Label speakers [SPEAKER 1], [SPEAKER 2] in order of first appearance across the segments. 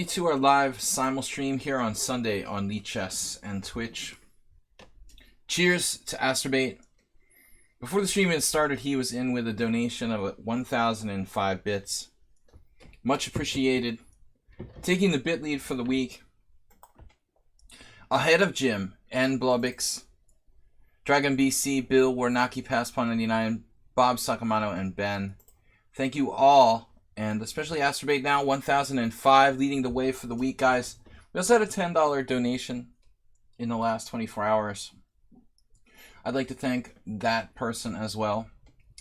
[SPEAKER 1] To our live simul stream here on Sunday on lichess and Twitch. Cheers to Astrobate. Before the stream had started, he was in with a donation of 1,005 bits. Much appreciated. Taking the bit lead for the week. Ahead of Jim and Blobix, Dragon BC, Bill, Warnaki, Paschall 99, Bob Sakamano, and Ben. Thank you all. And especially Astrobate now, 1,005, leading the way for the week, guys. We also had a $10 donation in the last 24 hours. I'd like to thank that person as well.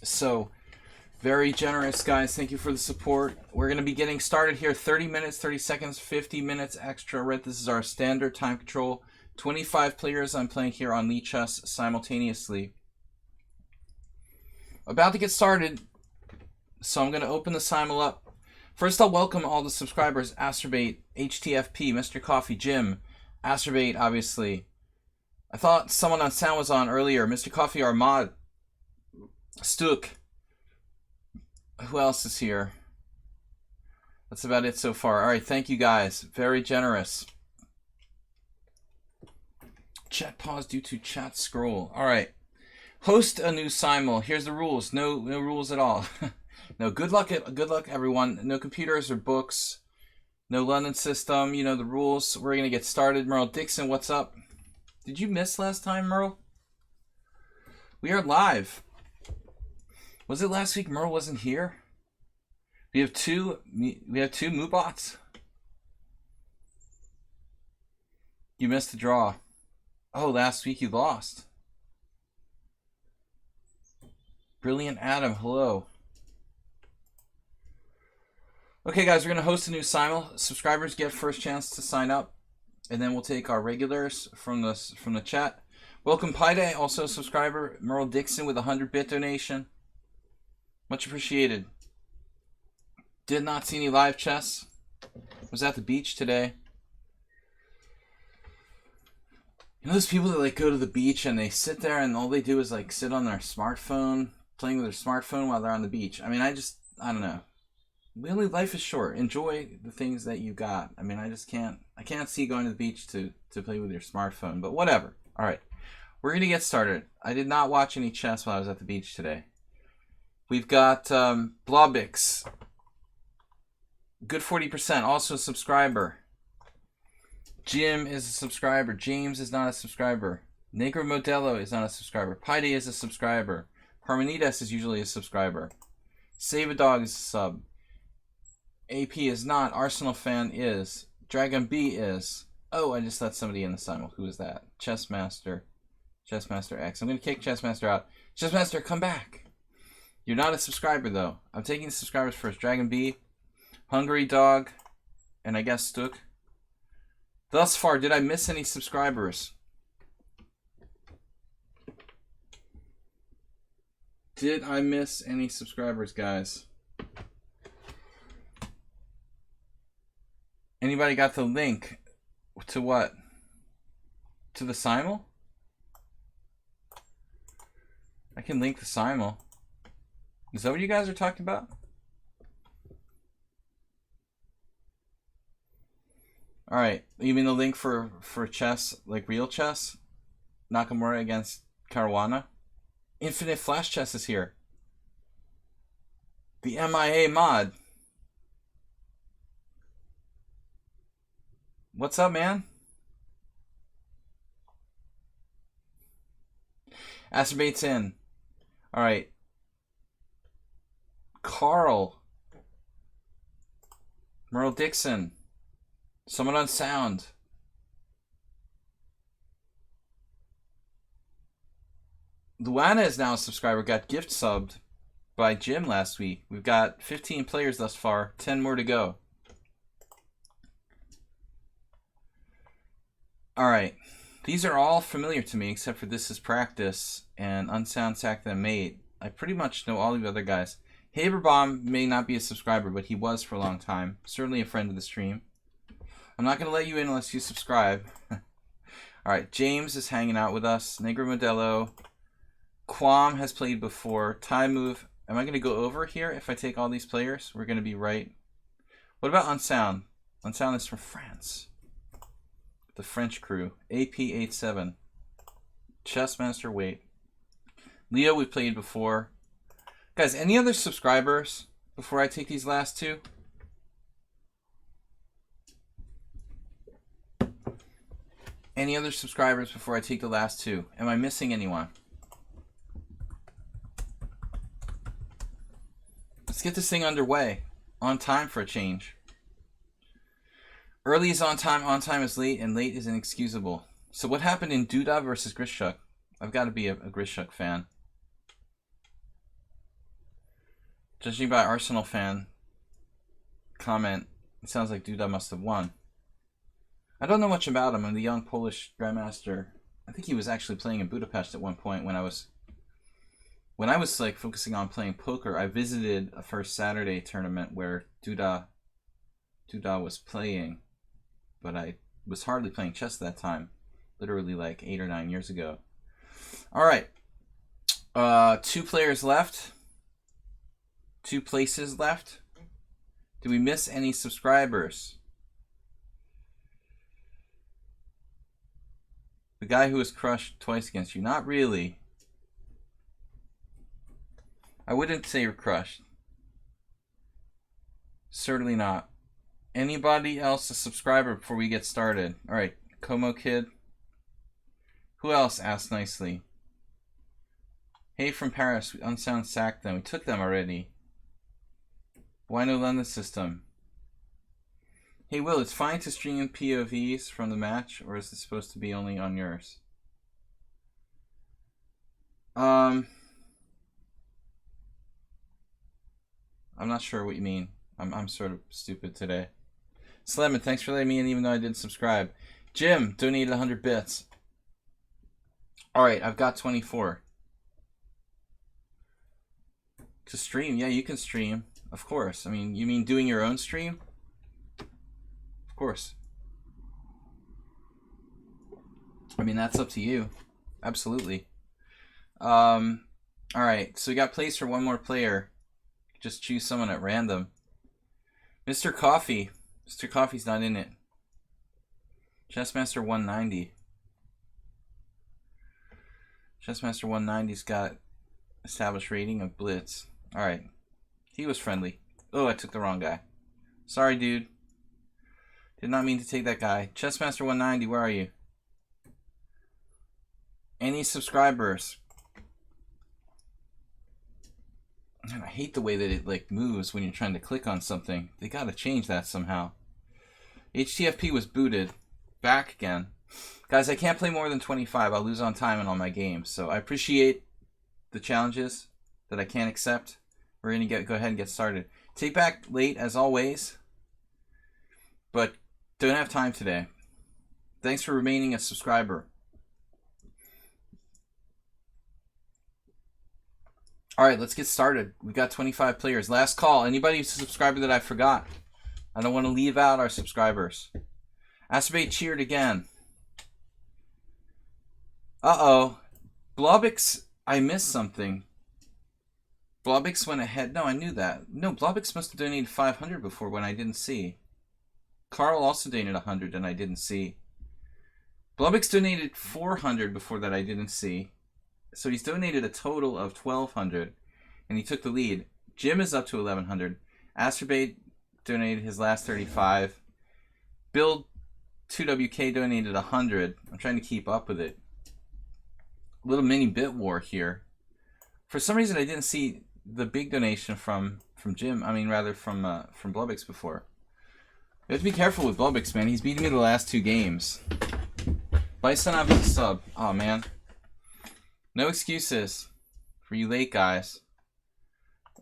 [SPEAKER 1] So, very generous, guys. Thank you for the support. We're going to be getting started here. 30 minutes, 30 seconds, 50 minutes extra. Right, this is our standard time control. 25 players I'm playing here on lichess simultaneously. About to get started. So I'm going to open the simul up. First, I'll welcome all the subscribers. Astrobate, HTFP, Mr. Coffee, Jim, Astrobate, obviously. I thought someone on sound was on earlier. Mr. Coffee, Armad, Stuk. Who else is here? That's about it so far. All right, thank you guys. Very generous. Chat pause due to chat scroll. All right. Host a new simul. Here's the rules. No rules at all. No, good luck everyone. No computers or books. No London system. You know the rules. We're going to get started. Merle Dixon, what's up? Did you miss last time, Merle? We are live. Was it last week Merle wasn't here? We have two Moobots. You missed the draw. Oh, last week you lost. Brilliant Adam, hello. Okay, guys, we're going to host a new simul. Subscribers get first chance to sign up, and then we'll take our regulars from the chat. Welcome, Pide, also a subscriber. Merle Dixon with a 100-bit donation. Much appreciated. Did not see any live chess. Was at the beach today. You know those people that like go to the beach and they sit there and all they do is like sit on their smartphone, playing with their smartphone while they're on the beach. I mean, I don't know. Really, life is short. Enjoy the things that you got. I mean, I can't see going to the beach to play with your smartphone, but whatever. All right, we're going to get started. I did not watch any chess while I was at the beach today. We've got Blobix. Good 40%, also a subscriber. Jim is a subscriber. James is not a subscriber. Negro Modelo is not a subscriber. Pide is a subscriber. Parmenides is usually a subscriber. Save a Dog is a sub. AP is not. Arsenal fan is. Dragon B is. Oh, I just let somebody in the simul. Who is that? Chessmaster. Chessmaster X. I'm going to kick Chessmaster out. Chessmaster, come back. You're not a subscriber, though. I'm taking the subscribers first. Dragon B, Hungry Dog, and I guess Stuk. Thus far, did I miss any subscribers? Did I miss any subscribers, guys? Anybody got the link to what? To the simul? I can link the simul. Is that what you guys are talking about? All right, you mean the link for chess, like real chess? Nakamura against Caruana? Infinite Flash Chess is here. The MIA mod. What's up, man? Acerbate's in. All right. Carl. Merle Dixon. Someone on sound. Luana is now a subscriber. Got gift subbed by Jim last week. We've got 15 players thus far. 10 more to go. All right. These are all familiar to me except for This Is Practice and Unsound Sack Them Mate. I pretty much know all the other guys. Haberbaum may not be a subscriber, but he was for a long time. Certainly a friend of the stream. I'm not going to let you in unless you subscribe. All right. James is hanging out with us. Negro Modelo. Quam has played before. Time Move. Am I going to go over here if I take all these players? We're going to be right. What about Unsound? Unsound is from France. The French crew. AP87. Chessmaster, wait. Leo, we played before. Guys, any other subscribers before I take these last two? Any other subscribers before I take the last two? Am I missing anyone? Let's get this thing underway. On time for a change. Early is on time is late, and late is inexcusable. So what happened in Duda versus Grishuk? I've got to be a Grishuk fan. Judging by Arsenal fan comment, it sounds like Duda must have won. I don't know much about him. I'm the young Polish grandmaster. I think he was actually playing in Budapest at one point when I was like focusing on playing poker. I visited a First Saturday tournament where Duda was playing, but I was hardly playing chess at that time. Literally like 8 or 9 years ago. All right. 2 players left. 2 places left. Did we miss any subscribers? The guy who was crushed twice against you. Not really. I wouldn't say you're crushed. Certainly not. Anybody else a subscriber before we get started? Alright, Como Kid. Who else asked nicely? Hey from Paris, we unsound sacked them. We took them already. Why no London system? Hey Will, it's fine to stream POVs from the match, or is it supposed to be only on yours? I'm not sure what you mean. I'm sort of stupid today. Slemon, thanks for letting me in even though I didn't subscribe. Jim donated 100 bits. Alright, I've got 24. To stream? Yeah, you can stream. Of course. I mean, you mean doing your own stream? Of course. I mean, that's up to you. Absolutely. Alright, so we got place for one more player. Just choose someone at random. Mr. Coffee. Mr. Coffee's not in it. Chessmaster 190. Chessmaster 190's got established rating of Blitz. Alright. He was friendly. Oh, I took the wrong guy. Sorry, dude. Did not mean to take that guy. Chessmaster 190, where are you? Any subscribers? Man, I hate the way that it like moves when you're trying to click on something. They gotta change that somehow. HTFP was booted. Back again. Guys, I can't play more than 25. I'll lose on time in all my games. So I appreciate the challenges that I can't accept. We're going to go ahead and get started. Take back late as always. But don't have time today. Thanks for remaining a subscriber. Alright, let's get started. We've got 25 players. Last call. Anybody who's a subscriber that I forgot? I don't want to leave out our subscribers. Acerbate cheered again. Uh-oh. Blobix, I missed something. Blobix went ahead. No, I knew that. No, Blobix must have donated 500 before when I didn't see. Carl also donated 100 and I didn't see. Blobix donated 400 before that I didn't see. So he's donated a total of 1,200. And he took the lead. Jim is up to 1,100. Acerbate donated his last 35. Build 2WK donated 100. I'm trying to keep up with it. A little mini bit war here. For some reason I didn't see the big donation from Jim. I mean, rather from Blobix before. You have to be careful with Blobix, man. He's beating me the last 2 games. Bison up is a sub. Oh man. No excuses for you late guys.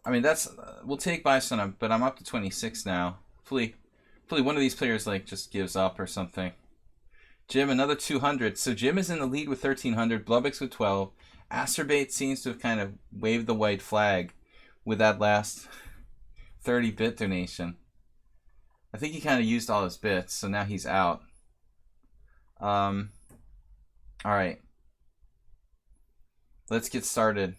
[SPEAKER 1] I mean, that's we'll take Bison up, but I'm up to 26 now. Hopefully one of these players like just gives up or something. Jim, another 200. So Jim is in the lead with 1,300. Blobix with 12. Acerbate seems to have kind of waved the white flag with that last 30-bit donation. I think he kind of used all his bits, so now he's out. Alright. Let's get started.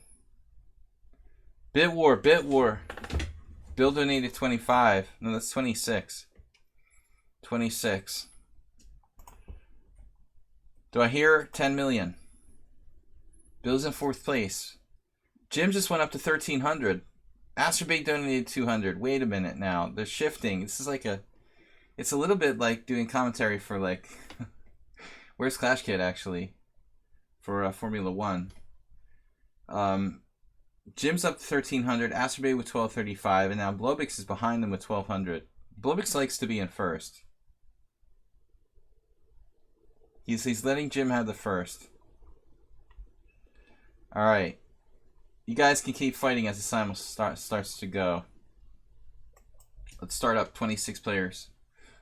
[SPEAKER 1] Bit war. Bill donated 25. No, that's 26. 26. Do I hear 10 million? Bill's in 4th place. Jim just went up to 1,300. Asterbait donated 200. Wait a minute now. They're shifting. This is like a... It's a little bit like doing commentary for like... Where's Clash Kid actually? For Formula 1. Jim's up to 1,300. Asterbait with 1,235. And now Blobix is behind them with 1,200. Blobix likes to be in first. He's letting Jim have the first. Alright. You guys can keep fighting as the simul starts to go. Let's start up 26 players.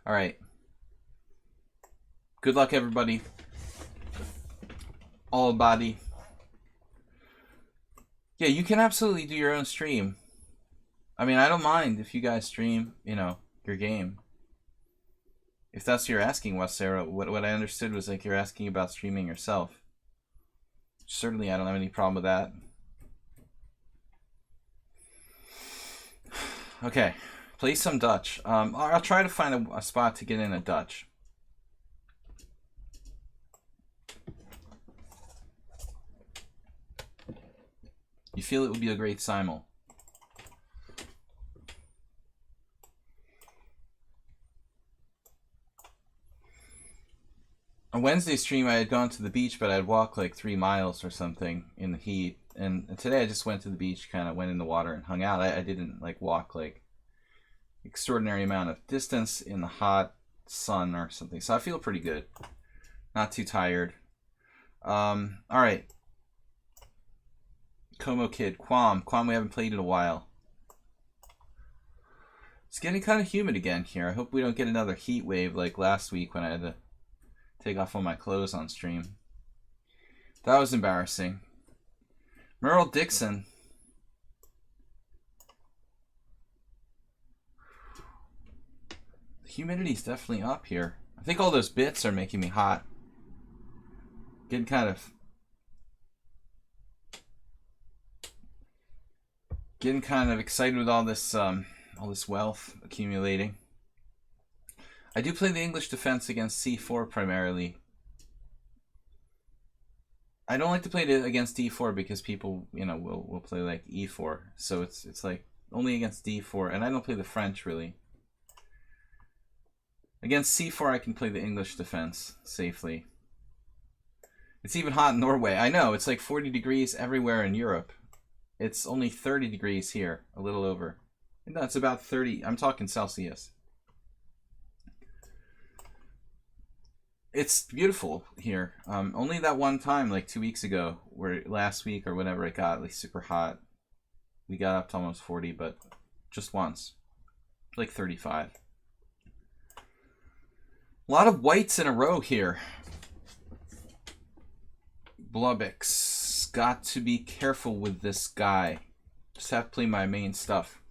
[SPEAKER 1] Alright. Good luck, everybody. All body. Yeah, you can absolutely do your own stream. I mean, I don't mind if you guys stream, you know, your game. If that's what you're asking, Wes Sarah, what I understood was like you're asking about streaming yourself. Certainly, I don't have any problem with that. Okay, play some Dutch. I'll try to find a spot to get in a Dutch. You feel it would be a great simul. On Wednesday's stream, I had gone to the beach, but I'd walk like 3 miles or something in the heat. And today I just went to the beach, kind of went in the water and hung out. I didn't like walk like extraordinary amount of distance in the hot sun or something. So I feel pretty good. Not too tired. All right. Como Kid, Quam, we haven't played in a while. It's getting kind of humid again here. I hope we don't get another heat wave like last week when I had to take off all my clothes on stream. That was embarrassing. Merle Dixon. The humidity's definitely up here. I think all those bits are making me hot. Getting kind of excited with all this wealth accumulating. I do play the English defense against c4 primarily. I don't like to play it against d4 because people, you know, will play like e4. So it's like only against d4, and I don't play the French really. Against c4 I can play the English defense safely. It's even hot in Norway. I know, it's like 40 degrees everywhere in Europe. It's only 30 degrees here, a little over. No, it's about 30. I'm talking Celsius. It's beautiful here. Only that one time, like 2 weeks ago, where last week or whenever it got like super hot, we got up to almost 40, but just once, like 35. A lot of whites in a row here. Blobix, got to be careful with this guy. Just have to play my main stuff.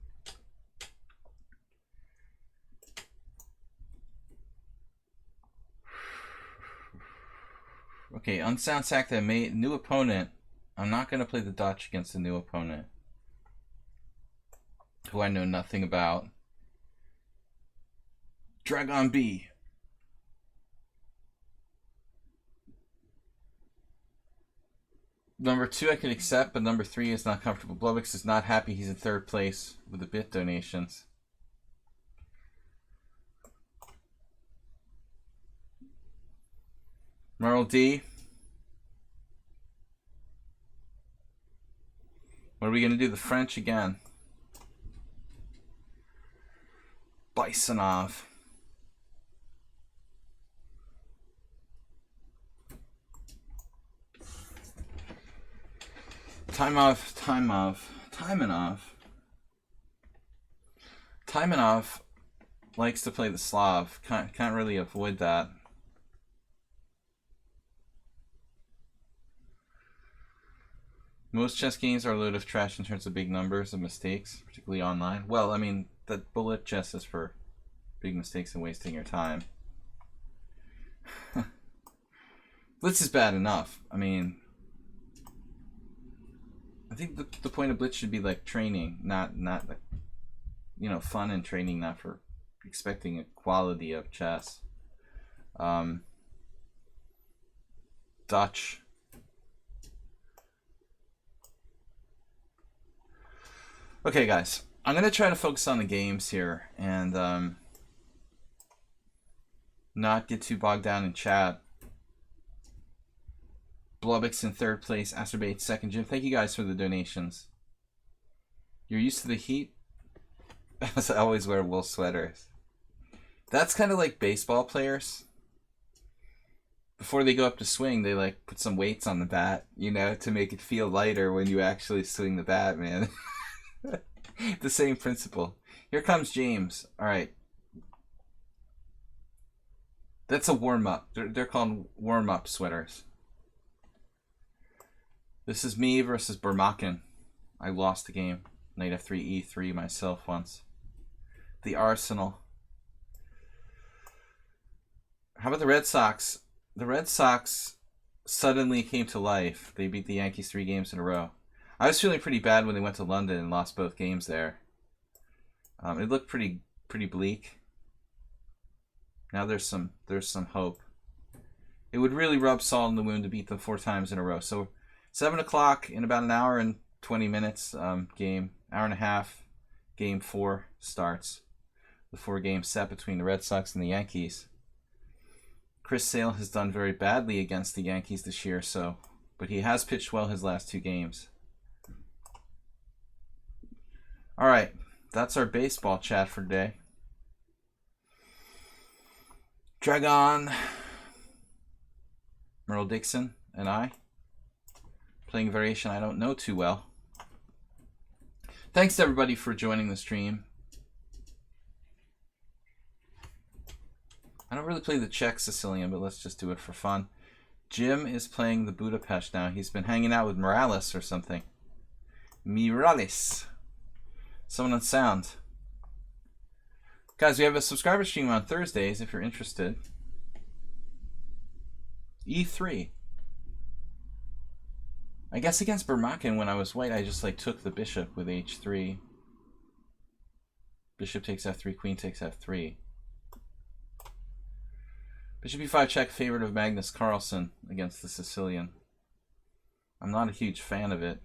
[SPEAKER 1] Okay, unsound sack that made new opponent. I'm not going to play the Dutch against a new opponent who I know nothing about. Dragon B. Number 2 I could accept, but number 3 is not comfortable. Blobix is not happy he's in 3rd place with the bit donations. Merle D. What are we going to do? The French again. Bisonov. Taimanov likes to play the Slav. Can't really avoid that. Most chess games are a load of trash in terms of big numbers and mistakes, particularly online. Well, I mean, that bullet chess is for big mistakes and wasting your time. Blitz is bad enough. I mean, I think the point of Blitz should be like training, not like, you know, fun and training, not for expecting a quality of chess. Dutch. Okay, guys. I'm going to try to focus on the games here and not get too bogged down in chat. Blubix in 3rd place. Asterbate 2nd. Jim, thank you guys for the donations. You're used to the heat? I always wear wool sweaters. That's kind of like baseball players. Before they go up to swing, they like put some weights on the bat, you know, to make it feel lighter when you actually swing the bat, man. The same principle. Here comes James. All right. That's a warm-up. They're called warm-up sweaters. This is me versus Burmakin. I lost the game. Knight f3, e3 myself once. The Arsenal. How about the Red Sox? The Red Sox suddenly came to life. They beat the Yankees 3 games in a row. I was feeling pretty bad when they went to London and lost both games there. It looked pretty bleak. Now there's some hope. It would really rub salt in the wound to beat them 4 times in a row. So 7 o'clock in about an hour and 20 minutes. Game hour and a half. Game 4 starts. The 4-game set between the Red Sox and the Yankees. Chris Sale has done very badly against the Yankees this year, but he has pitched well his last 2 games. All right, that's our baseball chat for today. Dragon, Merle Dixon, and I playing a variation I don't know too well. Thanks to everybody for joining the stream. I don't really play the Czech Sicilian, but let's just do it for fun. Jim is playing the Budapest now. He's been hanging out with Morales or something. Morales. Someone on sound. Guys, we have a subscriber stream on Thursdays if you're interested. E3. I guess against Burmakin when I was white, I just like took the bishop with h3. Bishop takes f3, queen takes f3. Bishop e5 check, favorite of Magnus Carlsen against the Sicilian. I'm not a huge fan of it.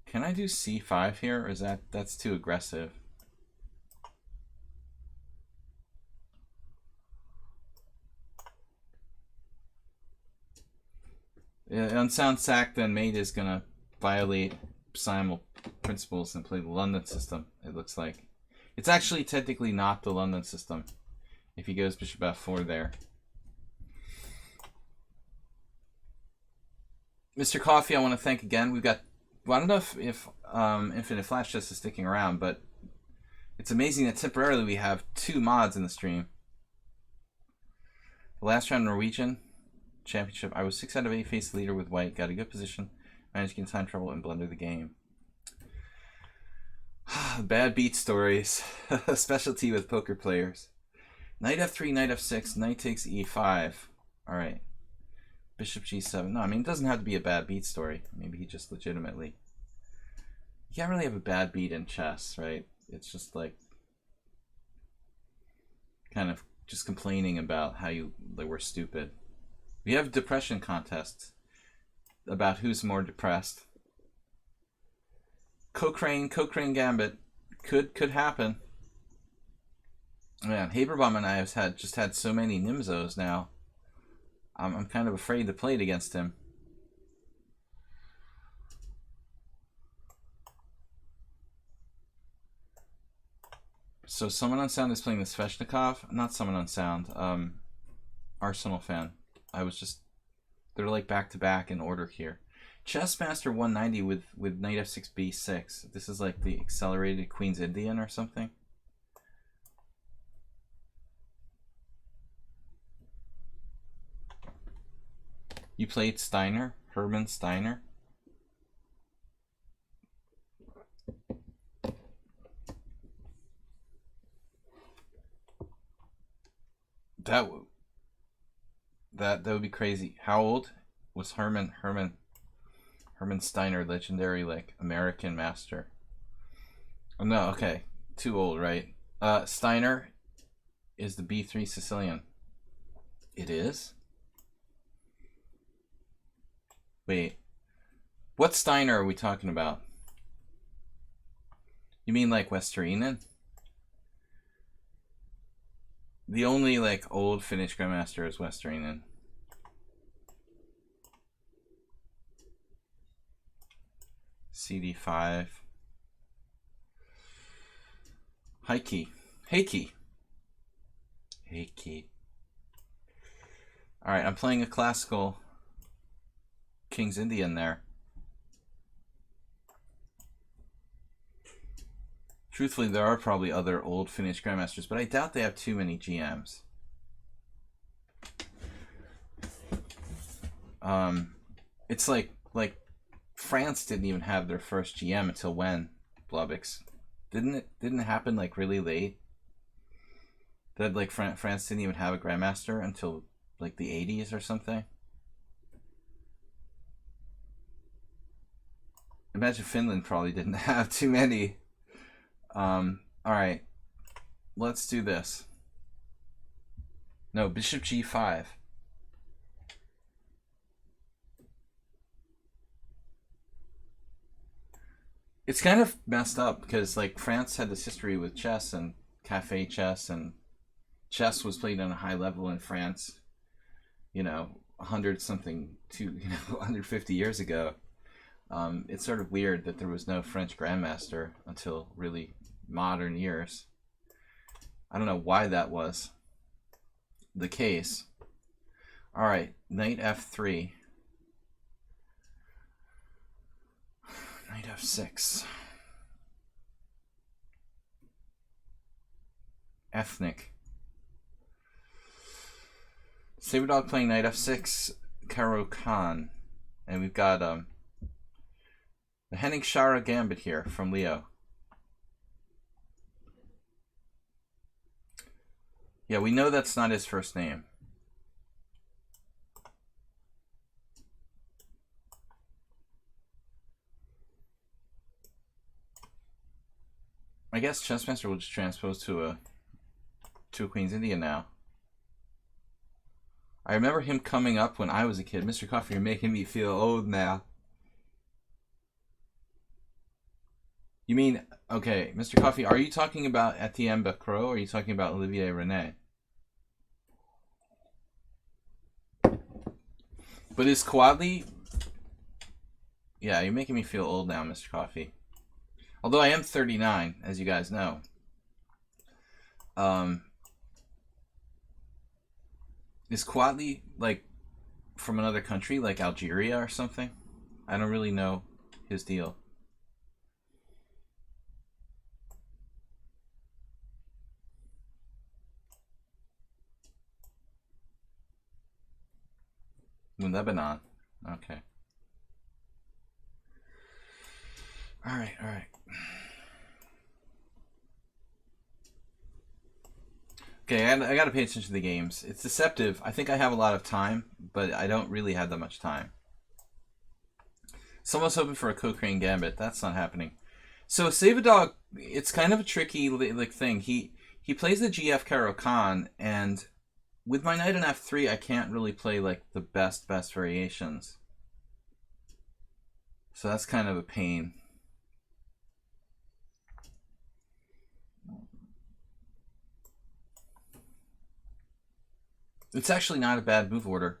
[SPEAKER 1] Can I do c5 here, or is that's too aggressive? Unsound sack then mate is gonna violate Simul principles and play the London system, it looks like. It's actually technically not the London system if he goes bishop f4 there. Mr. Coffee, I want to thank again. We've got, well, I don't know if Infinite Flash Chess is sticking around, but it's amazing that temporarily we have 2 mods in the stream. The last round Norwegian Championship, I was 6 out of 8 face leader with white, got a good position, managed to get in time trouble and blunder the game. Bad beat stories. A specialty with poker players. Knight f3, knight f6, knight takes e5. Alright. Bishop g7. No, I mean, it doesn't have to be a bad beat story. Maybe he just legitimately... You can't really have a bad beat in chess, right? It's just like... kind of just complaining about how they were stupid. We have depression contests about who's more depressed. Cochrane Gambit could happen. Man, Haberbaum and I have just had so many Nimzos now. I'm kind of afraid to play it against him. So someone on sound is playing the Sveshnikov. Not someone on sound. Arsenal fan. They're like back to back in order here. Chessmaster 190 with knight f6 b6. This is like the accelerated Queen's Indian or something. You played Steiner? Hermann Steiner? That would be crazy. How old was Hermann Steiner, legendary like American master? Oh no, okay. too old, right? Steiner is the B3 Sicilian. It is? Wait. What Steiner are we talking about? You mean like Westerinen? The only like old Finnish Grandmaster is Westerinen. CD5. Heikki. Heikki. Heikki. Alright, I'm playing a classical King's Indian there. Truthfully, there are probably other old Finnish Grandmasters, but I doubt they have too many GMs. It's like France didn't even have their first GM until when? Blobix. Didn't it happen like really late? That like France didn't even have a Grandmaster until like the 80s or something? Imagine Finland probably didn't have too many. Alright. Let's do this. No, Bishop G5. It's kind of messed up because like France had this history with chess and cafe chess, and chess was played on a high level in France, you know, 150 years ago. It's sort of weird that there was no French Grandmaster until really modern years. I don't know why that was the case. Alright, knight f3. Knight f6. Ethnic. Saberdog playing knight f6, Caro Khan. And we've got the Henning Shara Gambit here from Leo. Yeah, we know that's not his first name. I guess Chessmaster will just transpose to a Queen's Indian now. I remember him coming up when I was a kid. Mr. Coffee, you're making me feel old now. You mean, okay, Mr. Coffee, are you talking about Etienne Becrot or are you talking about Olivier René? But is Quadley... Yeah, you're making me feel old now, Mr. Coffee. Although I am 39, as you guys know. Is Quadley, like, from another country, like Algeria or something? I don't really know his deal. Lebanon. Okay. Alright, alright. Okay, I gotta pay attention to the games. It's deceptive. I think I have a lot of time, but I don't really have that much time. Someone's hoping for a Cochrane Gambit. That's not happening. So Savadog, it's kind of a tricky like thing. He plays the GF Caro Khan, and with my knight on f3, I can't really play like the best variations. So that's kind of a pain. It's actually not a bad move order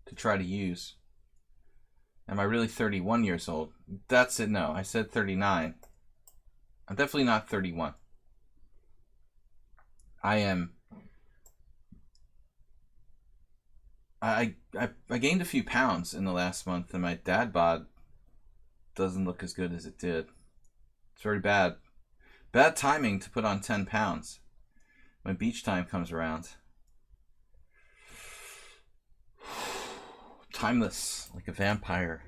[SPEAKER 1] to try to use. Am I really 31 years old? That's it. No, I said 39. I'm definitely not 31. I am. I gained a few pounds in the last month, and my dad bod doesn't look as good as it did. It's very bad. Bad timing to put on 10 pounds when beach time comes around. Timeless, like a vampire.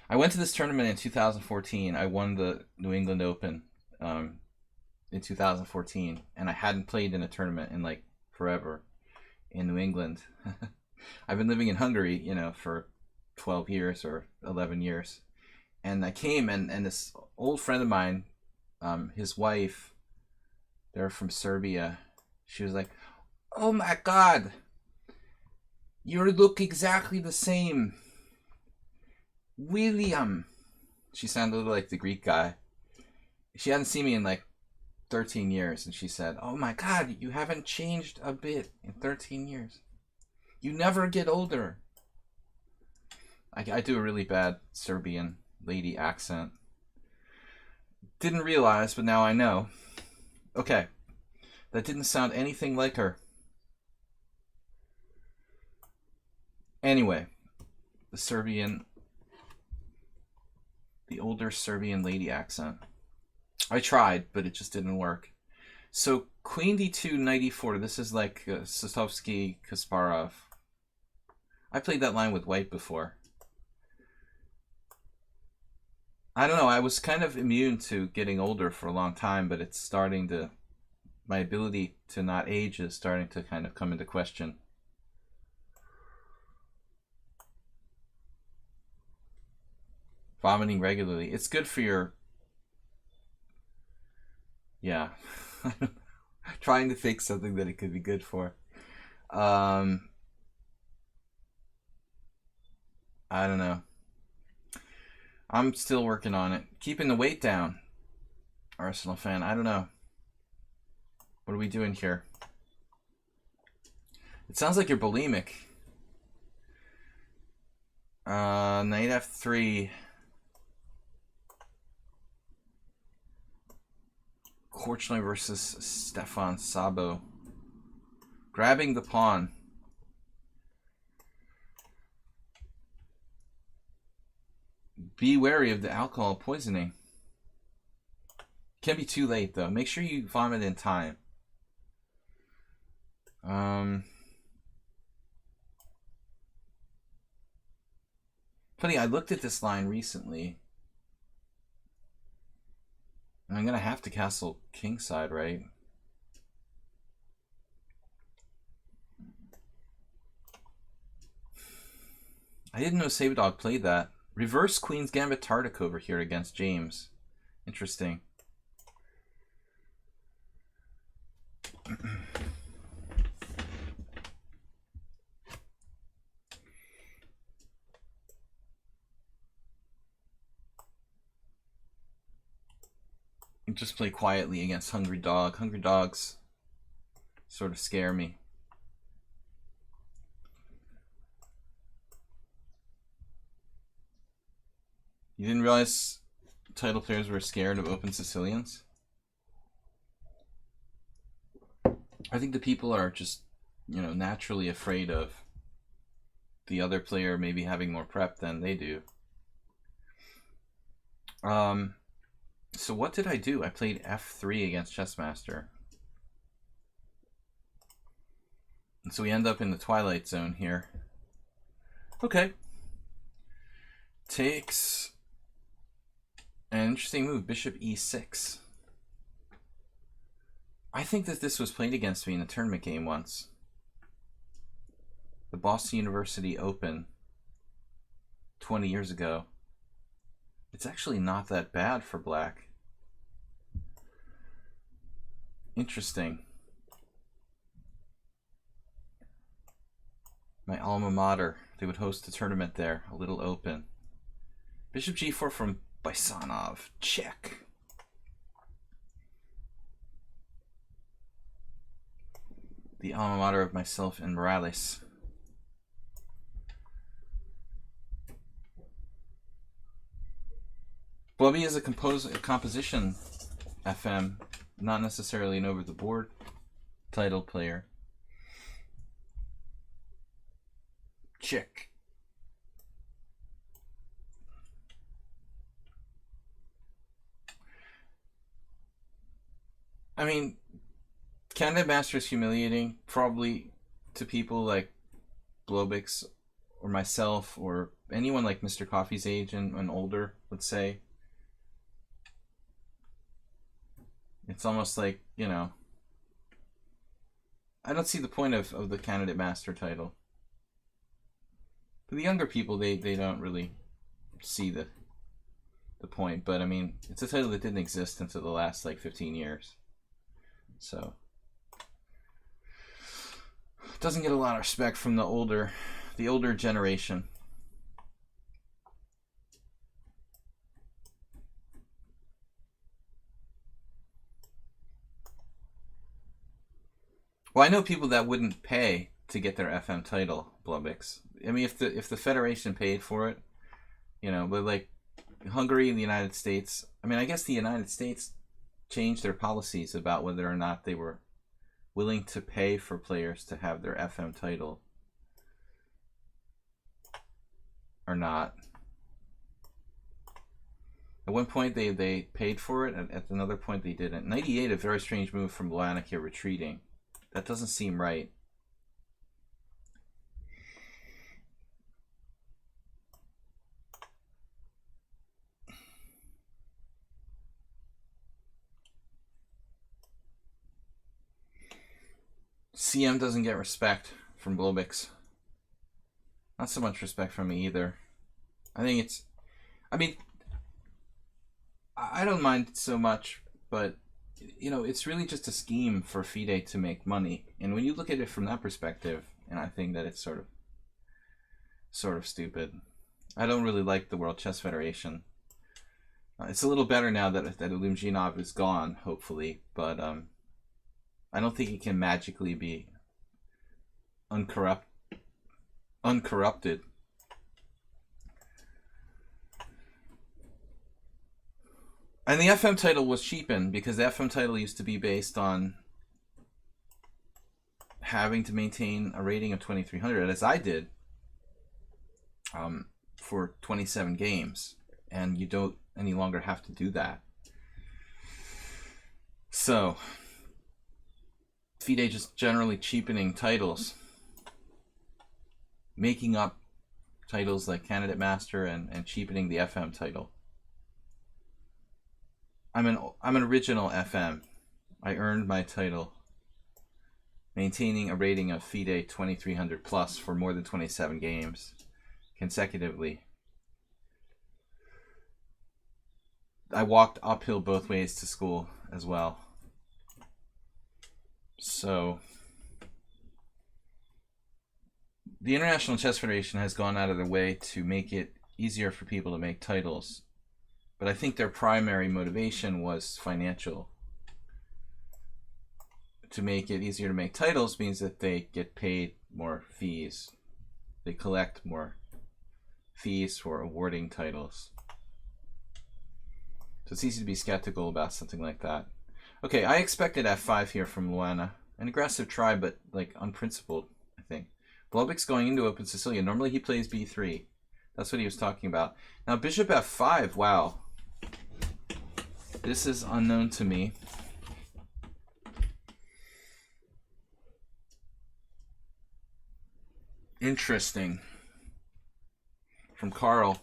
[SPEAKER 1] I went to this tournament in 2014. I won the New England Open in 2014, and I hadn't played in a tournament in like forever in New England. I've been living in Hungary, you know, for 12 years or 11 years. And I came, and this old friend of mine, his wife, they're from Serbia. She was like, "Oh my God, you look exactly the same, William." She sounded like the Greek guy. She hadn't seen me in like 13 years, and she said, "Oh my God, you haven't changed a bit in 13 years. You never get older." I do a really bad Serbian lady accent. Didn't realize, but now I know. Okay, that didn't sound anything like her. Anyway, the older Serbian lady accent. I tried, but it just didn't work. So Queen D2, Knight E4. This is like Sostovsky, Kasparov. I played that line with white before. I don't know. I was kind of immune to getting older for a long time, but it's starting to. My ability to not age is starting to kind of come into question. Vomiting regularly. It's good for your. Yeah. Trying to think something that it could be good for. I don't know. I'm still working on it. Keeping the weight down. Arsenal fan. I don't know. What are we doing here? It sounds like you're bulimic. Knight F3. Korchnoi versus Stefan Sabo. Grabbing the pawn. Be wary of the alcohol poisoning. Can't be too late though. Make sure you vomit in time. Funny, I looked at this line recently. And I'm gonna have to castle kingside, right? I didn't know Saberdog played that. Reverse Queen's Gambit Tartic over here against James. Interesting. Just play quietly against Hungry Dog. Hungry Dogs sort of scare me. You didn't realize title players were scared of open Sicilians? I think the people are just, naturally afraid of the other player maybe having more prep than they do. So what did I do? I played F3 against Chessmaster. And so we end up in the Twilight Zone here. Okay. Takes an interesting move, Bishop E6. I think that this was played against me in a tournament game once. The Boston University Open 20 years ago. It's actually not that bad for black. Interesting. My alma mater. They would host a tournament there. A little open. Bishop G4 from Baisanov. Check. The alma mater of myself and Morales. Blubby is a composition FM, not necessarily an over-the-board title player. Check. I mean, Candidate Master is humiliating, probably to people like Blobix or myself or anyone like Mr. Coffee's age and older, let's say. It's almost like, I don't see the point of the Candidate Master title. For the younger people, they don't really see the point. But I mean, it's a title that didn't exist until the last like 15 years. So it doesn't get a lot of respect from the older generation. Well, I know people that wouldn't pay to get their FM title, Blubix. I mean, if the Federation paid for it, you know, but like Hungary and the United States, I mean, I guess the United States changed their policies about whether or not they were willing to pay for players to have their FM title or not. At one point they paid for it, and at another point they didn't. 98, a very strange move from Blanik here retreating. That doesn't seem right. CM doesn't get respect from Blobix. Not so much respect from me either. I think it's... I mean, I don't mind so much, but, you know, it's really just a scheme for FIDE to make money. And when you look at it from that perspective, and I think that it's sort of stupid. I don't really like the World Chess Federation. It's a little better now that Ilumjinov is gone, hopefully, but I don't think it can magically be uncorrupted. And the FM title was cheapened because the FM title used to be based on having to maintain a rating of 2300, as I did, for 27 games, and you don't any longer have to do that. So FIDE just generally cheapening titles, making up titles like Candidate Master and cheapening the FM title. I'm an original FM. I earned my title maintaining a rating of FIDE 2300 plus for more than 27 games consecutively. I walked uphill both ways to school as well. So the International Chess Federation has gone out of their way to make it easier for people to make titles. But I think their primary motivation was financial. To make it easier to make titles means that they get paid more fees. They collect more fees for awarding titles. So it's easy to be skeptical about something like that. Okay, I expected f5 here from Luana. An aggressive try, but like unprincipled, I think. Blobix going into open Sicilian. Normally he plays b3. That's what he was talking about. Now bishop f5, wow. This is unknown to me. Interesting. From Carl.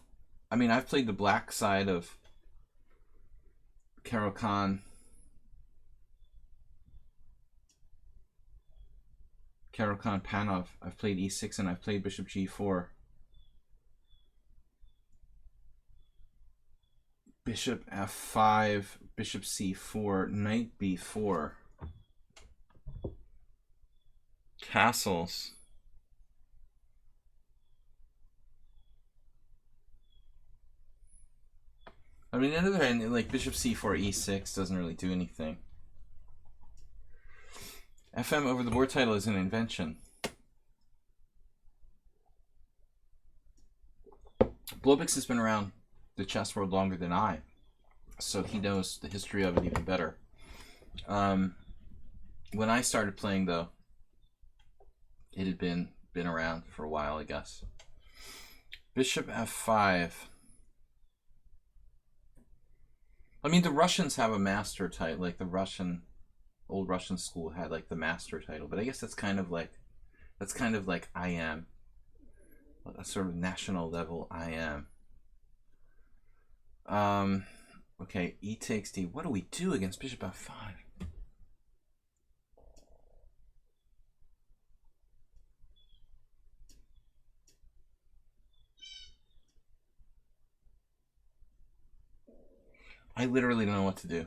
[SPEAKER 1] I mean, I've played the black side of Caro-Kann. Caro-Kann Panov. I've played e6 and I've played bishop g4. Bishop f5, bishop c4, knight b4. Castles. I mean, on the other hand, like bishop c4, e6 doesn't really do anything. FM over the board title is an invention. Blobix has been around the chess world longer than I, so he knows the history of it even better. When I started playing, though, it had been around for a while, I guess. Bishop f5. I mean, the Russians have a master title, like the old Russian school had like the master title, but I guess that's kind of like IM, a sort of national level IM. Okay, e takes d. What do we do against bishop f5? I literally don't know what to do.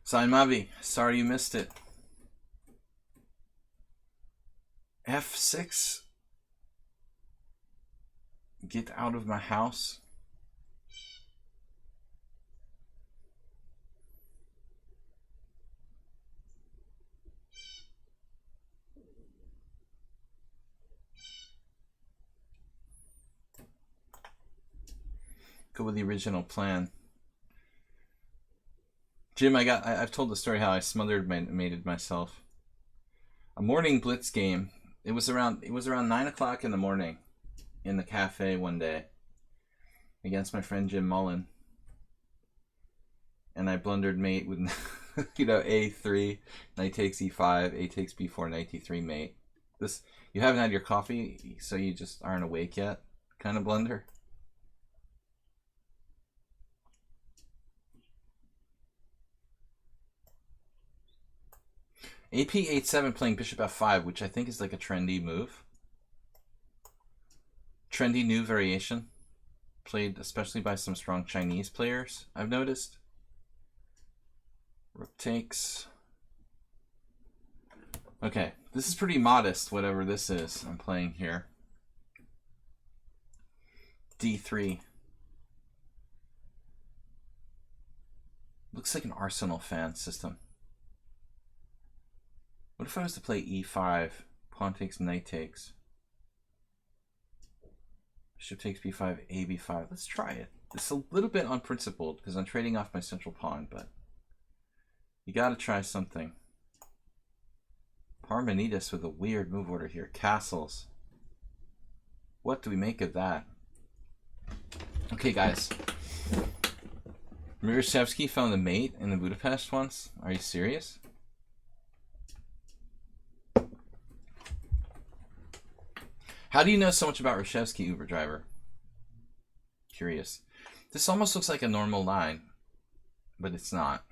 [SPEAKER 1] Mavi, sorry you missed it. F6. Get out of my house. Go with the original plan. Jim, I've told the story how I mated myself. A morning blitz game. It was around 9 o'clock in the morning in the cafe one day against my friend Jim Mullen. And I blundered mate with A3, knight takes E5, A takes B4, knight D3 mate. This, you haven't had your coffee, so you just aren't awake yet kind of blunder. AP H7 playing bishop F5, which I think is like a trendy move. Trendy new variation. Played especially by some strong Chinese players, I've noticed. Rook takes. Okay, this is pretty modest, whatever this is I'm playing here. D3. Looks like an Arsenal fan system. What if I was to play E5? Pawn takes, knight takes. Bishop takes B5, A B5. Let's try it. It's a little bit unprincipled because I'm trading off my central pawn, but you gotta try something. Parmenides with a weird move order here. Castles. What do we make of that? Okay, guys. Miroshevsky found a mate in the Budapest once. Are you serious? How do you know so much about Reshevsky, Uber driver? Curious. This almost looks like a normal line, but it's not.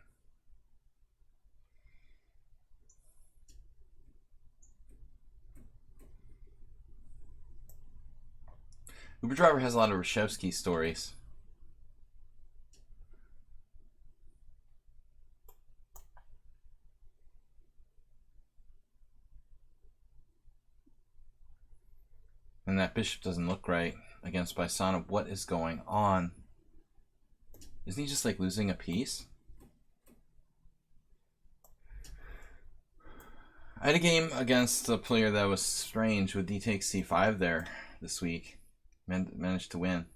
[SPEAKER 1] Uber driver has a lot of Reshevsky stories. And that bishop doesn't look right against Baisana. What is going on? Isn't he just like losing a piece? I had a game against a player that was strange with D takes C5 there this week. Managed to win.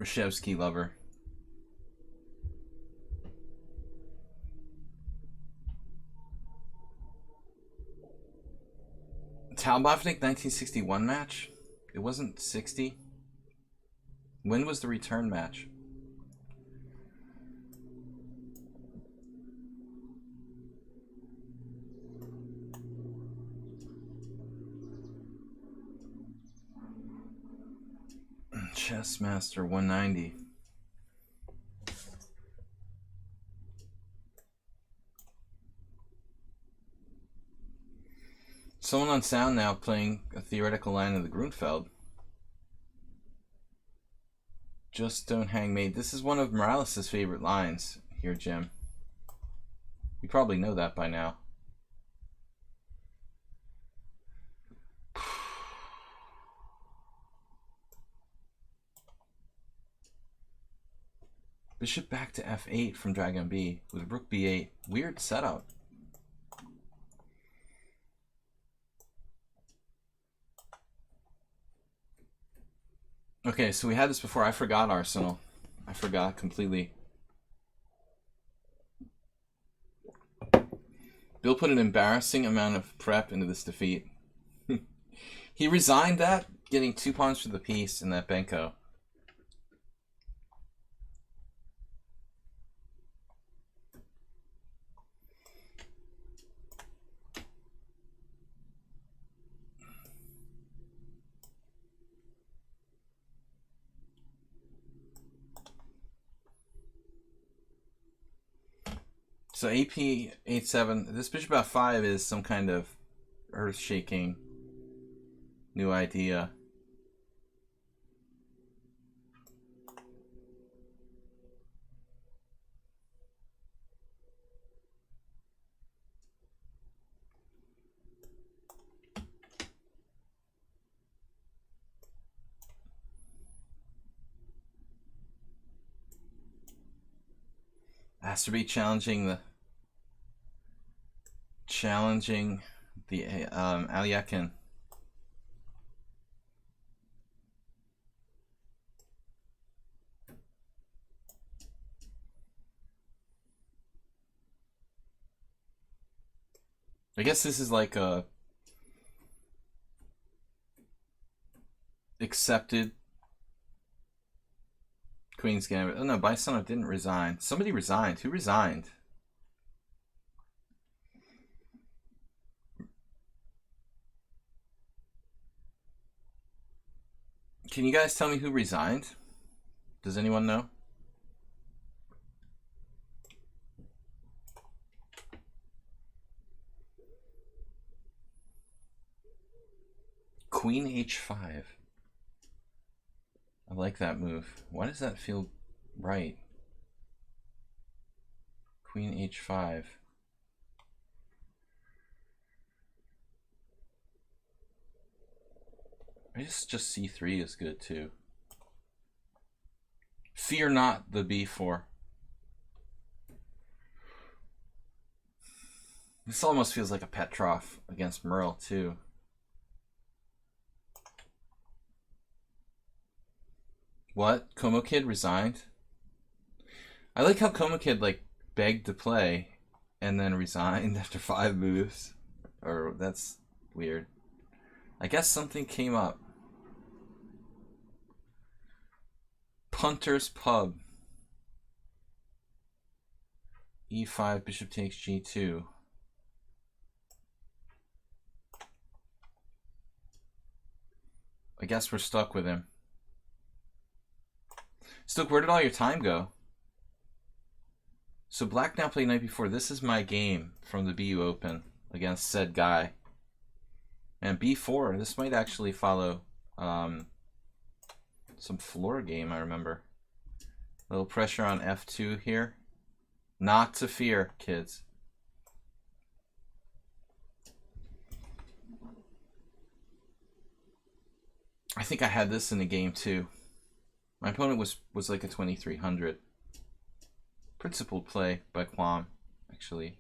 [SPEAKER 1] Reshevsky lover. Talbotnik 1961 match? It wasn't 60. When was the return match? Chessmaster 190. Someone on sound now playing a theoretical line of the Grunfeld. Just don't hang mate. This is one of Morales' favorite lines here, Jim. You probably know that by now. Bishop back to F8 from Dragon B with Rook B8. Weird setup. Okay, so we had this before. I forgot Arsenal. I forgot completely. Bill put an embarrassing amount of prep into this defeat. He resigned that, getting 2 pawns for the piece in that Benko. So AP 8-7. This bishop f5 is some kind of earth-shaking new idea. Has to be challenging the Alyakin. I guess this is like a accepted Queen's Gambit. Oh no, Baisanov didn't resign. Somebody resigned. Who resigned? Can you guys tell me who resigned? Does anyone know? Queen h5. I like that move. Why does that feel right? Queen h5. I guess just c3 is good too. Fear not the b4. This almost feels like a Petrov against Merle too. What? Como Kid resigned? I like how Como Kid like begged to play and then resigned after 5 moves. Or that's weird. I guess something came up. Punter's Pub. E5, bishop takes g2. I guess we're stuck with him. Stoke, where did all your time go? So Black now played night before. This is my game from the BU Open against said guy. And b4, this might actually follow some floor game, I remember. A little pressure on f2 here. Not to fear, kids. I think I had this in the game too. My opponent was like a 2300. Principled play by Quam, actually.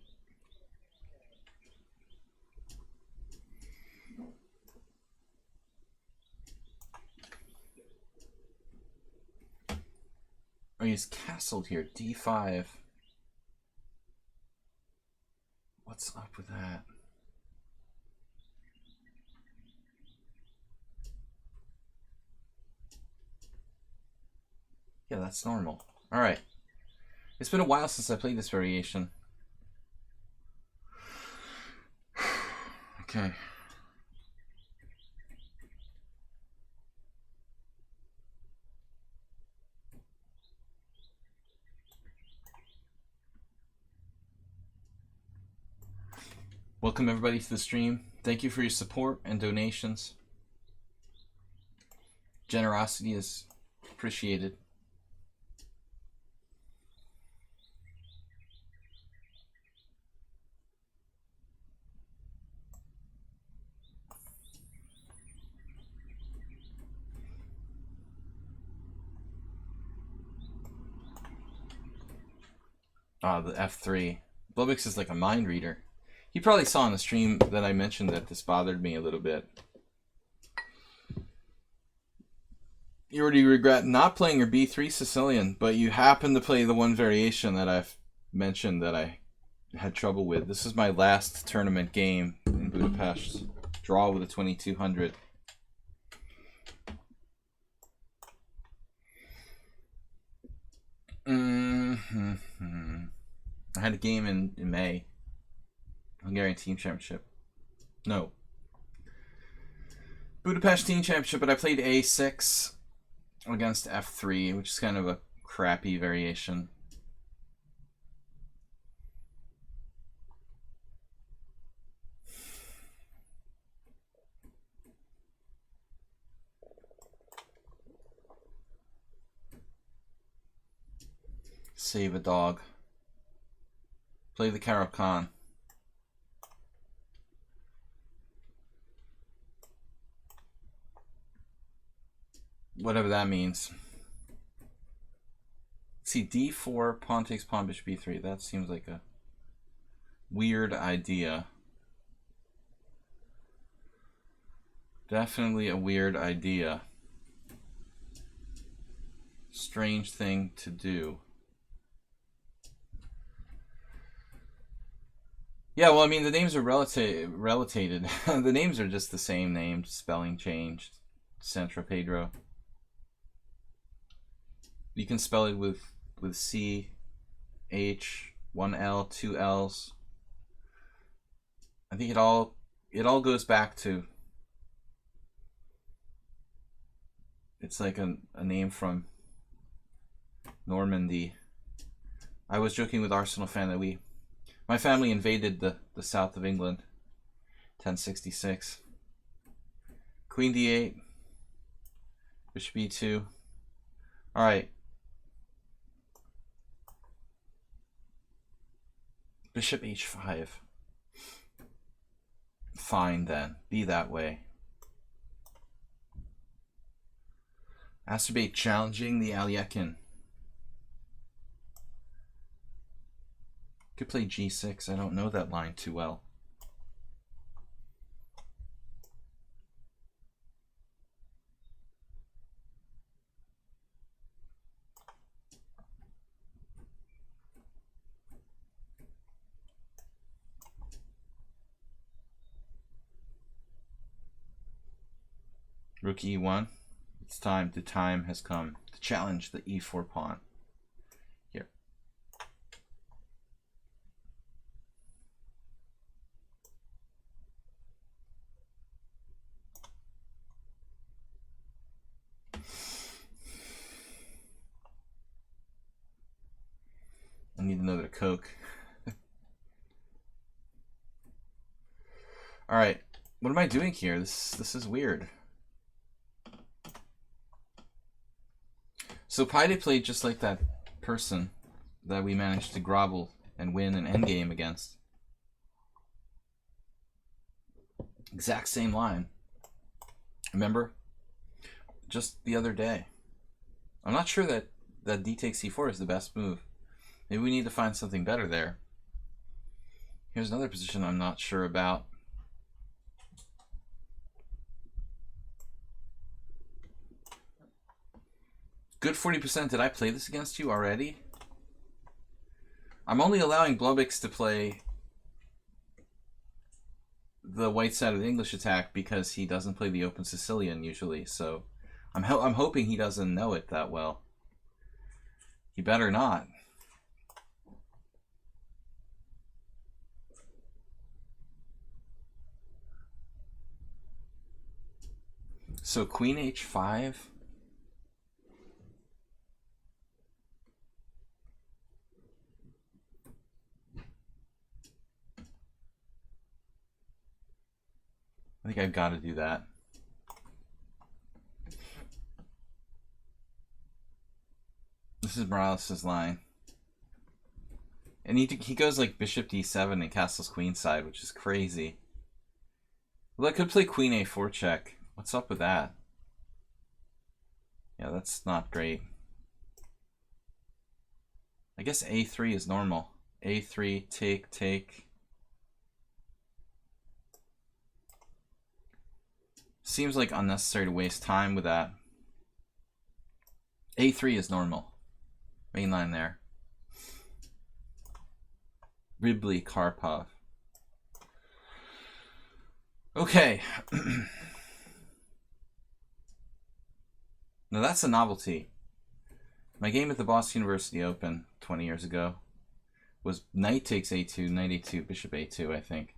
[SPEAKER 1] Oh, he's castled here. d5. What's up with that? Yeah, that's normal. All right. It's been a while since I played this variation. Okay. Welcome everybody to the stream. Thank you for your support and donations. Generosity is appreciated. The f3. Blobix is like a mind reader. He probably saw on the stream that I mentioned that this bothered me a little bit. You already regret not playing your b3 Sicilian, but you happen to play the one variation that I've mentioned that I had trouble with. This is my last tournament game in Budapest. Draw with a 2200. I had a game in May. Hungarian Team Championship. No. Budapest Team Championship, but I played a6 against f3, which is kind of a crappy variation. Save a dog. Play the Caro-Kann. Whatever that means. Let's see, d4, pawn takes pawn, bishop b3. That seems like a weird idea. Definitely a weird idea. Strange thing to do. Yeah, well, I mean, the names are related. The names are just the same name, spelling changed. Centro Pedro. You can spell it with C, H, one L, two L's. I think it all goes back to, it's like a name from Normandy. I was joking with Arsenal fan that my family invaded the south of England, 1066. Queen d8, bishop e2. All right. Bishop h5. Fine then, be that way. Acerbate challenging the Alekhine. Could play g6. I don't know that line too well. Rook e1. It's time. The time has come to challenge the e4 pawn. Here. I need another Coke. All right. What am I doing here? This is weird. So Paide played just like that person that we managed to grovel and win an endgame against. Exact same line. Remember? Just the other day. I'm not sure that d takes c4 is the best move. Maybe we need to find something better there. Here's another position I'm not sure about. Good 40%. Did I play this against you already? I'm only allowing Blobix to play the white side of the English attack because he doesn't play the open Sicilian usually. So I'm hoping he doesn't know it that well. He better not. So Queen h5. I think I've got to do that. This is Morales' line. And he goes like bishop d7 and castles queenside, which is crazy. Well, I could play queen a4 check. What's up with that? Yeah, that's not great. I guess a3 is normal. a3, take, take. Seems like unnecessary to waste time with that. a3 is normal. Main line there. Ridley Karpov. Okay. Now that's a novelty. My game at the Boston University Open 20 years ago was knight takes a2, knight a2, bishop a2, I think.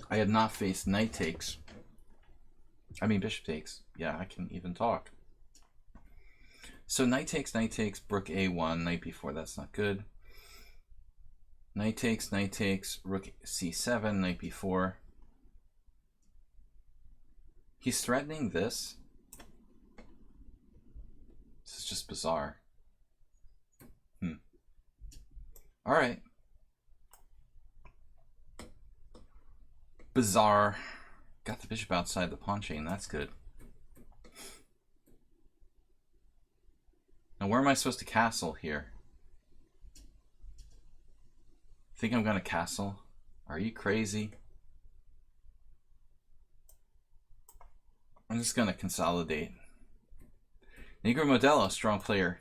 [SPEAKER 1] I had not faced knight takes. I mean bishop takes. Yeah, I can even talk. So knight takes, rook a1, knight b4, that's not good. Knight takes, rook c7, knight b4. He's threatening this. This is just bizarre. All right. Bizarre. Got the bishop outside the pawn chain. That's good. Now, where am I supposed to castle here? Think I'm gonna castle? Are you crazy? I'm just gonna consolidate. Negro Modelo, strong player.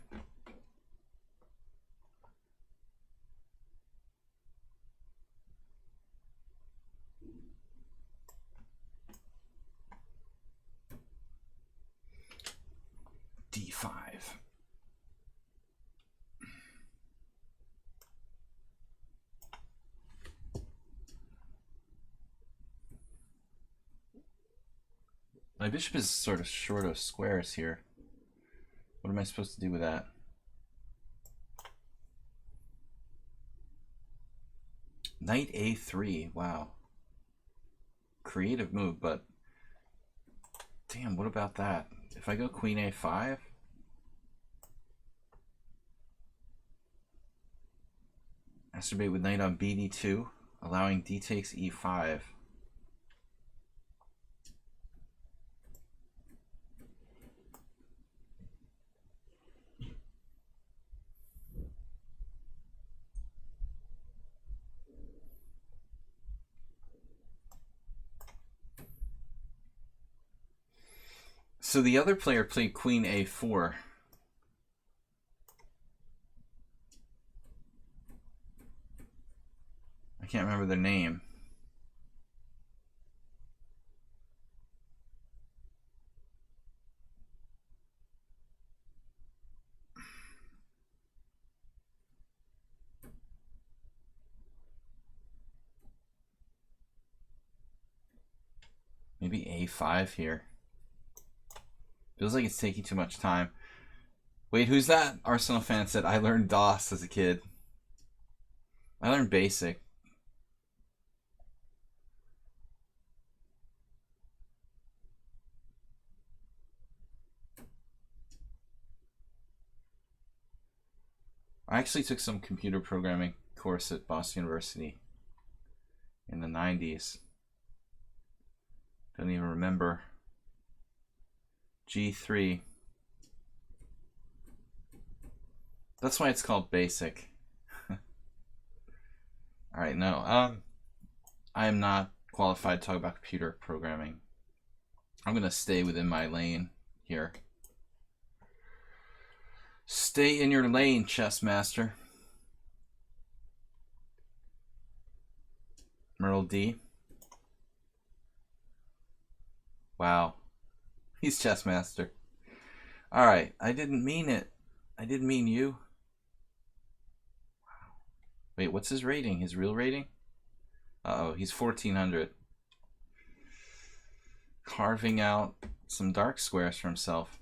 [SPEAKER 1] D5. My bishop is sort of short of squares here. What am I supposed to do with that? Knight A3. Wow. Creative move, but damn, what about that? If I go Queen A5? Masturbate with knight on BD2, allowing D takes E5. So the other player played Queen A4. I can't remember their name. Maybe A5 here. Feels like it's taking too much time. Wait, who's that? Arsenal fan said, I learned DOS as a kid. I learned BASIC. I actually took some computer programming course at Boston University in the 90s. Don't even remember. G3. That's why it's called BASIC. Alright, no. I am not qualified to talk about computer programming. I'm going to stay within my lane here. Stay in your lane, chess master. Merle D. Wow. He's chess master. Alright, I didn't mean it. I didn't mean you. Wow. Wait, what's his rating? His real rating? Uh-oh, he's 1400. Carving out some dark squares for himself.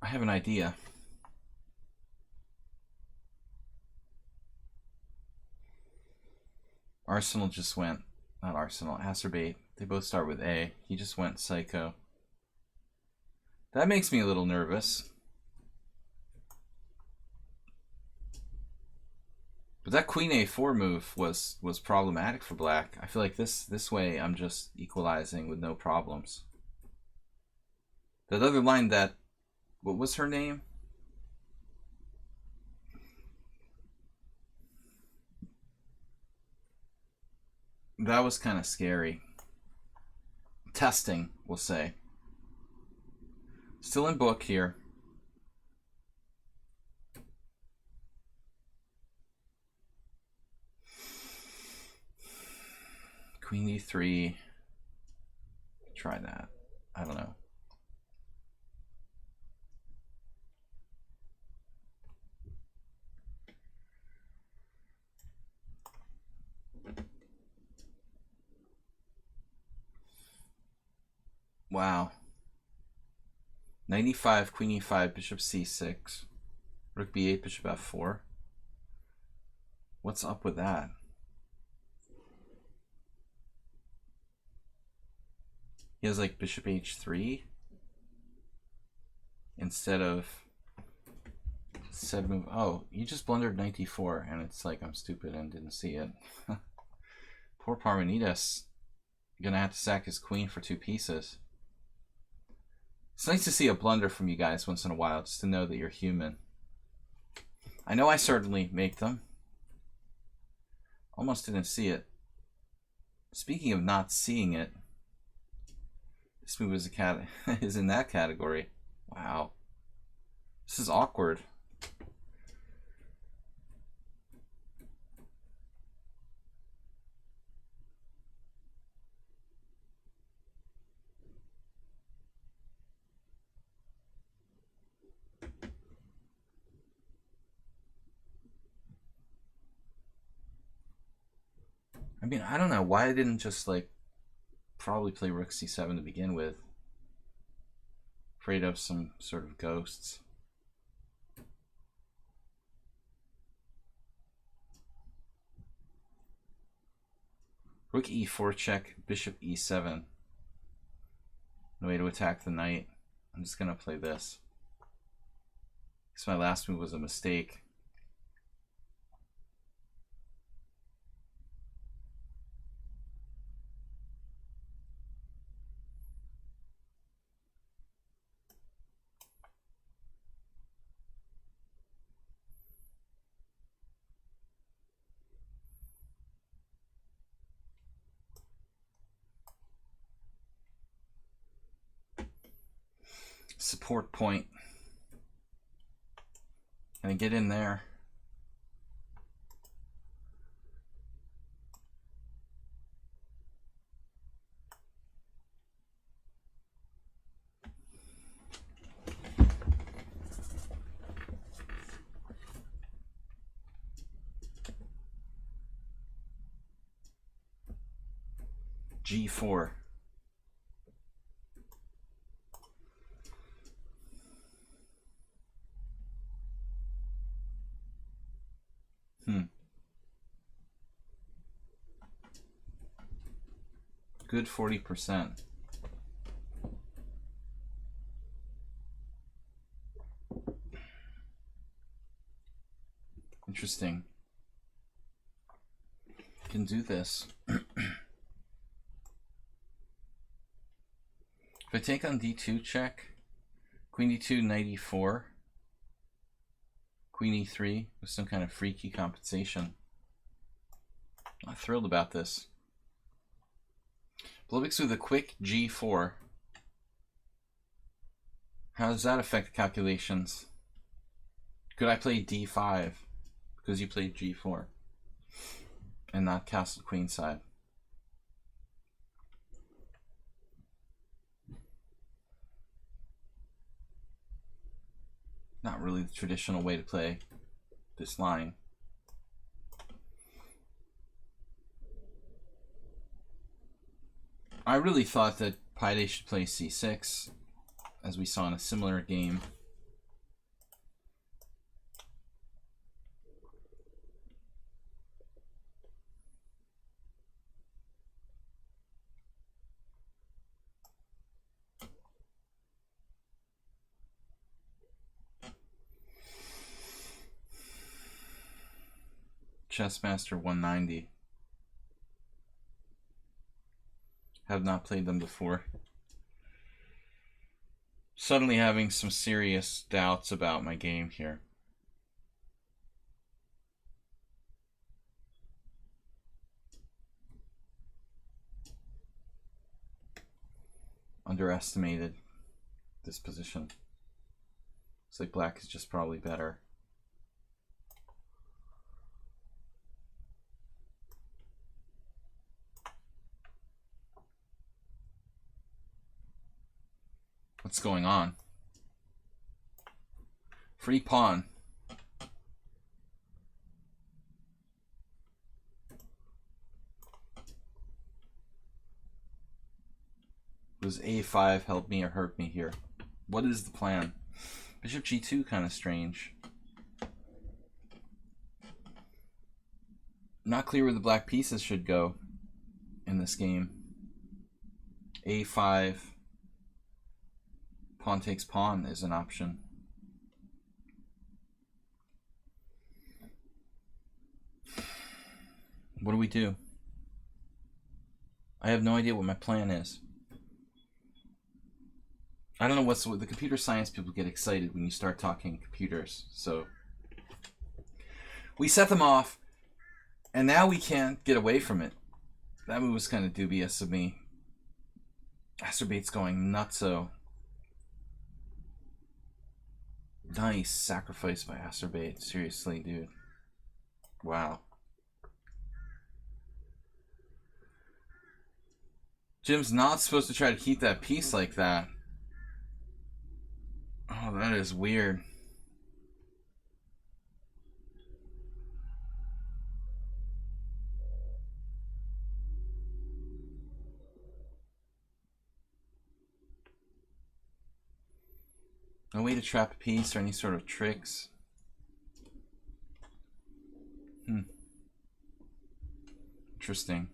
[SPEAKER 1] I have an idea. Arsenal just went, not Arsenal, Acerbate. They both start with A. He just went psycho. That makes me a little nervous. But that Queen A4 move was problematic for black. I feel like this way I'm just equalizing with no problems. That other line that, what was her name? That was kind of scary. Testing, we'll say. Still in book here. Queen D3. Try that. I don't know. Wow. 95, Queen E5, Bishop C6. Rook B8, Bishop F4. What's up with that? He has like bishop h3 instead of said move. Oh, you just blundered knight d4, and it's like I'm stupid and didn't see it. Poor Parmenides. You're gonna have to sack his queen for 2 pieces. It's nice to see a blunder from you guys once in a while, just to know that you're human. I know I certainly make them. Almost didn't see it. Speaking of not seeing it, this move is is in that category. Wow. This is awkward. I mean, I don't know why I didn't just like probably play rook c7 to begin with. Afraid of some sort of ghosts. Rook e4 check, bishop e7. No way to attack the knight. I'm just gonna play this. Because my last move was a mistake. Support point. Can I get in there? G4. Good 40%. Interesting. Can do this. If I take on d2 check, queen d2, knight e4, queen e3 with some kind of freaky compensation. I'm not thrilled about this. Blobix with a quick g4. How does that affect the calculations? Could I play d5 because you played g4 and not castle queenside? Not really the traditional way to play this line. I really thought that Paide should play c6, as we saw in a similar game. Chessmaster 190. Have not played them before. Suddenly having some serious doubts about my game here. Underestimated this position. Looks like black is just probably better. What's going on? Free pawn. Does a5 help me or hurt me here? What is the plan? Bishop g2 kind of strange. Not clear where the black pieces should go in this game. A5, pawn takes pawn is an option. What do we do? I have no idea what my plan is. I don't know what's the computer science people get excited when you start talking computers. So we set them off, and now we can't get away from it. That move was kind of dubious of me. Acerbate's going nutso. Nice sacrifice by Acerbate. Seriously, dude. Wow. Jim's not supposed to try to keep that piece like that. Oh, that is weird. No way to trap a piece or any sort of tricks. Interesting.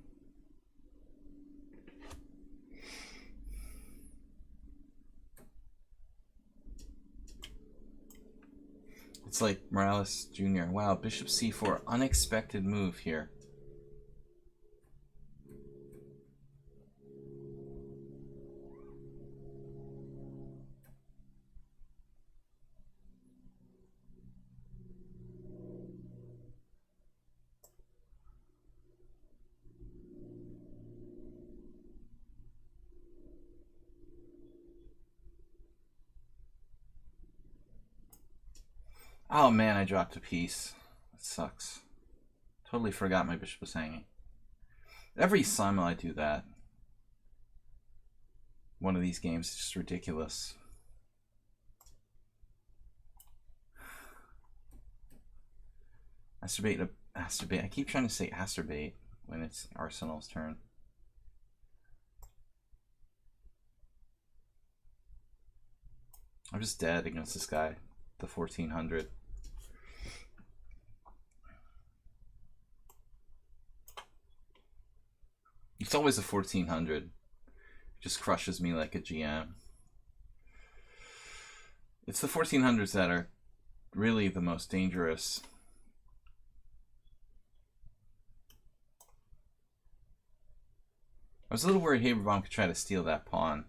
[SPEAKER 1] It's like Morales Jr. Wow, bishop c4. Unexpected move here. Oh man, I dropped a piece. That sucks. Totally forgot my bishop was hanging. Every simul I do that. One of these games is just ridiculous. Acerbate. I keep trying to say acerbate when it's Arsenal's turn. I'm just dead against this guy. The 1400. It's always a 1400. It just crushes me like a GM. It's the 1400s that are really the most dangerous. I was a little worried Haberbaum could try to steal that pawn,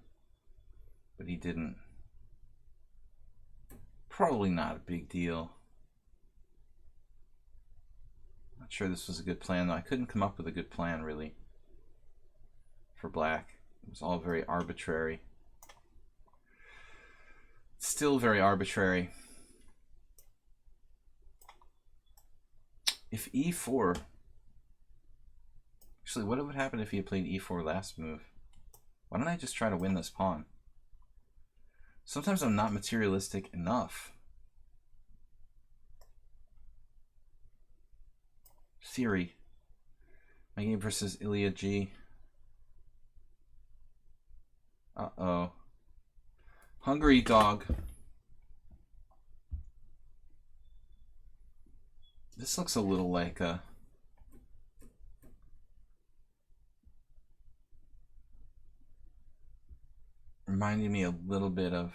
[SPEAKER 1] but he didn't. Probably not a big deal. Not sure this was a good plan, though. I couldn't come up with a good plan, really, for black. It was all very arbitrary. Still very arbitrary. If e4... Actually, what would happen if he had played e4 last move? Why don't I just try to win this pawn? Sometimes I'm not materialistic enough. Theory. My game versus Ilya G. Uh-oh. Hungry dog. This looks a little like a... reminding me a little bit of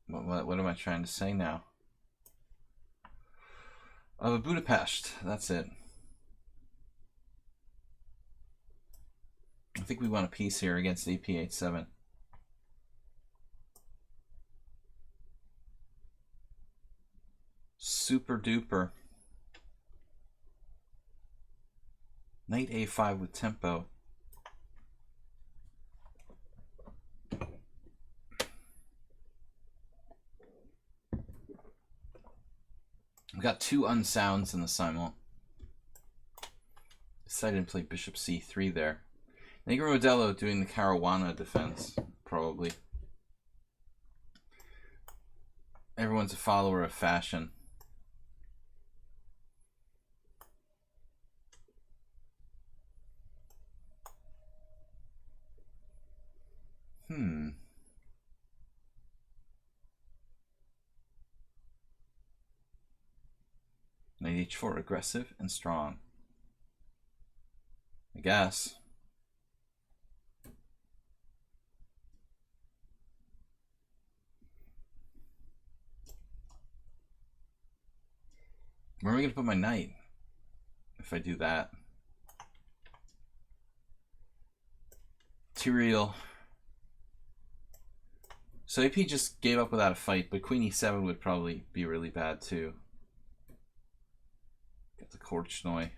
[SPEAKER 1] what am I trying to say now? Of a Budapest, that's it. I think we want a piece here against AP87. Super duper. Knight A5 with tempo. We've got two unsounds in the simul. Decided to play bishop c3 there. Negro Modelo doing the Caruana defense, probably. Everyone's a follower of fashion. h4, aggressive and strong. I guess. Where am I going to put my knight if I do that? Too real. So AP just gave up without a fight, but queen e7 would probably be really bad too. Got the Korchnoi.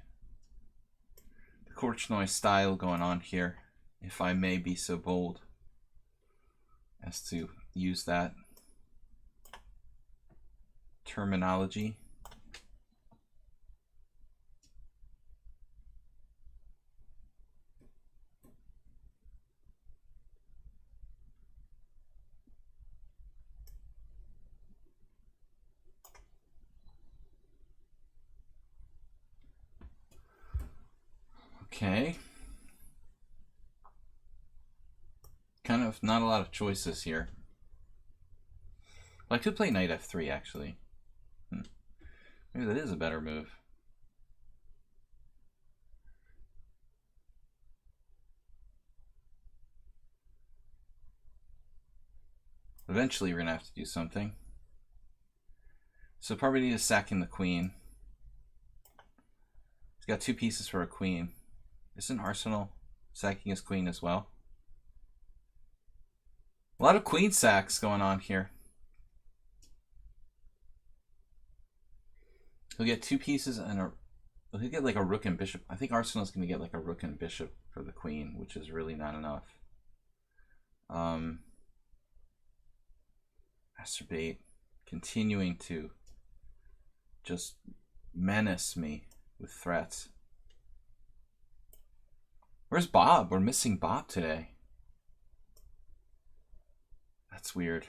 [SPEAKER 1] The Korchnoi style going on here, if I may be so bold as to use that terminology. Okay. Kind of not a lot of choices here. Well, I could play knight f3 actually. Maybe that is a better move. Eventually we're going to have to do something. So Parvati is sacking the queen. He's got 2 pieces for a queen. Isn't Arsenal sacking his queen as well? A lot of queen sacks going on here. He'll get 2 pieces and he'll get like a rook and bishop. I think Arsenal's going to get like a rook and bishop for the queen, which is really not enough. Masturbate, continuing to just menace me with threats. Where's Bob? We're missing Bob today. That's weird.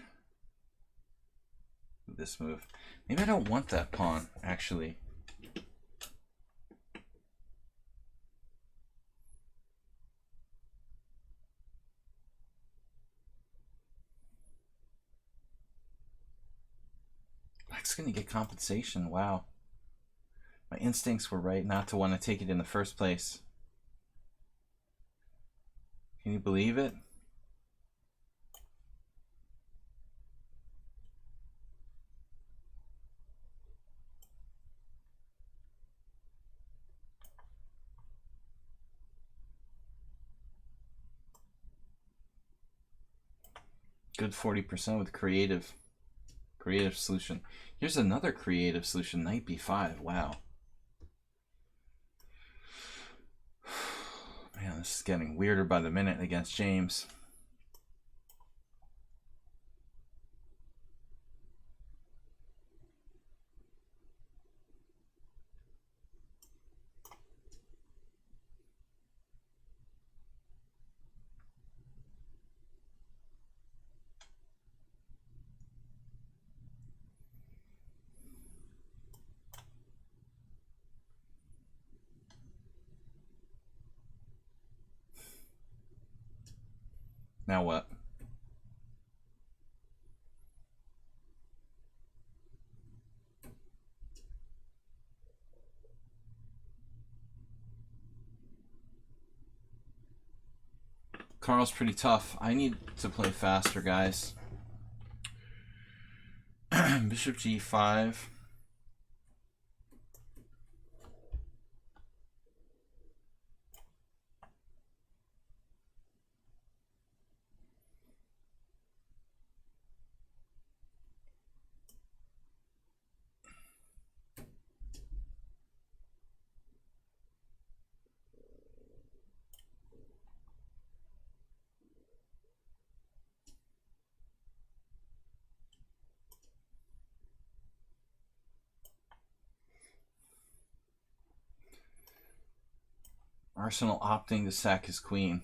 [SPEAKER 1] This move. Maybe I don't want that pawn, actually. Black's gonna get compensation. Wow. My instincts were right not to want to take it in the first place. Can you believe it? Good 40% with creative solution. Here's another creative solution, knight b5. Wow. Man, this is getting weirder by the minute against James. Now what? Carl's pretty tough. I need to play faster, guys. Bishop g5. Arsenal opting to sack his queen.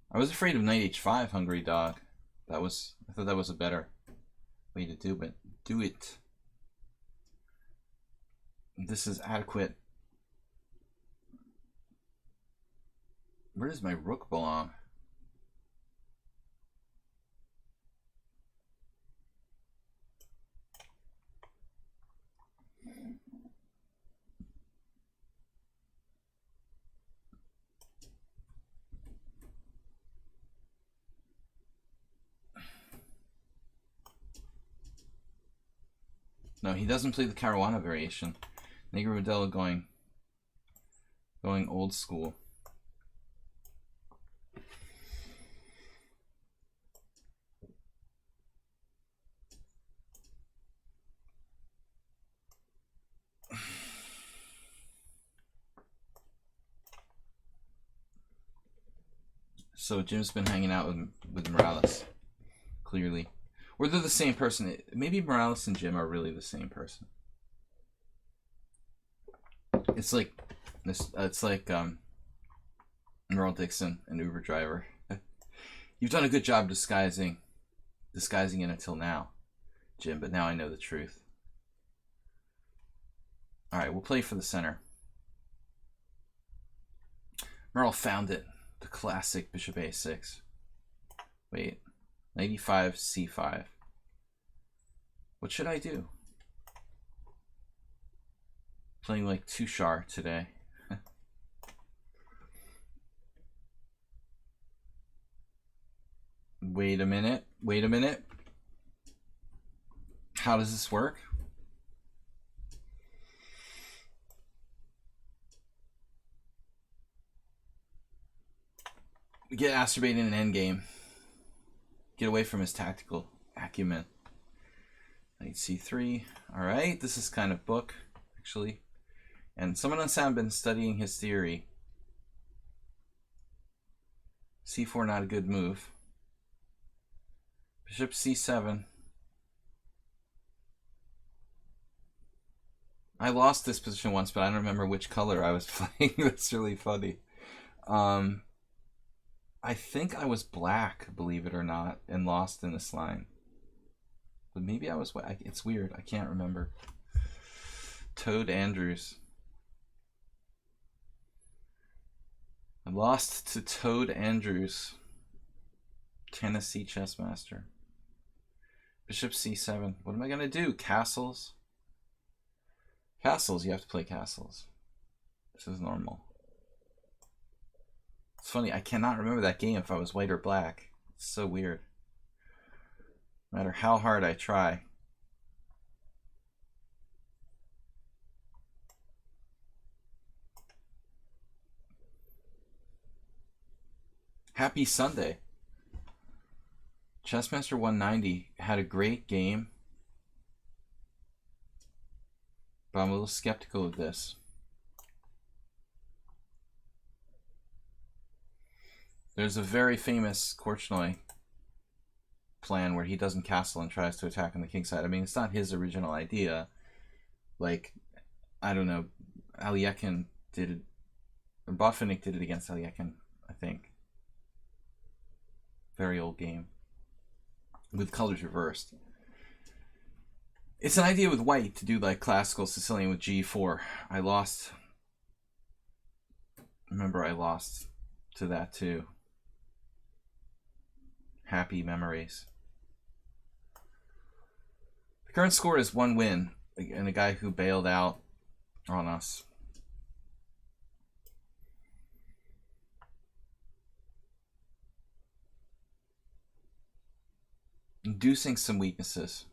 [SPEAKER 1] I was afraid of knight h5, hungry dog. I thought that was a better way to do it. This is adequate. Where does my rook belong? No, he doesn't play the Caruana variation. Negro Modelo going old school. So Jim's been hanging out with Morales, clearly. Or they're the same person. Maybe Morales and Jim are really the same person. It's like this. It's like Merle Dixon, an Uber driver. You've done a good job disguising it until now, Jim. But now I know the truth. All right, we'll play for the center. Merle found it. The classic Bishop A6. Wait, 95 C5. What should I do? Playing like Tushar today. Wait a minute. Wait a minute. How does this work? Get Acerbated in an endgame. Get away from his tactical acumen. Knight C3. Alright, this is kind of book, actually. And someone on sound been studying his theory. C4 not a good move. Bishop C7. I lost this position once, but I don't remember which color I was playing. That's really funny. I think I was black, believe it or not, and lost in this line. But maybe I was white. It's weird. I can't remember. Toad Andrews. I lost to Toad Andrews, Tennessee chess master. Bishop C7. What am I going to do? Castles? Castles, you have to play castles. This is normal. It's funny, I cannot remember that game if I was white or black. It's so weird. No matter how hard I try. Happy Sunday. Chessmaster 190 had a great game, but I'm a little skeptical of this. There's a very famous Korchnoi plan where he doesn't castle and tries to attack on the king side. I mean, it's not his original idea. Like, I don't know, Aliekin did it, or Botvinnik did it against Aliekin, I think. Very old game. With colors reversed. It's an idea with white to do like classical Sicilian with G4. I lost. Remember, I lost to that too. Happy memories. The current score is 1 win, and a guy who bailed out on us. Inducing some weaknesses.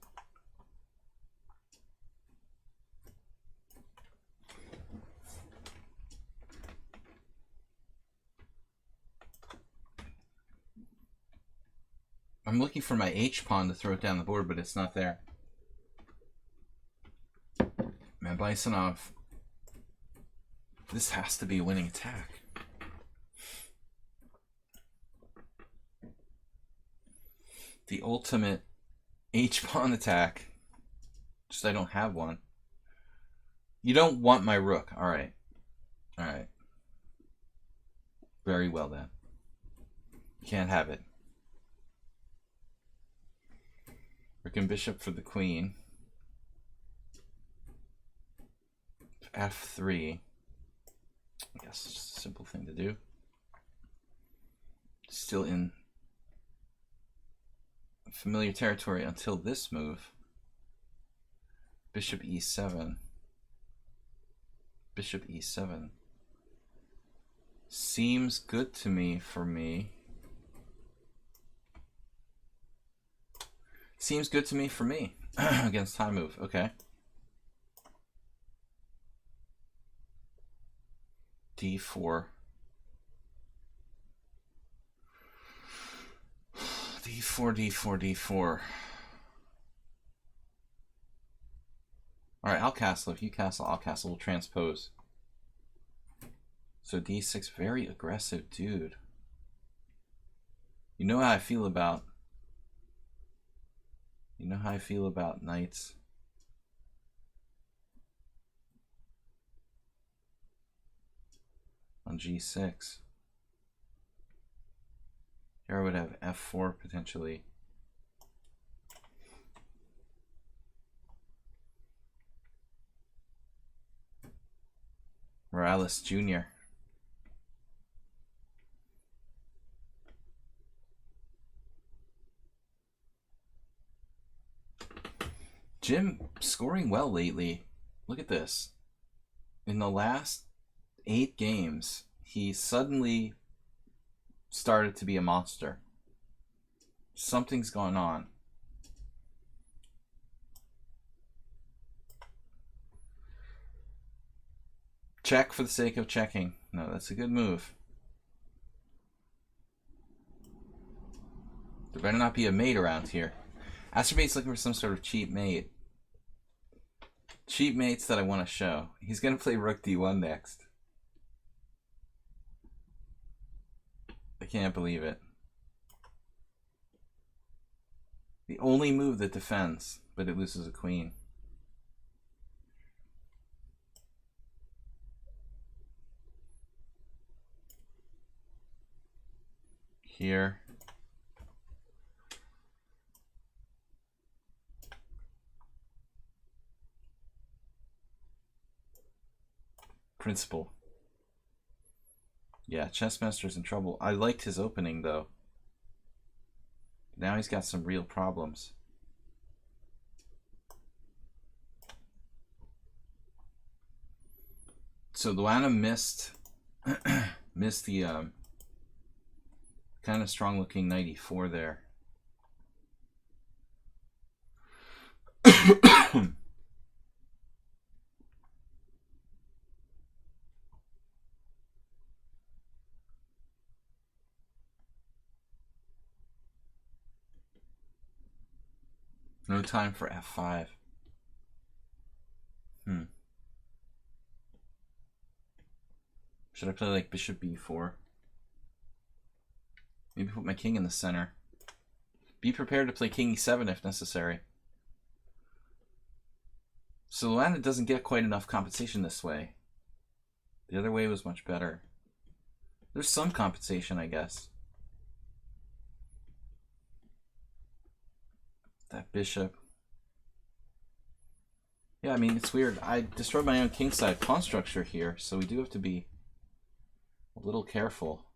[SPEAKER 1] I'm looking for my H-pawn to throw it down the board, but it's not there. Man, Bysonov. This has to be a winning attack. The ultimate H-pawn attack. Just I don't have one. You don't want my rook. Alright. Alright. Very well then. You can't have it. Rook and bishop for the queen. F3. I guess it's just a simple thing to do. Still in familiar territory until this move. Bishop E7. Bishop E7. Seems good to me for me. Seems good to me for me. Against high move. Okay. D4. D4, D4, D4. Alright, I'll castle. If you castle, I'll castle. We'll transpose. So D6, very aggressive dude. You know how I feel about... You know how I feel about knights. On G6. Here I would have F4 potentially. Morales Jr. Jim scoring well lately. Look at this. In the last 8 games, he suddenly started to be a monster. Something's going on. Check for the sake of checking. No, that's a good move. There better not be a mate around here. Astrobate's looking for some sort of cheap mate. Cheap mates that I want to show. He's going to play Rook D1 next. I can't believe it. The only move that defends, but it loses a queen. Here. Principal. Yeah, Chessmaster's in trouble. I liked his opening, though. Now he's got some real problems. So Luana missed missed the kind of strong looking knight e4 there. No time for f5. Should I play like bishop b4? Maybe put my king in the center. Be prepared to play king e7 if necessary. So Luana doesn't get quite enough compensation this way. The other way was much better. There's some compensation, I guess. That bishop. Yeah, I mean, it's weird. I destroyed my own kingside pawn structure here, so we do have to be a little careful.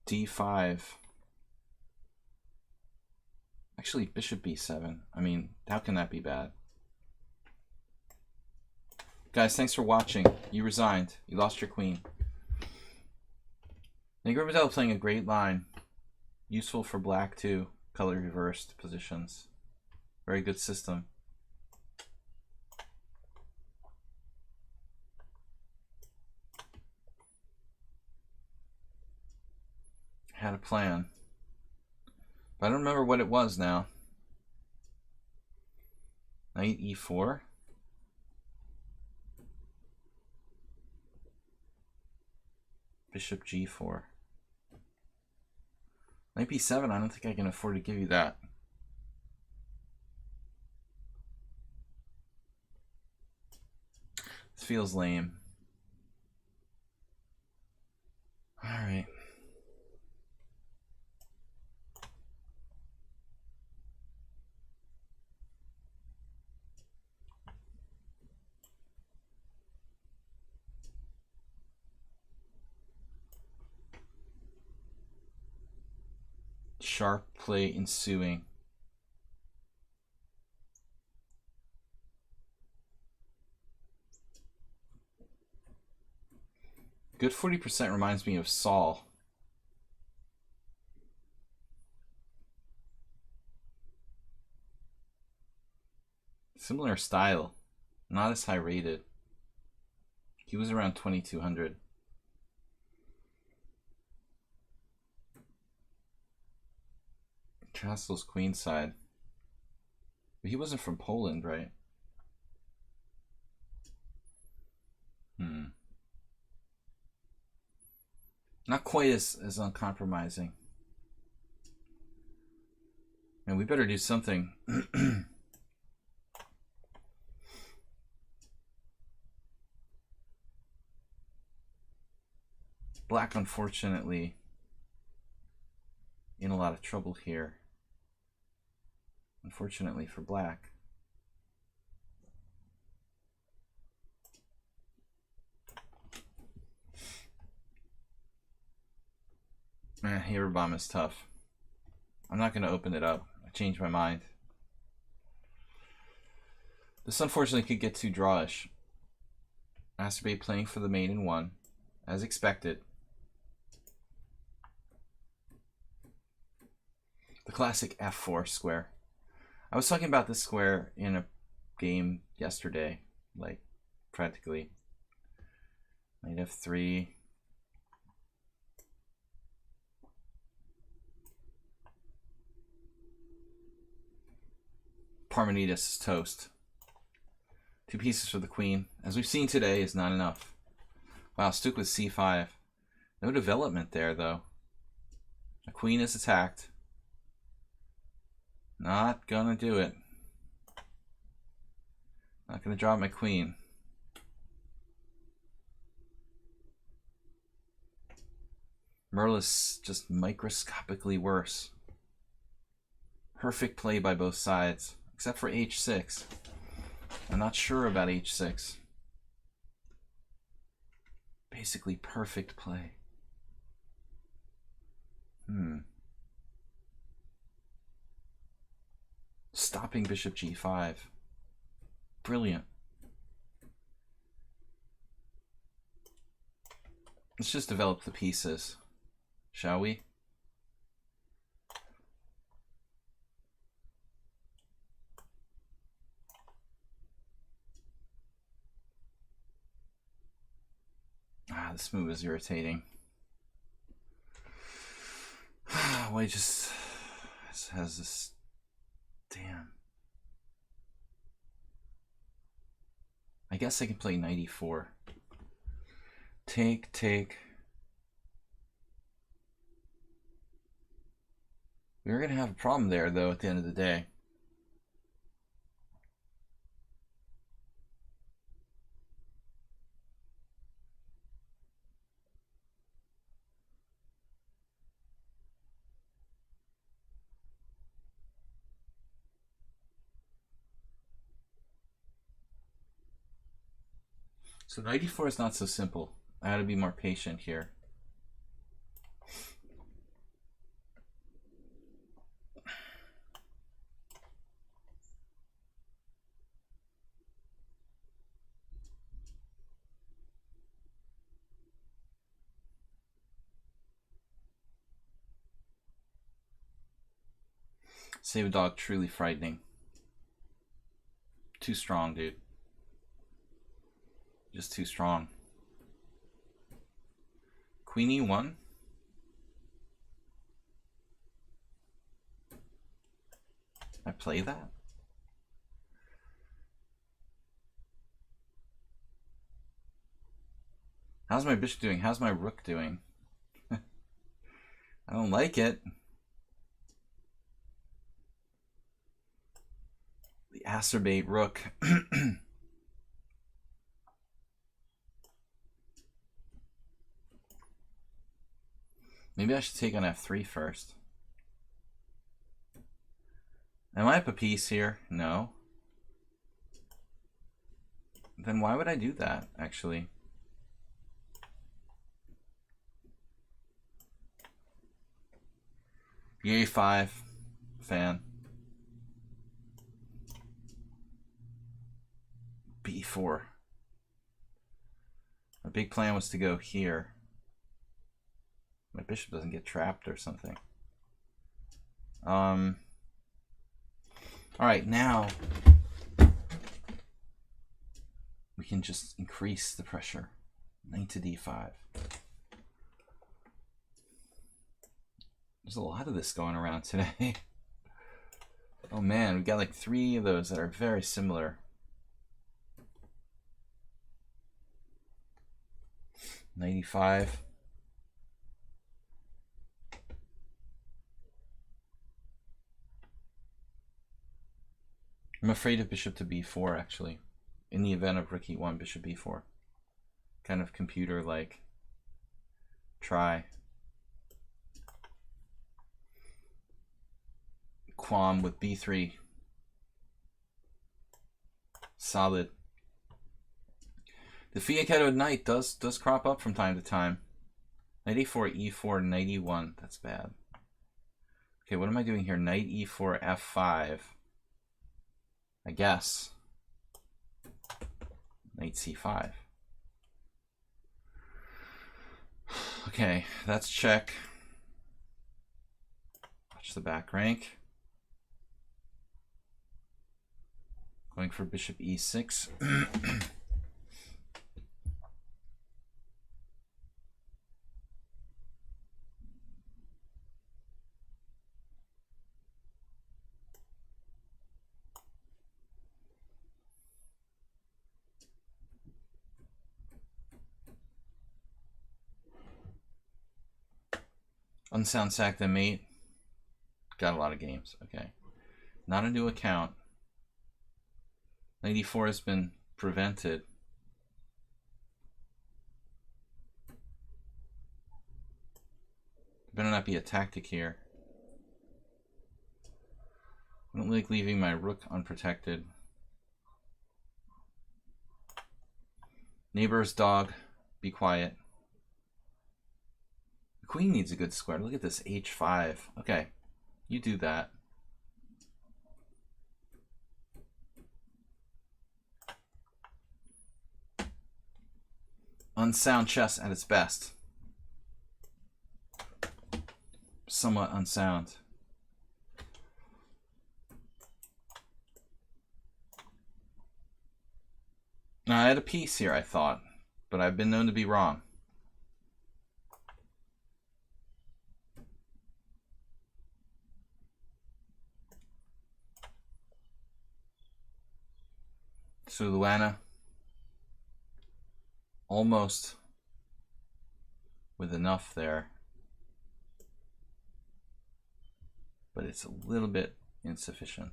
[SPEAKER 1] D5. Actually, bishop b7. I mean, how can that be bad? Guys, thanks for watching. You resigned. You lost your queen. Negro playing a great line. Useful for black, too. Color reversed positions. Very good system. Had a plan. But I don't remember what it was now. Knight e4. Bishop g4. Knight b7, I don't think I can afford to give you that. This feels lame. Alright. Sharp play ensuing. Good 40% reminds me of Saul. Similar style, not as high rated. He was around 2200. Castle's queenside. But he wasn't from Poland, right? Not quite as uncompromising. And we better do something. Black, unfortunately, in a lot of trouble here. Unfortunately for Black. Man, Haberbomb is tough. I'm not going to open it up. I changed my mind. This unfortunately could get too drawish. Masturbate playing for the mate in 1, as expected. The classic F4 square. I was talking about this square in a game yesterday, like practically. Knight F3. Parmenides is toast. 2 pieces for the queen. As we've seen today, is not enough. Wow, Stuck with c5. No development there, though. The queen is attacked. Not gonna do it. Not gonna drop my queen. Merle's just microscopically worse. Perfect play by both sides, except for h6. I'm not sure about h6. Basically perfect play. Stopping bishop g5. Brilliant. Let's just develop the pieces, shall we? This move is irritating. Why just has this... Damn. I guess I can play knight e4. Take. We're going to have a problem there, though, at the end of the day. So knight e4 is not so simple. I gotta be more patient here. Save a dog, truly frightening. Too strong, dude. Just too strong. Queen e1. I play that? How's my bishop doing? How's my rook doing? I don't like it. The acerbate rook. Maybe I should take on f3 first. Am I up a piece here? No. Then why would I do that, actually? a5 fan. b4. My big plan was to go here. My bishop doesn't get trapped or something. All right, now we can just increase the pressure. Knight to d5. There's a lot of this going around today. Oh man, we got like 3 of those that are very similar. Knight e5. I'm afraid of bishop to b4 actually. In the event of rook e1, bishop b4. Kind of computer-like try. Qualm with b3. Solid. The fianchetto knight does crop up from time to time. Knight e4, e4, knight e1. That's bad. Okay, what am I doing here? Knight e4, f5. I guess. Knight c5. Okay, that's check. Watch the back rank. Going for bishop e6. Unsound sack the mate. Got a lot of games. Okay. Not a new account. Knight e4 has been prevented. Better not be a tactic here. I don't like leaving my rook unprotected. Neighbor's dog, be quiet. The queen needs a good square. Look at this, h5. Okay, you do that. Unsound chess at its best. Somewhat unsound. Now, I had a piece here, I thought, but I've been known to be wrong. So Luana, almost with enough there, but it's a little bit insufficient.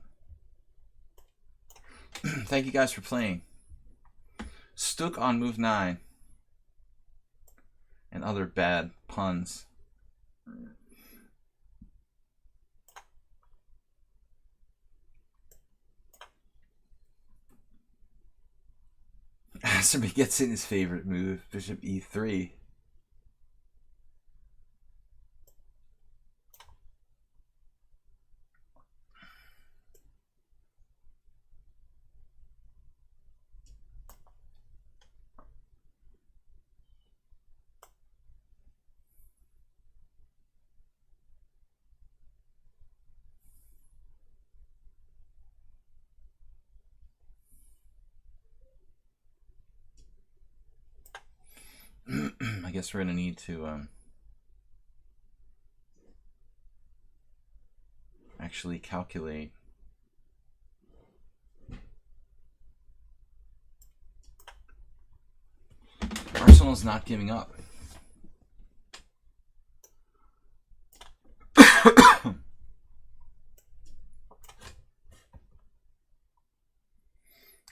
[SPEAKER 1] Thank you guys for playing. Stuk on move 9 and other bad puns. Aserby gets in his favorite move, bishop e3. I guess we're going to need to actually calculate. Arsenal's not giving up.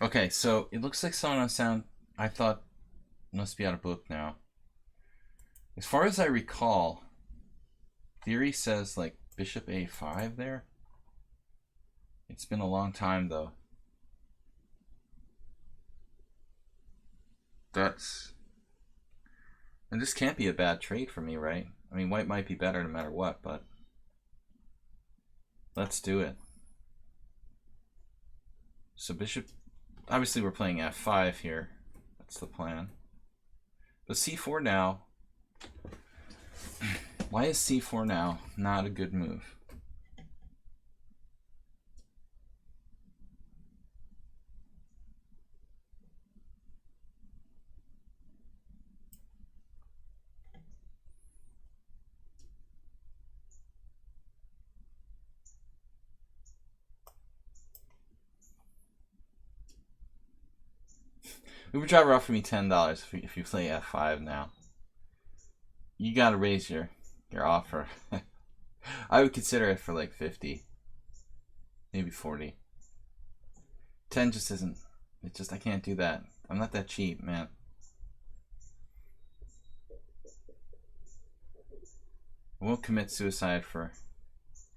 [SPEAKER 1] Okay, so it looks like someone on sound, I thought, must be out of book now. As far as I recall, theory says like bishop a5 there. It's been a long time though. And this can't be a bad trade for me, right? I mean, white might be better no matter what, but let's do it. So bishop, obviously we're playing f5 here. That's the plan. But c4 now. Why is c4 now not a good move? Uber driver offered me $10 if you play F5 now. You gotta raise your offer. I would consider it for like 50, maybe 40. 10 just isn't. It just I can't do that. I'm not that cheap, man. I won't commit suicide for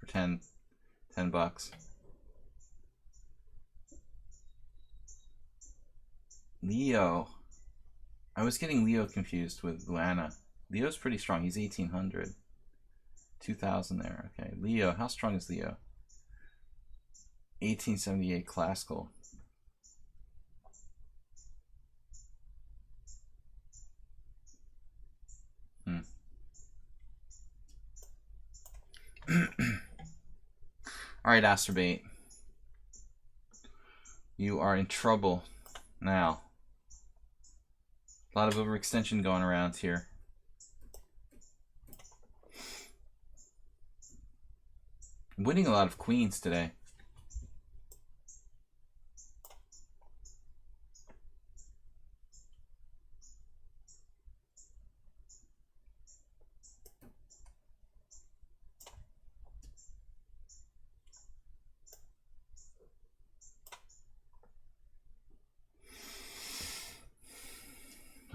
[SPEAKER 1] 10 bucks. Leo. I was getting Leo confused with Luana. Leo's pretty strong. He's 1800. 2000 there. Okay. Leo. How strong is Leo? 1878 classical. Alright, Astrobate. You are in trouble now. A lot of overextension going around here. I'm winning a lot of queens today.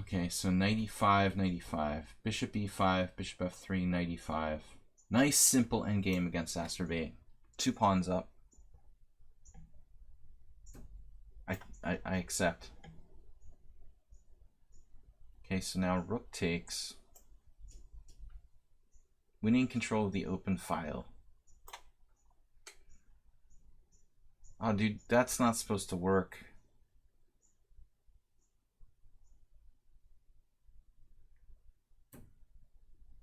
[SPEAKER 1] Okay, so 95, 95. Bishop e5, bishop f3, 95. Nice simple endgame against Astrobate. 2 pawns up. I accept. Okay, so now rook takes. Winning control of the open file. Oh, dude, that's not supposed to work.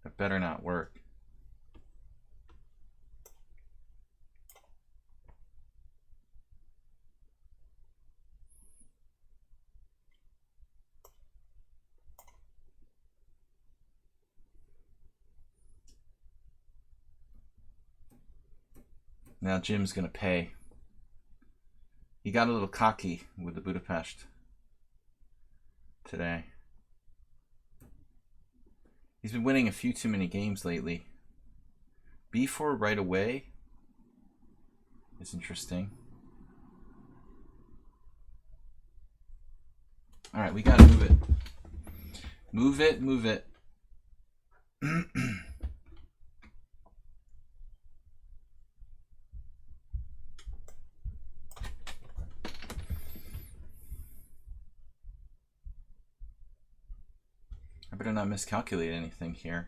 [SPEAKER 1] That better not work. Now Jim's gonna pay. He got a little cocky with the Budapest today. He's been winning a few too many games lately. B4 right away is interesting. All right, we gotta move it. Move it, move it. I better not miscalculate anything here.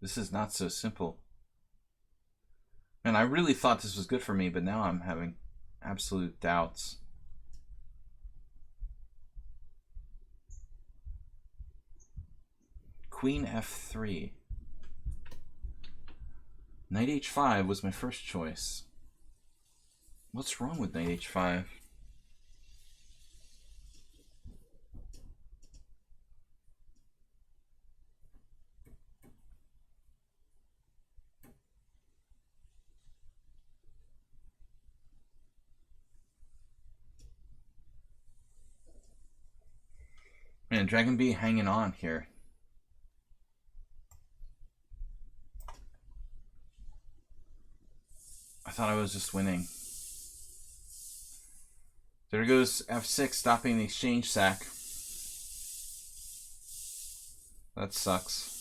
[SPEAKER 1] This is not so simple. Man, I really thought this was good for me, but now I'm having absolute doubts. Queen f3. Knight h5 was my first choice. What's wrong with knight h5? Man, Dragon B hanging on here. I thought I was just winning. There goes f6, stopping the exchange sack. That sucks.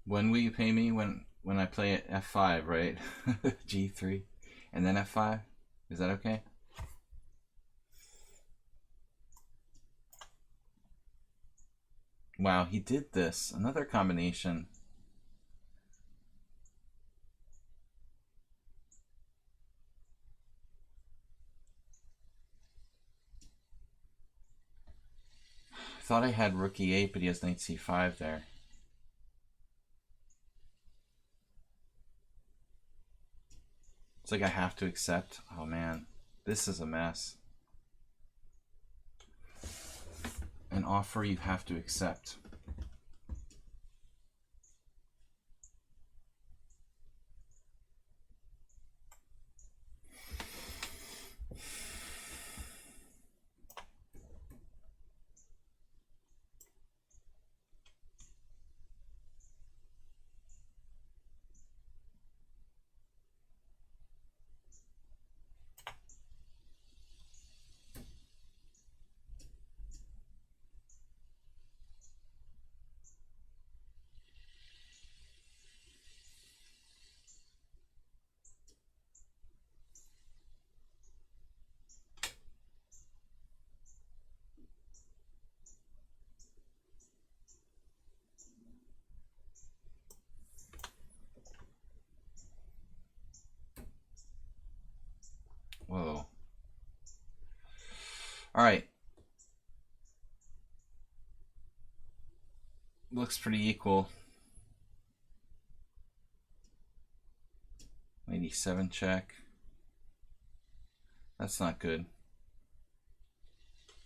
[SPEAKER 1] When will you pay me? When I play at f5, right? G3 and then f5? Is that okay? Wow, he did this. Another combination. I thought I had rook e8, but he has knight c5 there. It's like I have to accept. Oh man, this is a mess. an offer you have to accept. Whoa. All right. Looks pretty equal. 87 check. That's not good.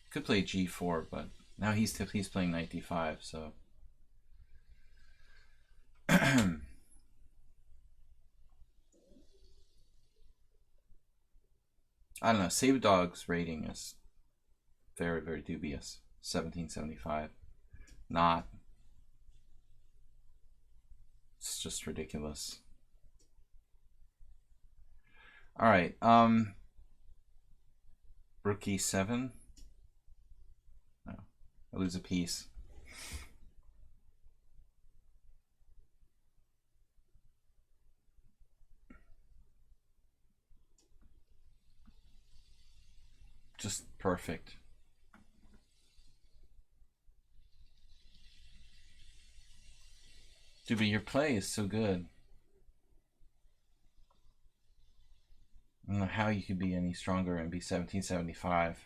[SPEAKER 1] Could play G4, but now he's playing knight D5, so. I don't know. Save Dog's rating is very, very dubious. 1775. Not. It's just ridiculous. All right. Rook E7. No, I lose a piece. Just perfect. Dude, but your play is so good. I don't know how you could be any stronger and be 1775.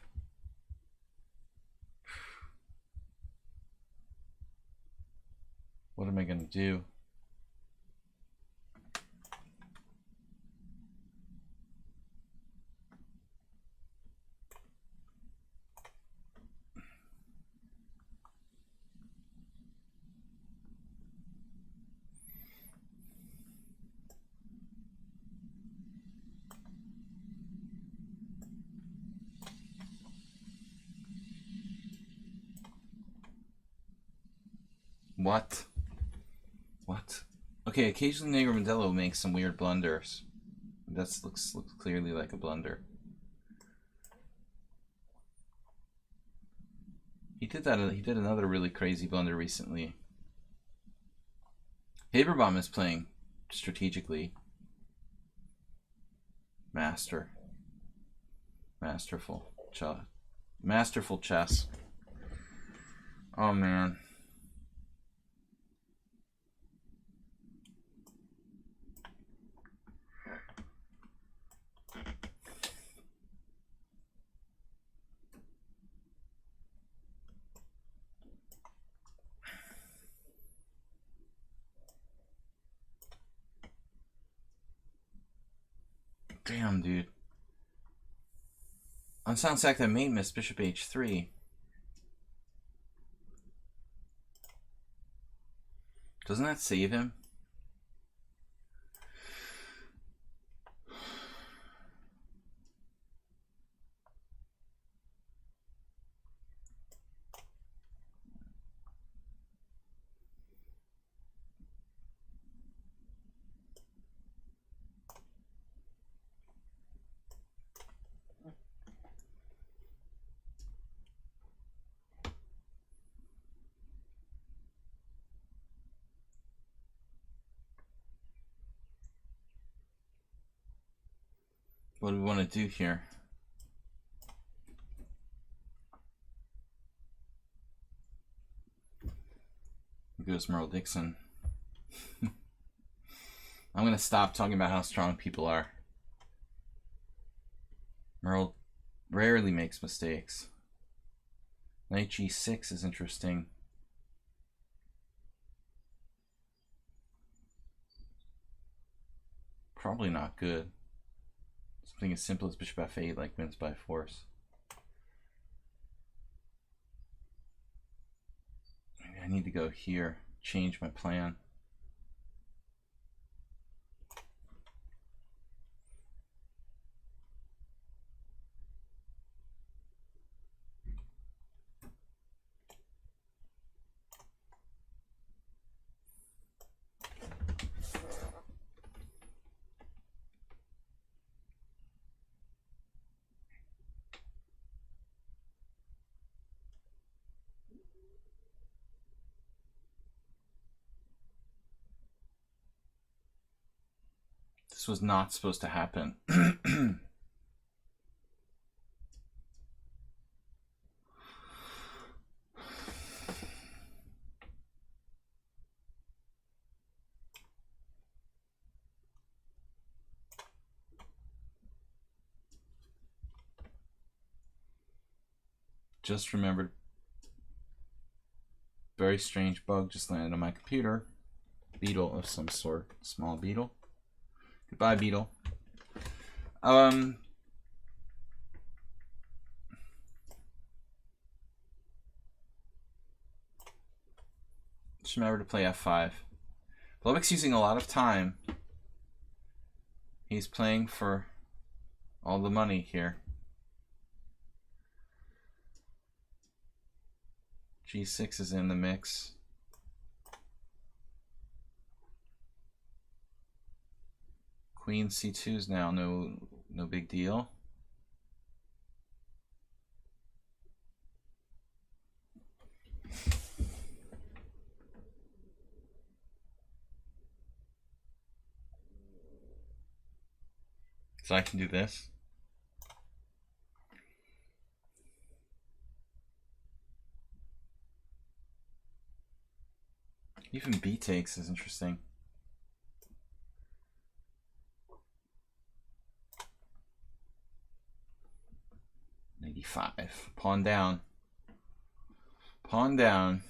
[SPEAKER 1] What am I going to do? What? What? Okay, occasionally Negro Modelo makes some weird blunders. That looks clearly like a blunder. He did that. He did another really crazy blunder recently. Haberbomb is playing strategically. Masterful chess. Oh man. Damn, dude. On sound sack, that may miss bishop h3. Doesn't that save him? What do we want to do here? Goes Merle Dixon. I'm going to stop talking about how strong people are. Merle rarely makes mistakes. Knight G6 is interesting. Probably not good. Something as simple as bishop f8 like wins by force. need to go here, change my plan. This was not supposed to happen. Just remembered. Very strange bug just landed on my computer. Beetle of some sort. Small beetle. Goodbye, beetle. Just remember to play f5. Blobik's using a lot of time. He's playing for all the money here. G6 is in the mix. Queen C2 is now no big deal. So I can do this. Even B takes is interesting. '85. Pawn down. Pawn down.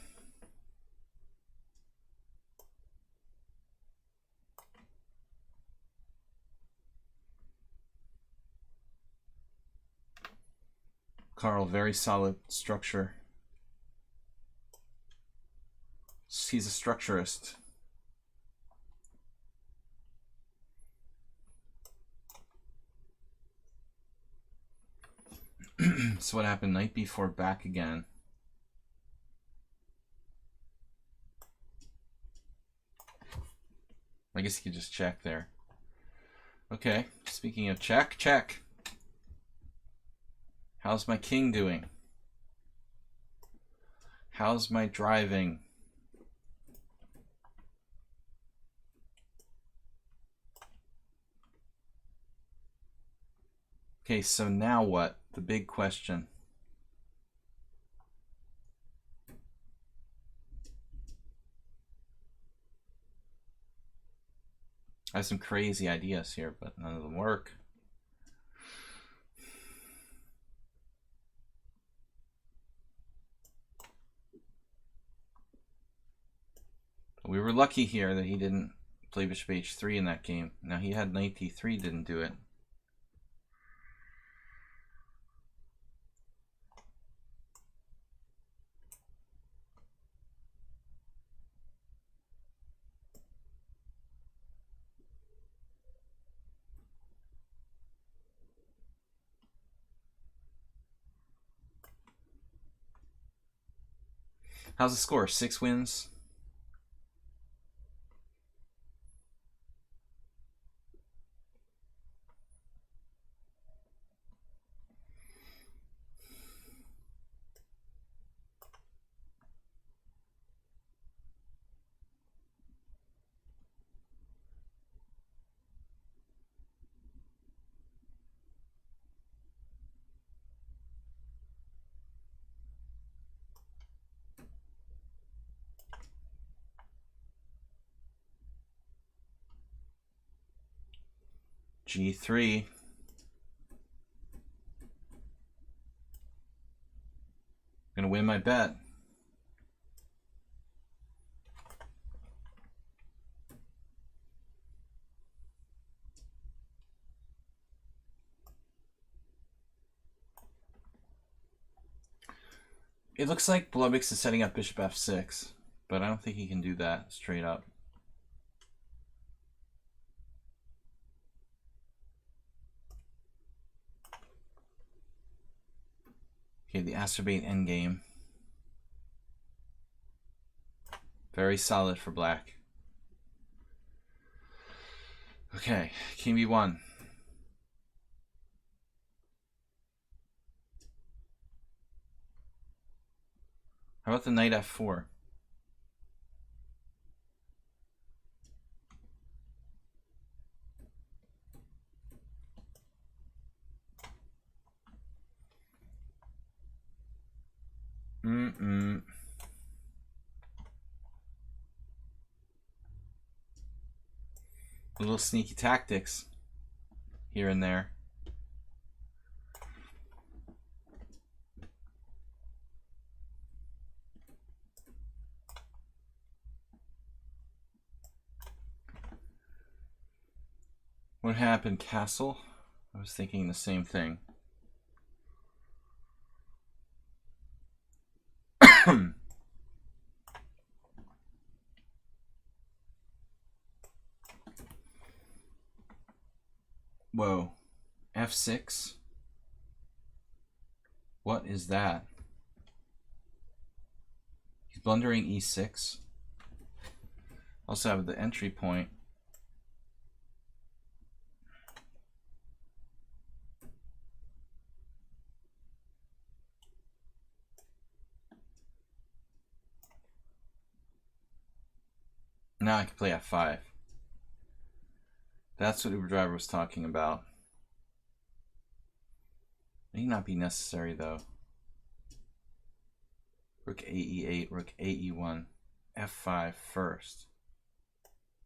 [SPEAKER 1] Carl, very solid structure. He's a structurist. So what happened? Knight b4 back again. I guess you could just check there. Okay, speaking of check, check. How's my king doing? How's my driving? Okay, so now what? The big question. I have some crazy ideas here, but none of them work. We were lucky here that he didn't play bishop h3 in that game. Now he had knight d3, didn't do it. How's the score? 6 wins? G3. Gonna win my bet. It looks like Blobix is setting up bishop f6. But I don't think he can do that straight up. Okay, the acerbate endgame. Very solid for black. Okay, king b1. How about the knight f4? Little sneaky tactics here and there. What happened, Castle? I was thinking the same thing. Whoa. F6? What is that? He's blundering e6. Also have the entry point. Now I can play f5. That's what Uber Driver was talking about. May not be necessary though. Rook ae8, rook ae1, f5 first.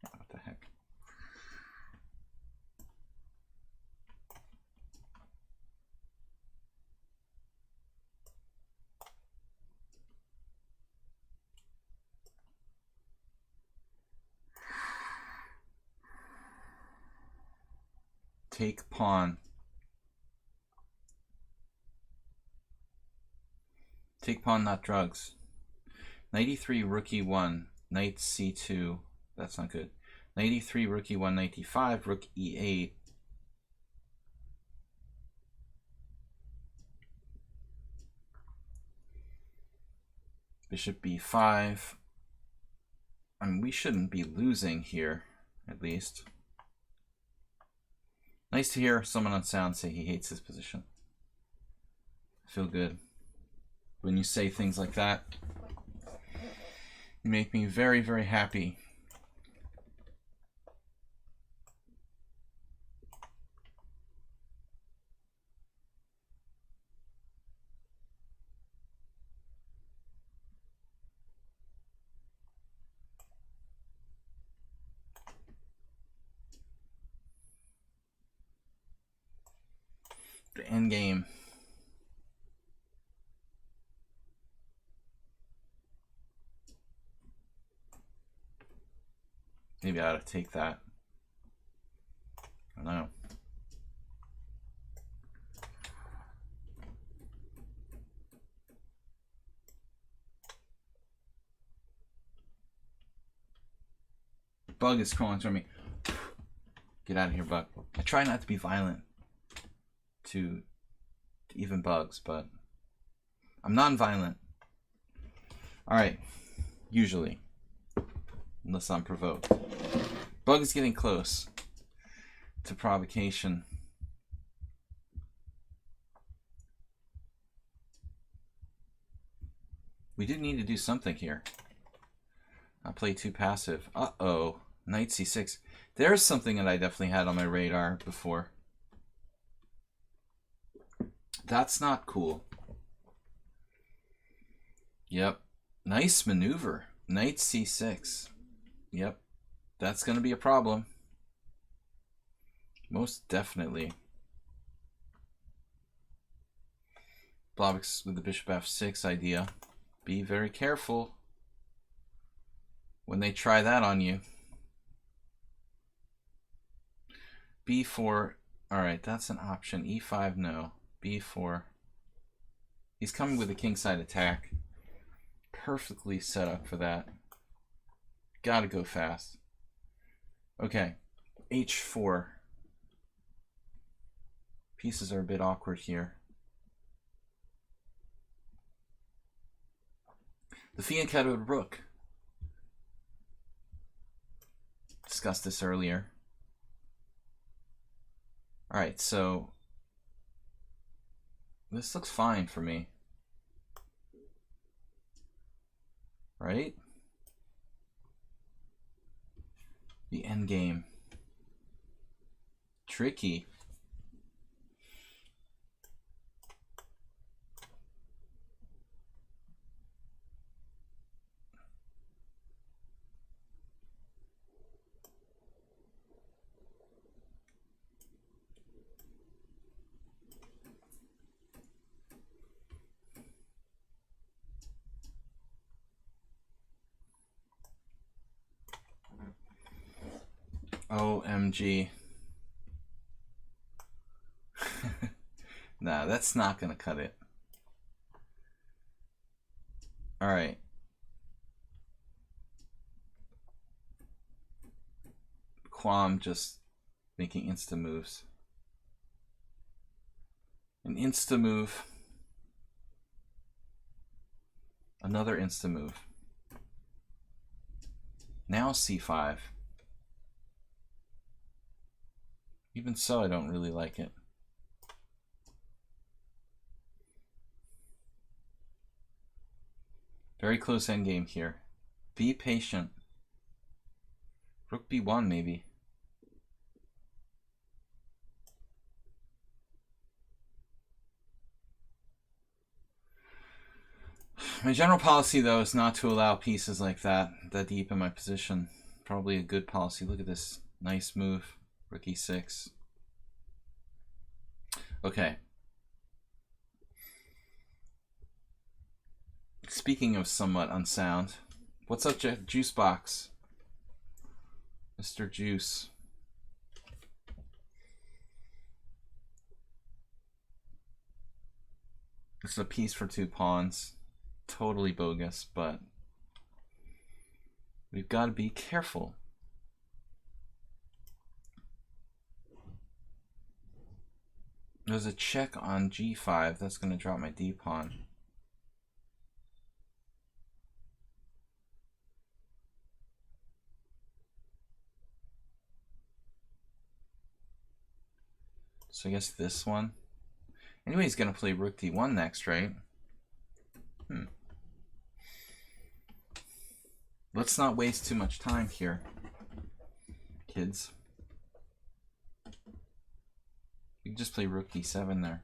[SPEAKER 1] What the heck? Take pawn. Take pawn, not drugs. Knight e3, rook e1, knight c2. That's not good. Knight e3, rook e1, knight e5, rook e8. Bishop b5. I mean, we shouldn't be losing here, at least. Nice to hear someone on sound say he hates his position. I feel good. When you say things like that, you make me very, very happy. The end game. Maybe I ought to take that. I don't know. Bug is crawling through me. Get out of here, Bug. I try not to be violent to even bugs, but I'm non-violent. Alright. Usually. Unless I'm provoked. Bug is getting close to provocation. We do need to do something here. I play too passive. Uh-oh. Knight c6. There's something that I definitely had on my radar before. That's not cool. Yep. Nice maneuver. Knight c6. Yep. That's going to be a problem. Most definitely. Blavix with the bishop f6 idea. Be very careful when they try that on you. b4. Alright, that's an option. e5, no. b4. He's coming with a kingside attack. Perfectly set up for that. Gotta go fast. Okay, h4. Pieces are a bit awkward here. The fianchettoed rook. Discussed this earlier. Alright, so this looks fine for me. Right? The endgame. Tricky. OMG. Nah, that's not gonna cut it. Alright. Quam just making insta moves. An insta move. Another insta move. Now c5. Even so, I don't really like it. Very close endgame here. Be patient. Rook b1 maybe. My general policy, though, is not to allow pieces like that deep in my position. Probably a good policy. Look at this nice move. Rook e6. Okay. Speaking of somewhat unsound, what's up, Juice Box? Mr. Juice. This is a piece for 2 pawns. Totally bogus, but we've got to be careful. There's a check on g5. That's going to drop my d pawn. So I guess this one. Anyway, he's going to play rook d1 next, right? Let's not waste too much time here, kids. You can just play rook d7 there.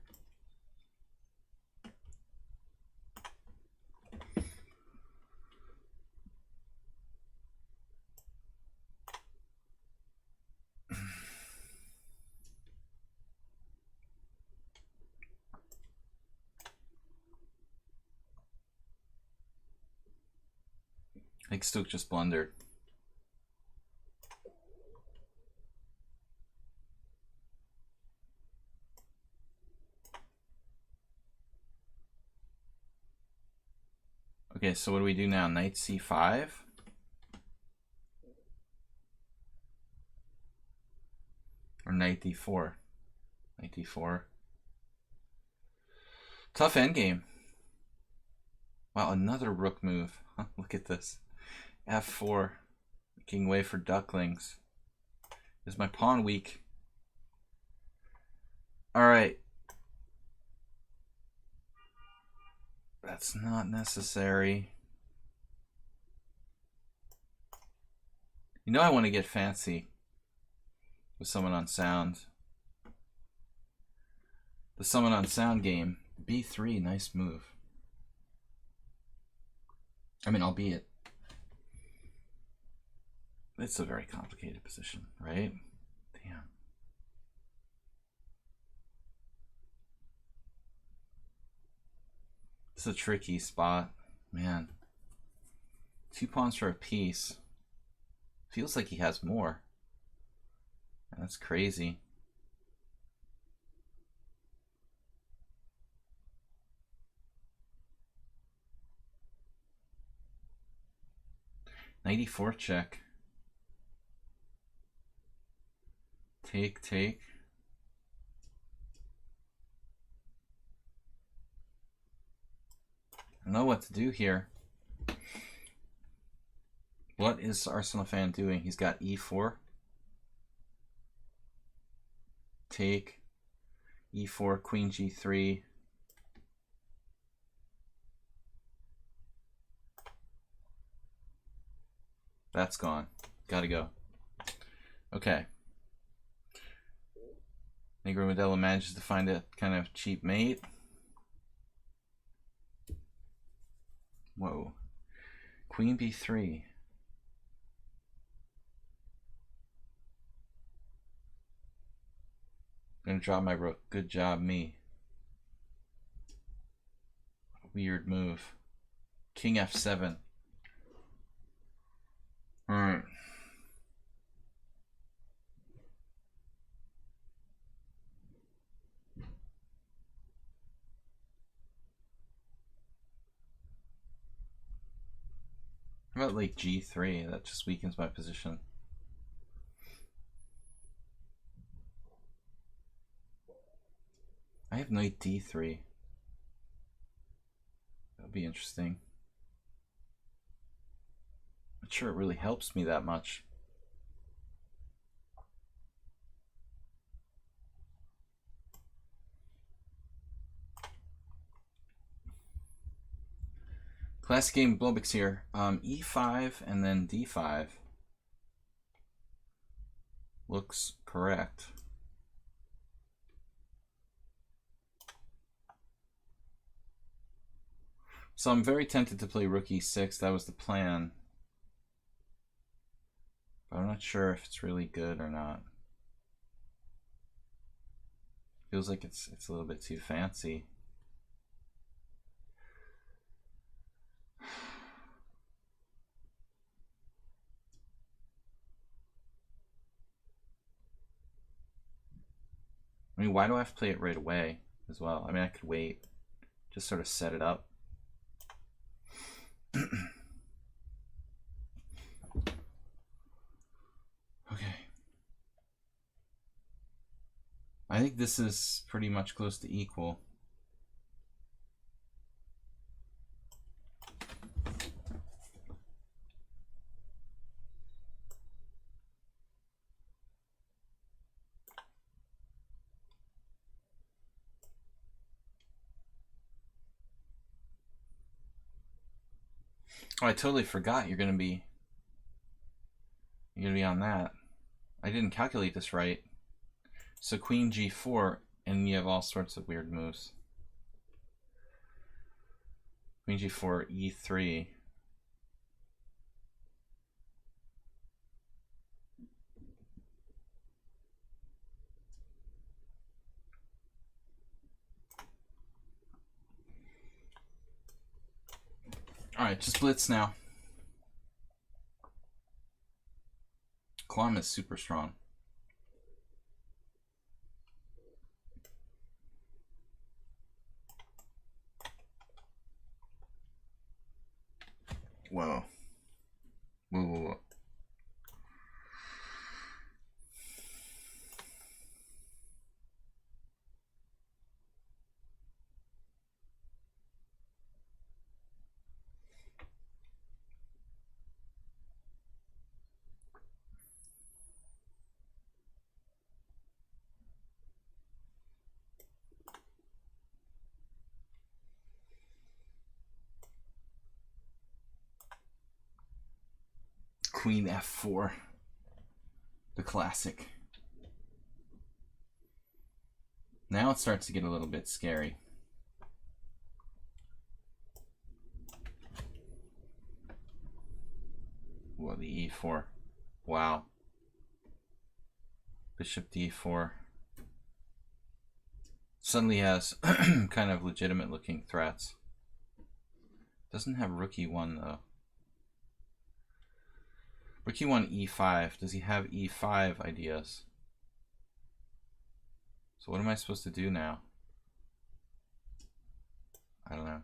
[SPEAKER 1] I think Stoke just blundered. Okay, so what do we do now? Knight c5? Or knight d4? Knight d4. Tough endgame. Wow, another rook move. Look at this. f4. Making way for ducklings. Is my pawn weak? Alright. That's not necessary. You know I want to get fancy with someone on sound. The someone on sound game. b3, nice move. I mean, albeit it's a very complicated position, right? Damn. It's a tricky spot, man. 2 pawns for a piece. Feels like he has more. That's crazy. Knight e4 check. Take, take. I don't know what to do here. What is Arsenal fan doing? He's got e4. Take. e4, queen g3. That's gone. Gotta go. Okay. Negro Modelo manages to find a kind of cheap mate. Whoa. Queen b3. I'm gonna drop my rook. Good job, me. Weird move. King f7. Alright. How about like g3? That just weakens my position. I have knight d3. That'll be interesting. Not sure it really helps me that much. Classic game Blobix here. E5 and then d5 looks correct. So I'm very tempted to play rook e6. That was the plan. But I'm not sure if it's really good or not. Feels like it's a little bit too fancy. I mean, why do I have to play it right away as well? I mean, I could wait, just sort of set it up. Okay. I think this is pretty much close to equal. Oh, I totally forgot you're gonna be on that. I didn't calculate this right. So queen g4, and you have all sorts of weird moves. Queen g4, e3. Alright, just blitz now. Quam is super strong. Whoa. Whoa, whoa, whoa. Queen f4. The classic. Now it starts to get a little bit scary. Whoa, the e4. Wow. Bishop d4. Suddenly has kind of legitimate looking threats. Doesn't have rook e1 though. Rook e1, e5. Does he have e5 ideas? So what am I supposed to do now? I don't know.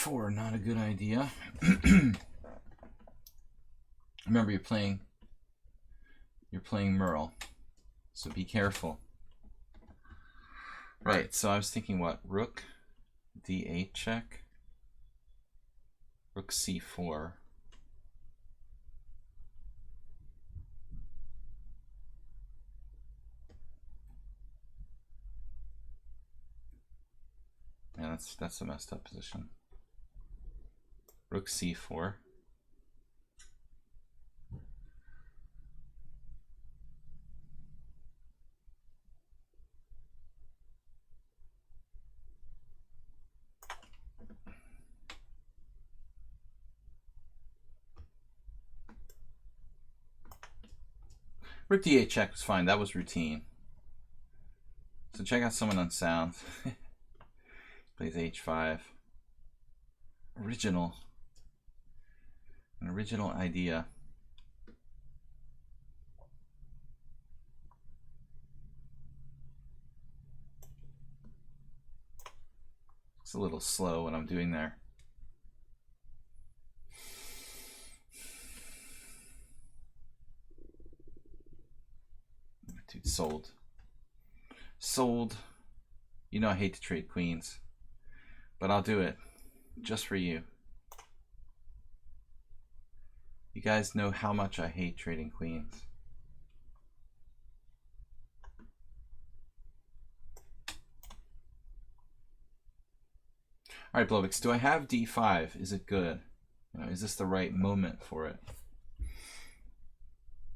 [SPEAKER 1] c4, not a good idea. Remember, you're playing Merle, so be careful. Right, so I was thinking what? Rook d8 check, rook c4. Yeah, that's a messed up position. Rook c4. Rook d8 check was fine. That was routine. So check out someone unsound. Plays h5. Original. An original idea. It's a little slow what I'm doing there. Dude, sold. Sold. You know I hate to trade queens, but I'll do it just for you. You guys know how much I hate trading queens. All right, Blovix, do I have d5? Is it good? You know, is this the right moment for it?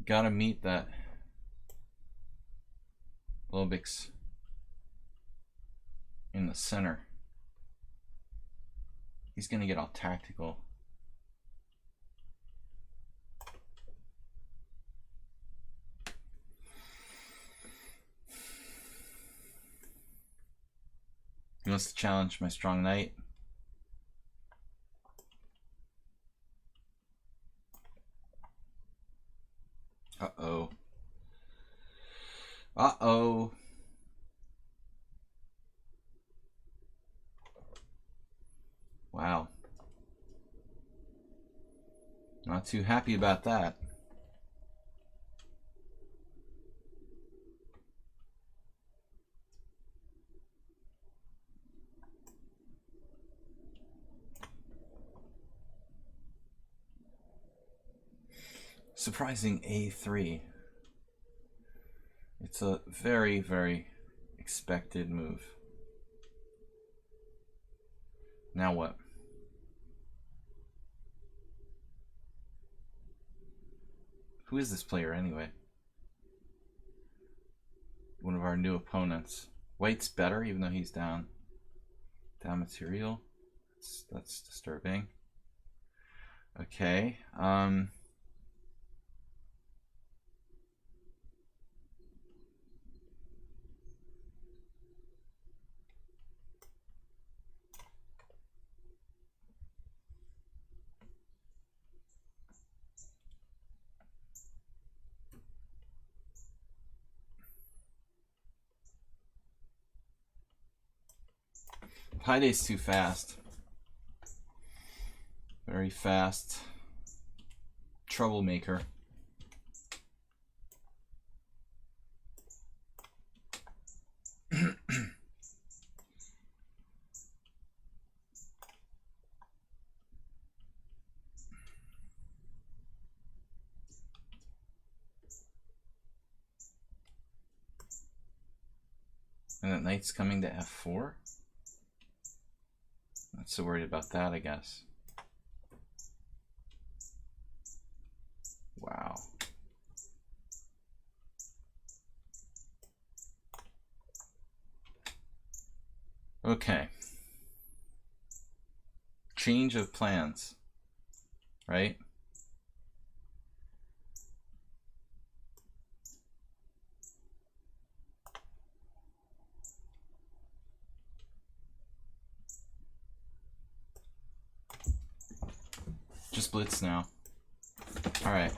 [SPEAKER 1] Gotta meet that Blovix in the center. He's gonna get all tactical. He wants to challenge my strong knight. Uh-oh. Uh-oh. Wow. Not too happy about that. Surprising a3. It's a very, very expected move. Now what? Who is this player anyway? One of our new opponents. White's better even though he's down material. That's disturbing. Okay. High day's too fast. Very fast. Troublemaker. And that knight's coming to f4. Not so worried about that, I guess. Wow. Okay. Change of plans, right? Just blitz now. All right.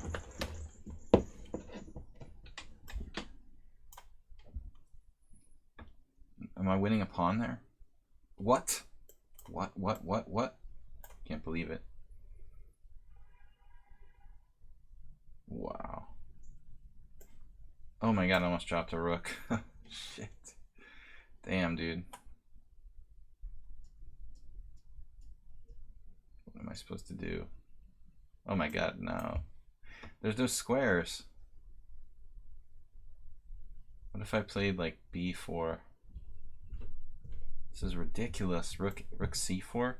[SPEAKER 1] Am I winning a pawn there? What? What? Can't believe it. Wow. Oh my god, I almost dropped a rook. Shit. Damn, dude. What am I supposed to do? Oh my god, no. There's no squares. What if I played like b4? This is ridiculous. Rook c4?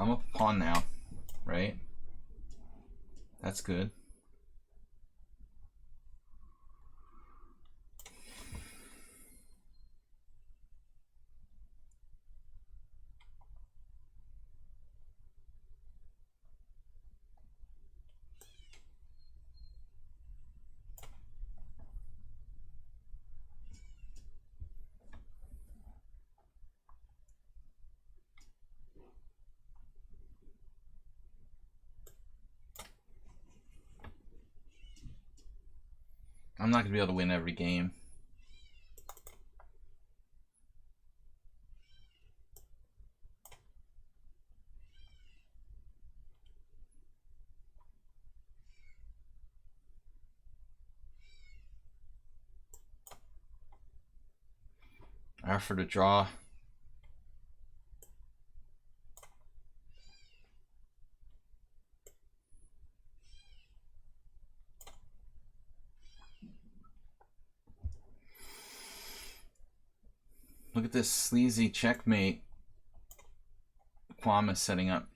[SPEAKER 1] I'm up a pawn now, right? That's good. I'm not going to be able to win every game. For the draw. Look at this sleazy checkmate Kwame is setting up.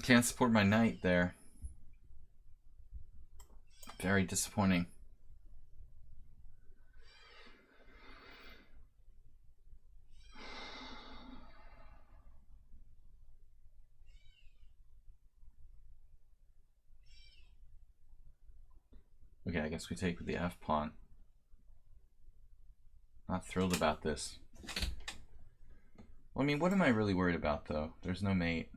[SPEAKER 1] Can't support my knight there. Very disappointing. Okay, I guess we take with the F pawn. Not thrilled about this. Well, I mean, what am I really worried about, though? There's no mate.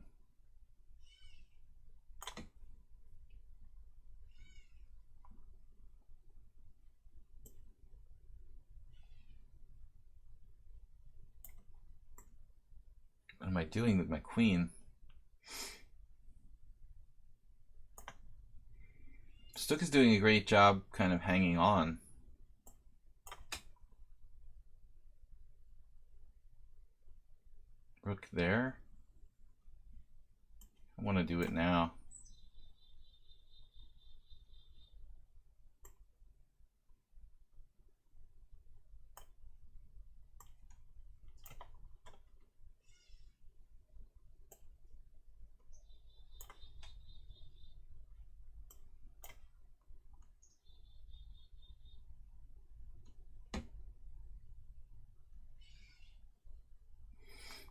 [SPEAKER 1] What am I doing with my queen? Stook is doing a great job kind of hanging on. Rook there. I want to do it now.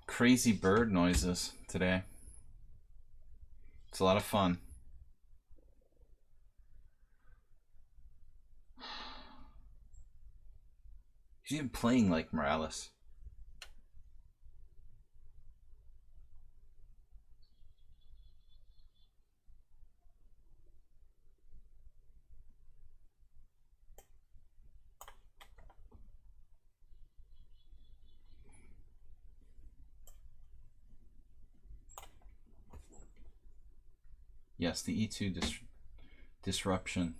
[SPEAKER 1] Crazy bird noises today. It's a lot of fun. He's even playing like Morales. Yes, the E2 disruption.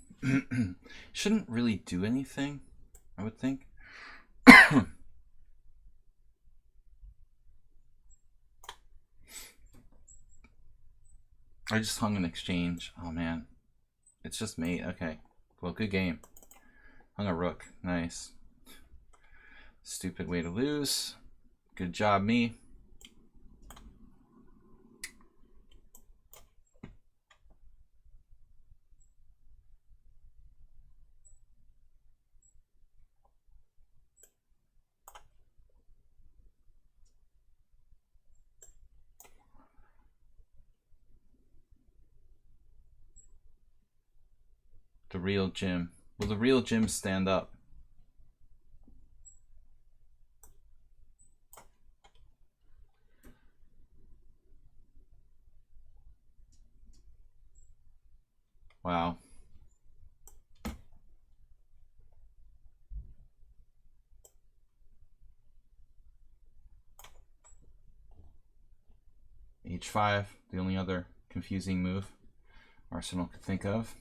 [SPEAKER 1] Shouldn't really do anything, I would think. I just hung an exchange. Oh man. It's just mate. Okay. Well, good game. Hung a rook. Nice. Stupid way to lose. Good job, me. The real Jim. Will the real Jim stand up? Wow. H5, the only other confusing move Arsenal could think of.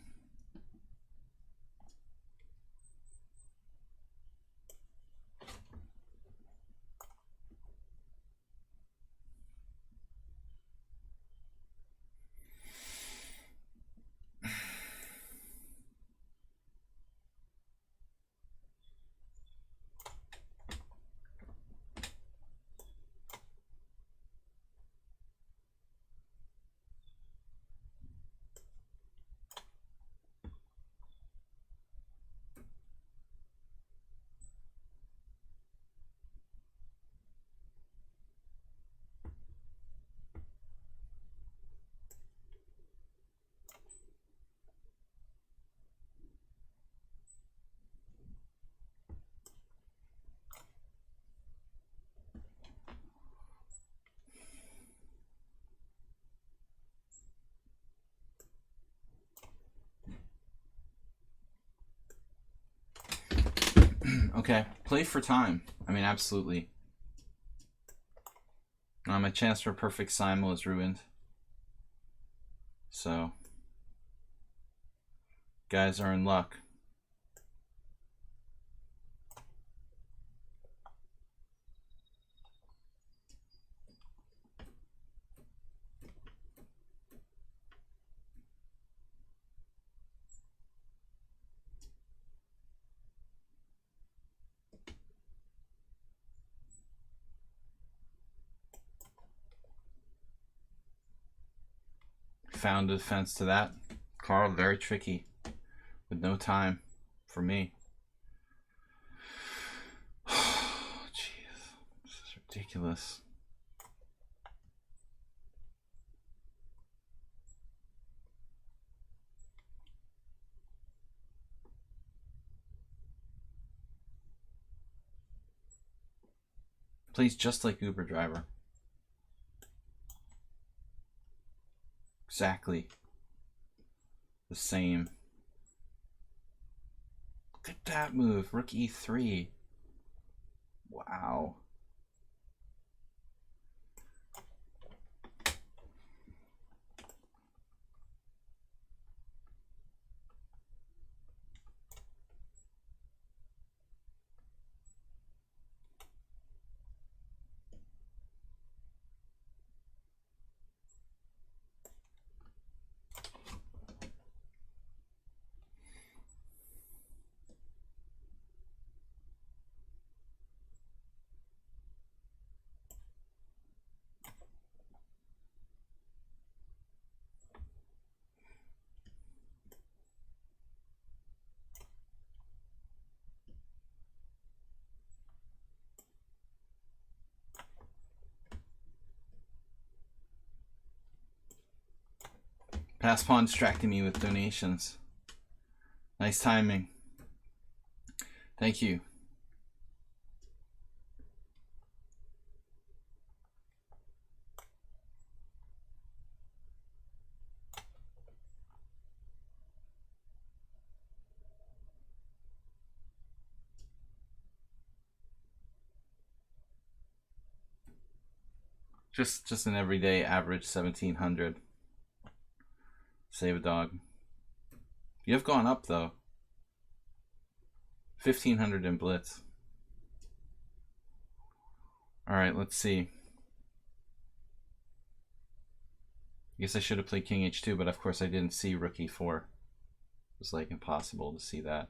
[SPEAKER 1] Okay, play for time. I mean, absolutely. My chance for a perfect simul is ruined. So, guys are in luck. Found a defense to that. Carl, very tricky. With no time for me. Jeez. This is ridiculous. Plays just like Uber driver. Exactly the same. Look at that move. Rook e3. Wow. Pass pawn distracting me with donations. Nice timing. Thank you. Just an everyday average 1700. Save a dog. You have gone up though. 1500 in blitz. All right, let's see. I guess I should have played king h2, but of course I didn't see rook e4. It was like impossible to see that.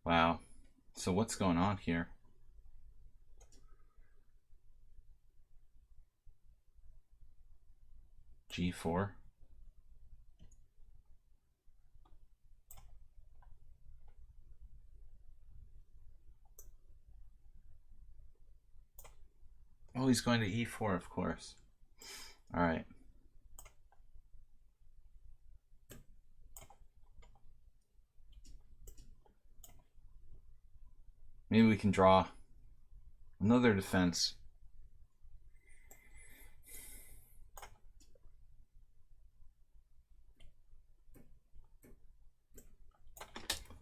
[SPEAKER 1] Wow. So what's going on here? G4. Oh, he's going to E4, of course. All right. Maybe we can draw another defense.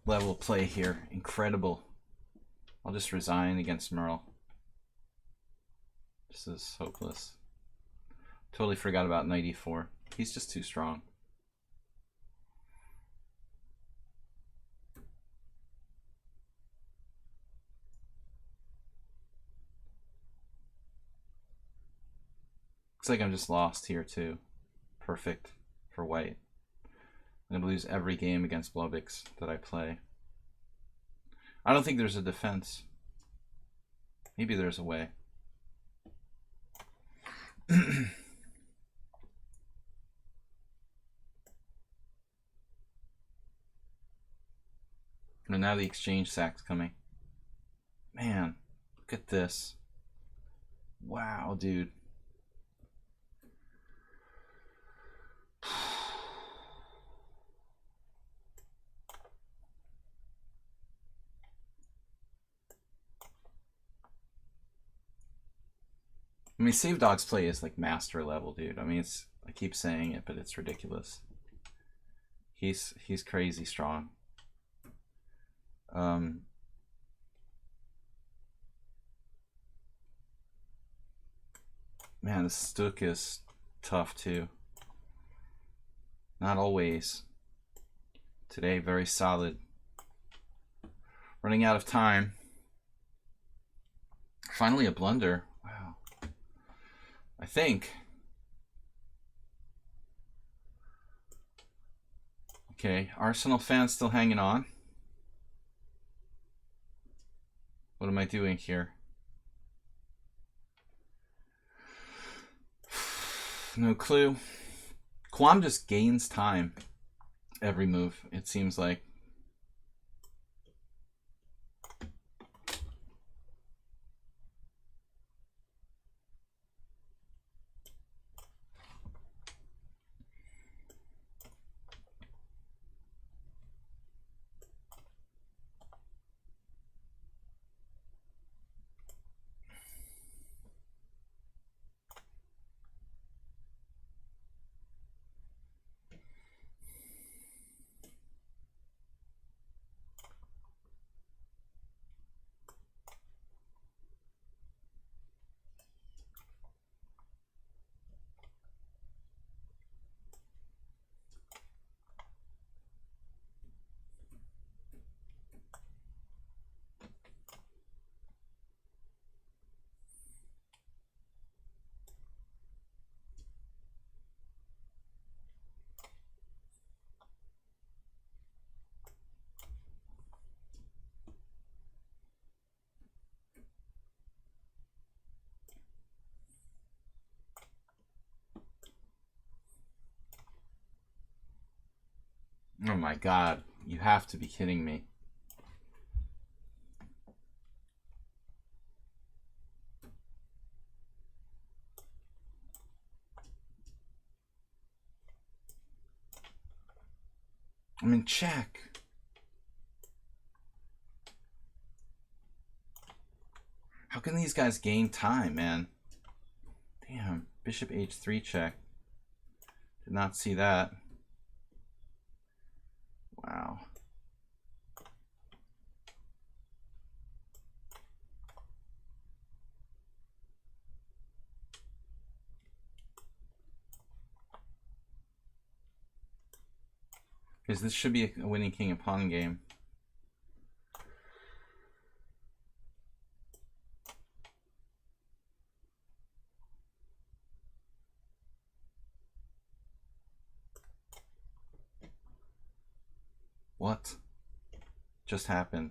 [SPEAKER 1] Level play here. Incredible. I'll just resign against Merle. This is hopeless. Totally forgot about knight e4. He's just too strong. Looks like I'm just lost here too. Perfect for white. I'm going to lose every game against Blubbix that I play. I don't think there's a defense. Maybe there's a way. And now the exchange sack's coming. Man, look at this. Wow, dude. I mean, Save Dog's play is like master level, dude. I mean, it's, I keep saying it, but it's ridiculous. He's crazy strong. Man, the Stuk is tough too. Not always. Today, very solid. Running out of time. Finally a blunder. Wow. I think. Okay, Arsenal fans still hanging on. What am I doing here? No clue. Quam just gains time every move, it seems like. Oh my god, you have to be kidding me. I'm in check. How can these guys gain time, man? Damn, bishop h3 check. Did not see that. Wow. Because this should be a winning king and pawn game. What just happened?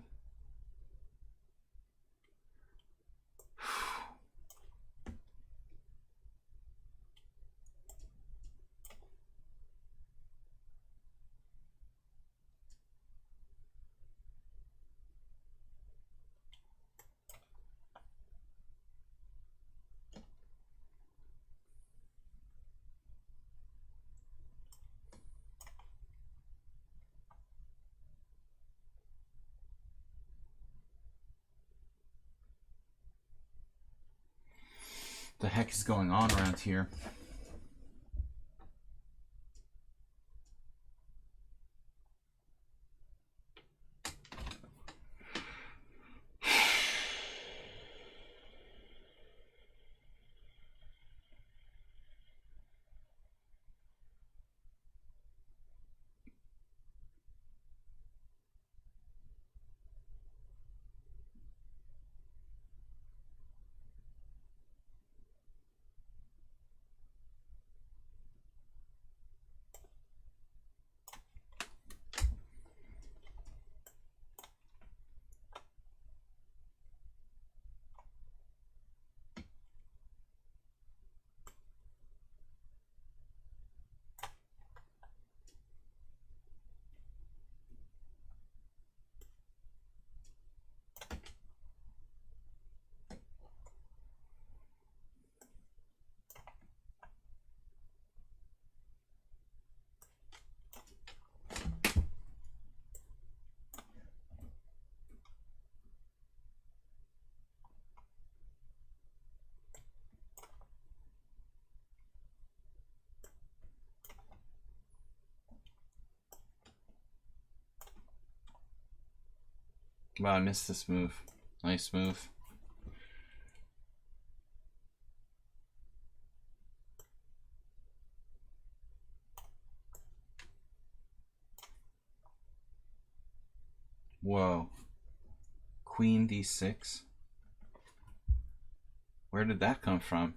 [SPEAKER 1] The heck is going on around here? Wow, I missed this move. Nice move. Whoa. Queen d6. Where did that come from?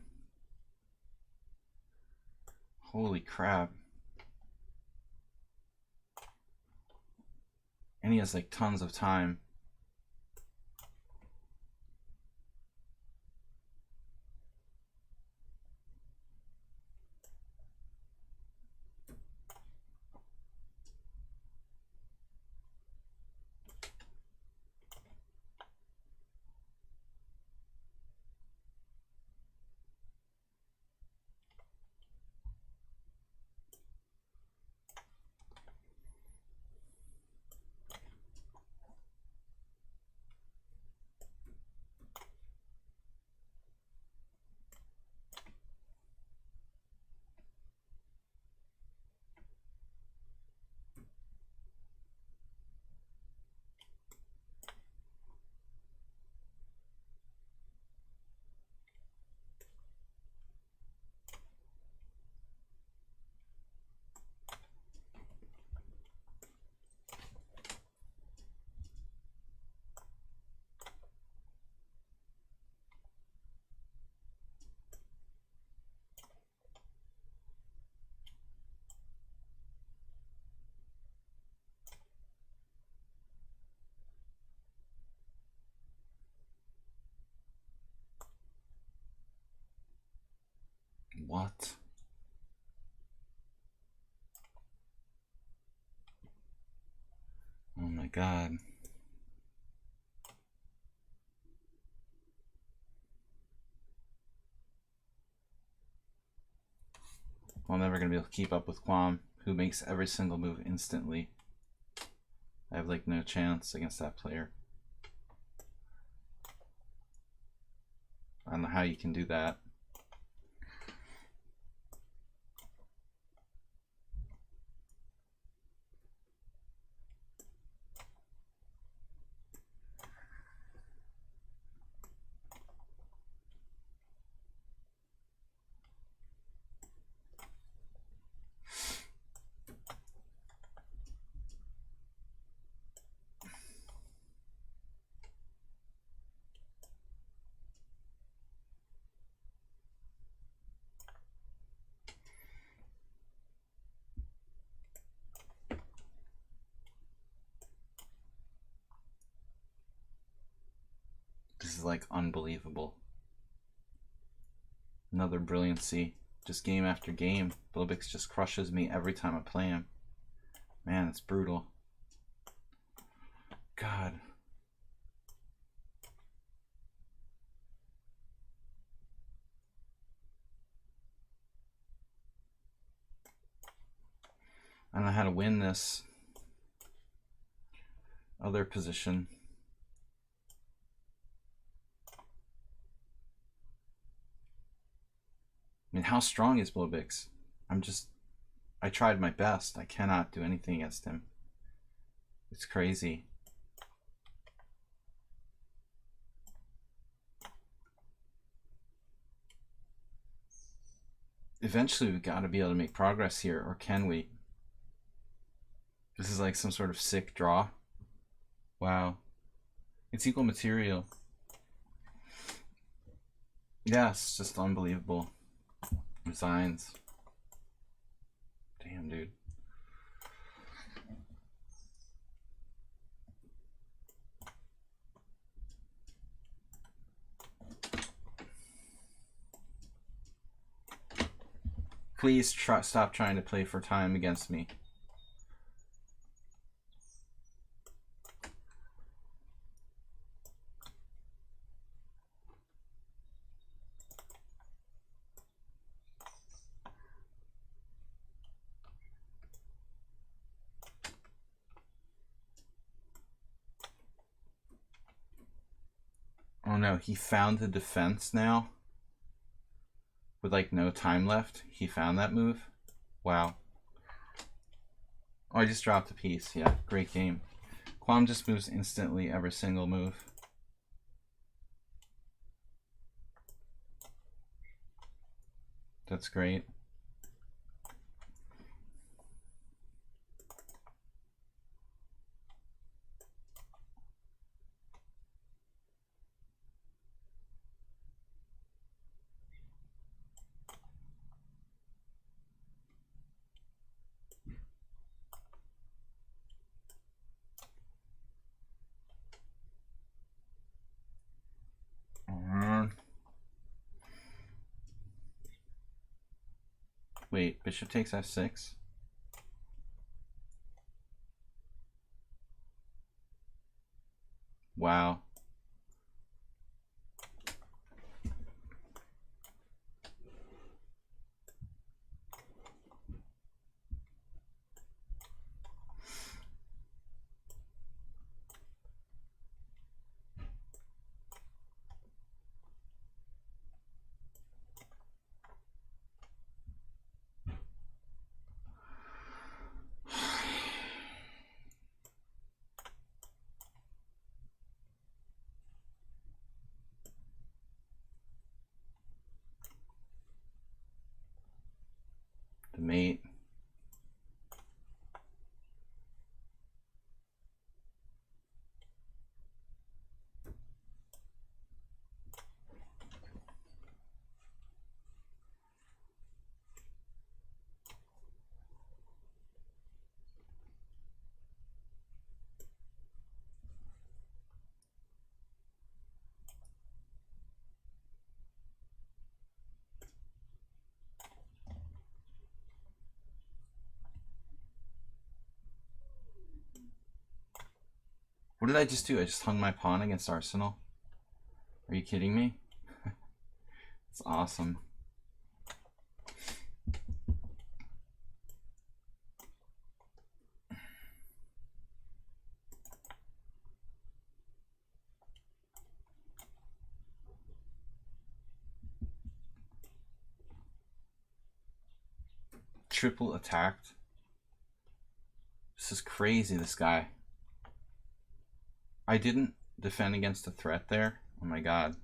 [SPEAKER 1] Holy crap. And he has like tons of time. What? Oh my god. I'm never gonna be able to keep up with Quam, who makes every single move instantly. I have like no chance against that player. I don't know how you can do that. This is like unbelievable. Another brilliancy. Just game after game. Blobix just crushes me every time I play him. Man, it's brutal. God. I don't know how to win this other position. mean, how strong is Blobix? I tried my best. I cannot do anything against him. It's crazy. Eventually, we've got to be able to make progress here, or can we? This is like some sort of sick draw. Wow. It's equal material. Yeah, it's just unbelievable. Resigns. Damn, dude. Please stop trying to play for time against me. Oh no, he found the defense now? With like no time left? He found that move? Wow. Oh, I just dropped a piece. Yeah, great game. Quam just moves instantly every single move. That's great. Wait, bishop takes f6. Wow. The mate. What did I just do? I just hung my pawn against Arsenal? Are you kidding me? It's awesome. Triple attacked. This is crazy, this guy. I didn't defend against a threat there. Oh my god.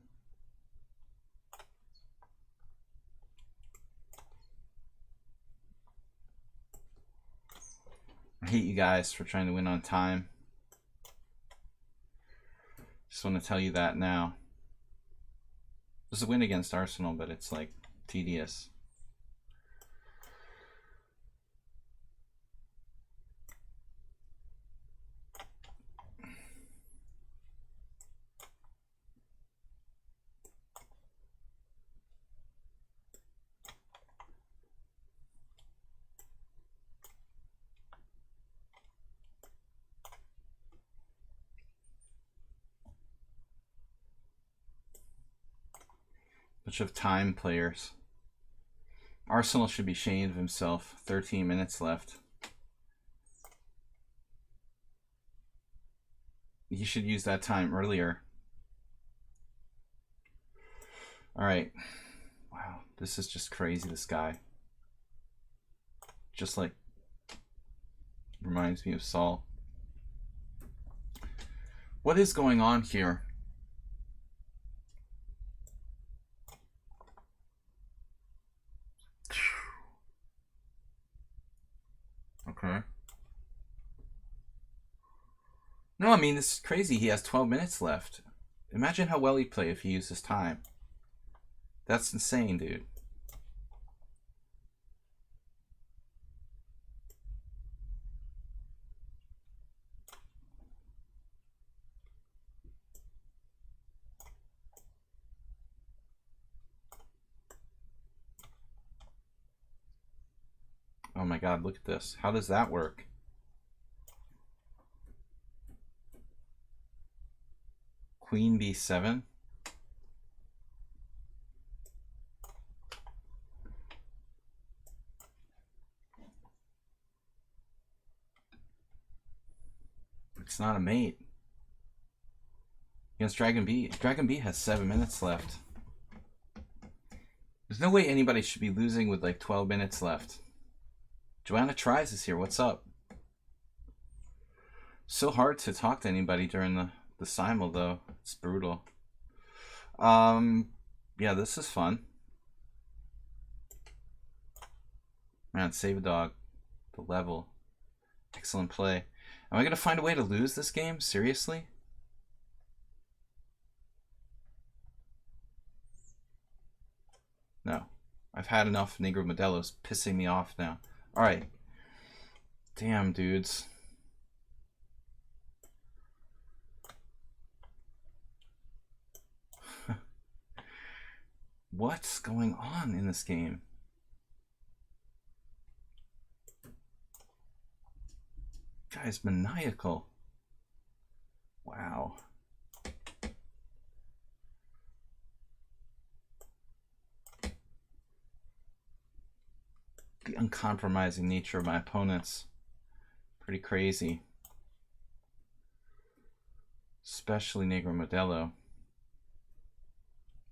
[SPEAKER 1] I hate you guys for trying to win on time. Just want to tell you that now. This is a win against Arsenal, but it's like tedious. Bunch of time players. Arsenal should be ashamed of himself. 13 minutes left. He should use that time earlier. All right. Wow. This is just crazy, this guy. Just like reminds me of Saul. What is going on here? Okay. No, I mean, this is crazy. He has 12 minutes left. Imagine how well he'd play if he used his time. That's insane, dude. Oh my god, look at this. How does that work? Queen b7. It's not a mate. Against Dragon B. Dragon B has 7 minutes left. There's no way anybody should be losing with like 12 minutes left. Joanna Tries is here. What's up? So hard to talk to anybody during the simul, though. It's brutal. Yeah, this is fun. Man, save a dog. The level. Excellent play. Am I going to find a way to lose this game? Seriously? No. I've had enough Negro Modelo's pissing me off now. Alright. Damn, dudes. What's going on in this game? Guy's maniacal. Wow. The uncompromising nature of my opponents. Pretty crazy. Especially Negro Modelo.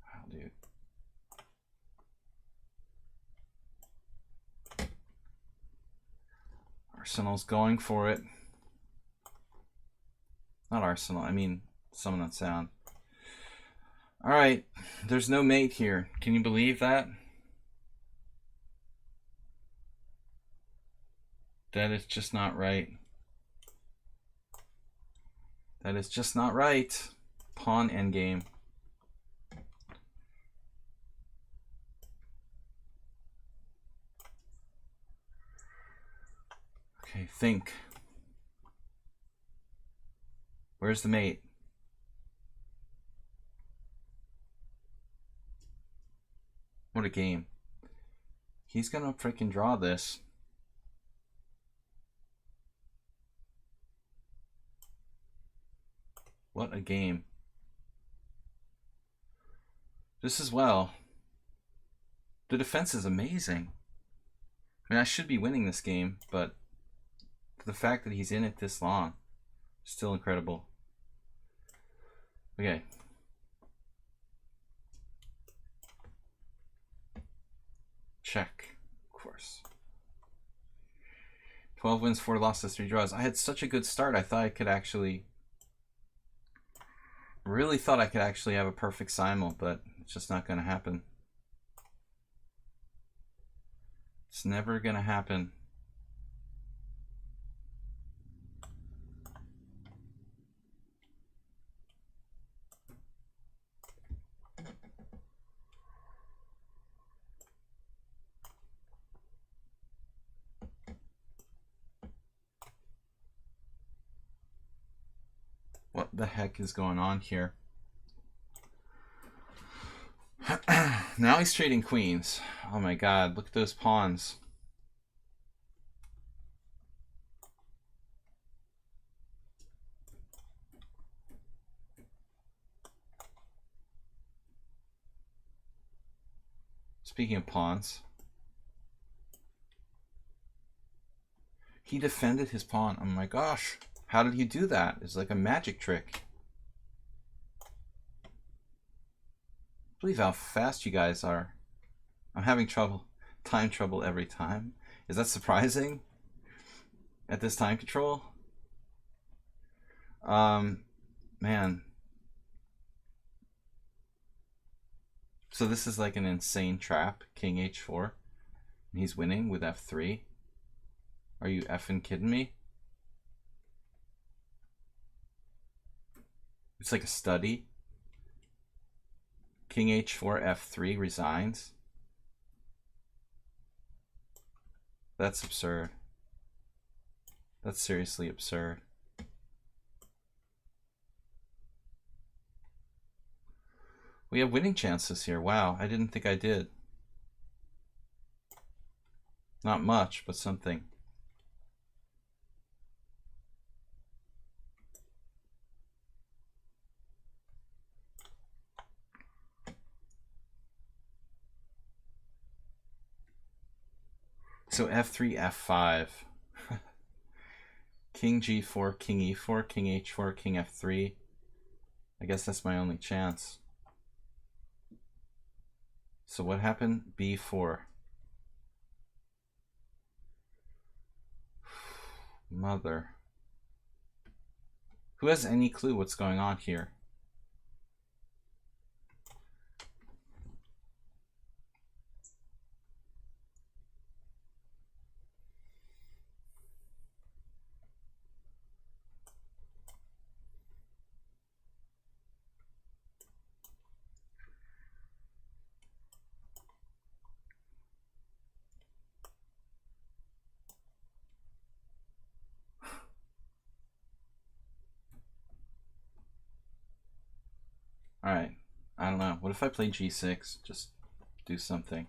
[SPEAKER 1] Wow, dude. Arsenal's going for it. Not Arsenal, I mean Summon on Sound. Alright, there's no mate here. Can you believe that? That is just not right. That is just not right. Pawn endgame. Okay, think. Where's the mate? What a game. He's gonna freaking draw this. What a game. This as well. The defense is amazing. I mean, I should be winning this game, but the fact that he's in it this long, still incredible. Okay. Check, of course. 12 wins, 4 losses, 3 draws. I had such a good start. I thought I could actually... Really thought I could actually have a perfect simul, but it's just not going to happen. It's never going to happen. What the heck is going on here? Now he's trading queens. Oh my god, look at those pawns. Speaking of pawns, he defended his pawn. Oh my gosh. How did he do that? It's like a magic trick. I believe how fast you guys are. I'm having time trouble every time. Is that surprising? At this time control? Man. So this is like an insane trap. King h4. And he's winning with f3. Are you effing kidding me? It's like a study. King h4, f3 resigns. That's absurd. That's seriously absurd. We have winning chances here. Wow, I didn't think I did. Not much, but something. So f3, f5. King g4, king e4, king h4, king f3. I guess that's my only chance. So what happened? b4. Mother. Who has any clue what's going on here? Alright, I don't know. What if I play g6? Just do something.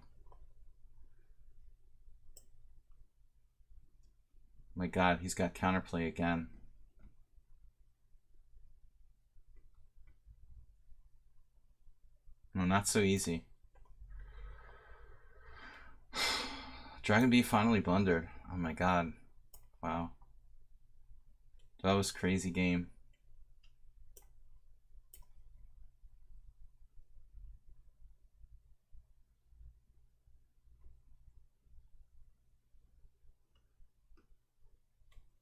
[SPEAKER 1] My god, he's got counterplay again. No, not so easy. Dragon B finally blundered. Oh my god. Wow. That was crazy game.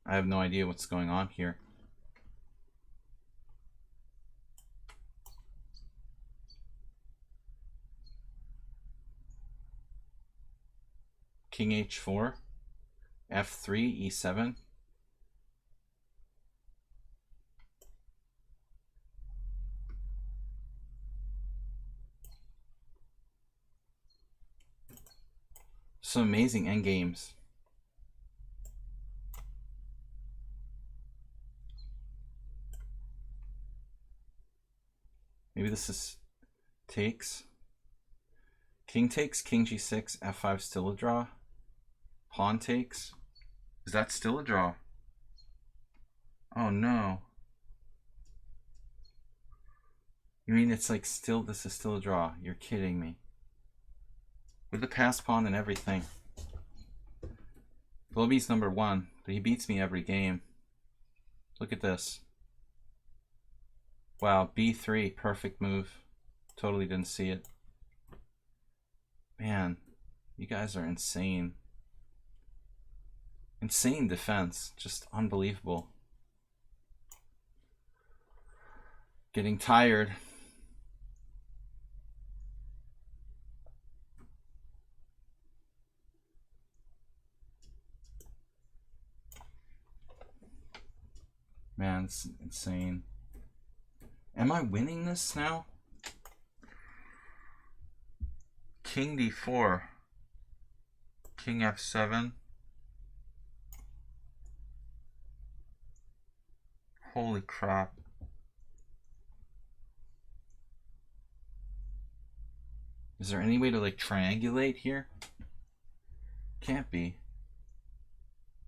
[SPEAKER 1] I have no idea what's going on here. King h4, f3, e7. Some amazing endgames. Maybe this is takes. King takes, king g6, f5 still a draw. Pawn takes. Is that still a draw? Oh no. You mean it's like still, this is still a draw? You're kidding me. With the pass pawn and everything. Globy's #1, but he beats me every game. Look at this. Wow, b3, perfect move. Totally didn't see it. Man, you guys are insane. Insane defense, just unbelievable. Getting tired. Man, it's insane. Am I winning this now? King d4. King f7. Holy crap. Is there any way to like triangulate here? Can't be.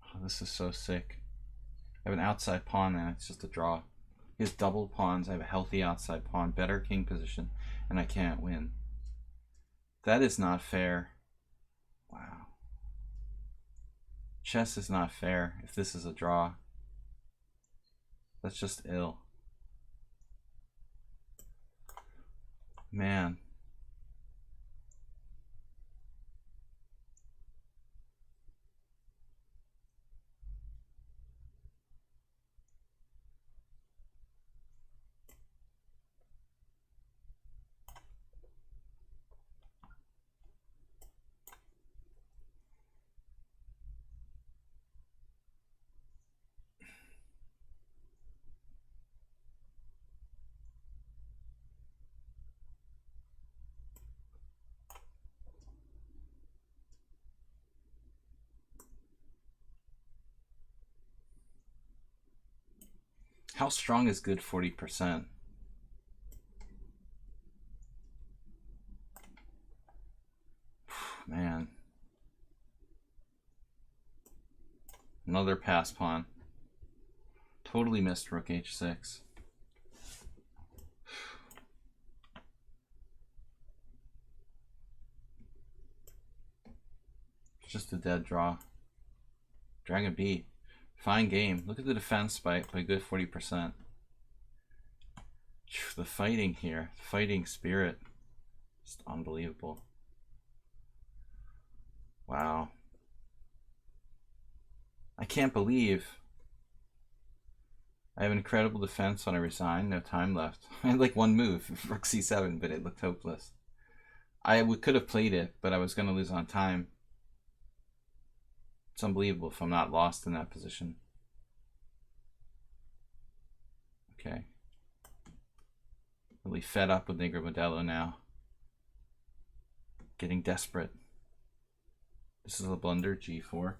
[SPEAKER 1] Oh, this is so sick. I have an outside pawn and it's just a draw. He has double pawns. I have a healthy outside pawn, better king position, and I can't win. That is not fair. Wow. Chess is not fair if this is a draw. That's just ill. Man. How strong is good 40%? Man. Another pass pawn. Totally missed rook h6. Just a dead draw. Dragon B. Fine game. Look at the defense by good 40%. The fighting here. The fighting spirit. Just unbelievable. Wow. I can't believe I have an incredible defense when I resign. No time left. I had like one move, rook c7, but it looked hopeless. I could have played it, but I was going to lose on time. It's unbelievable if I'm not lost in that position. Okay. Really fed up with Negro Modelo now. Getting desperate. This is a blunder, g4.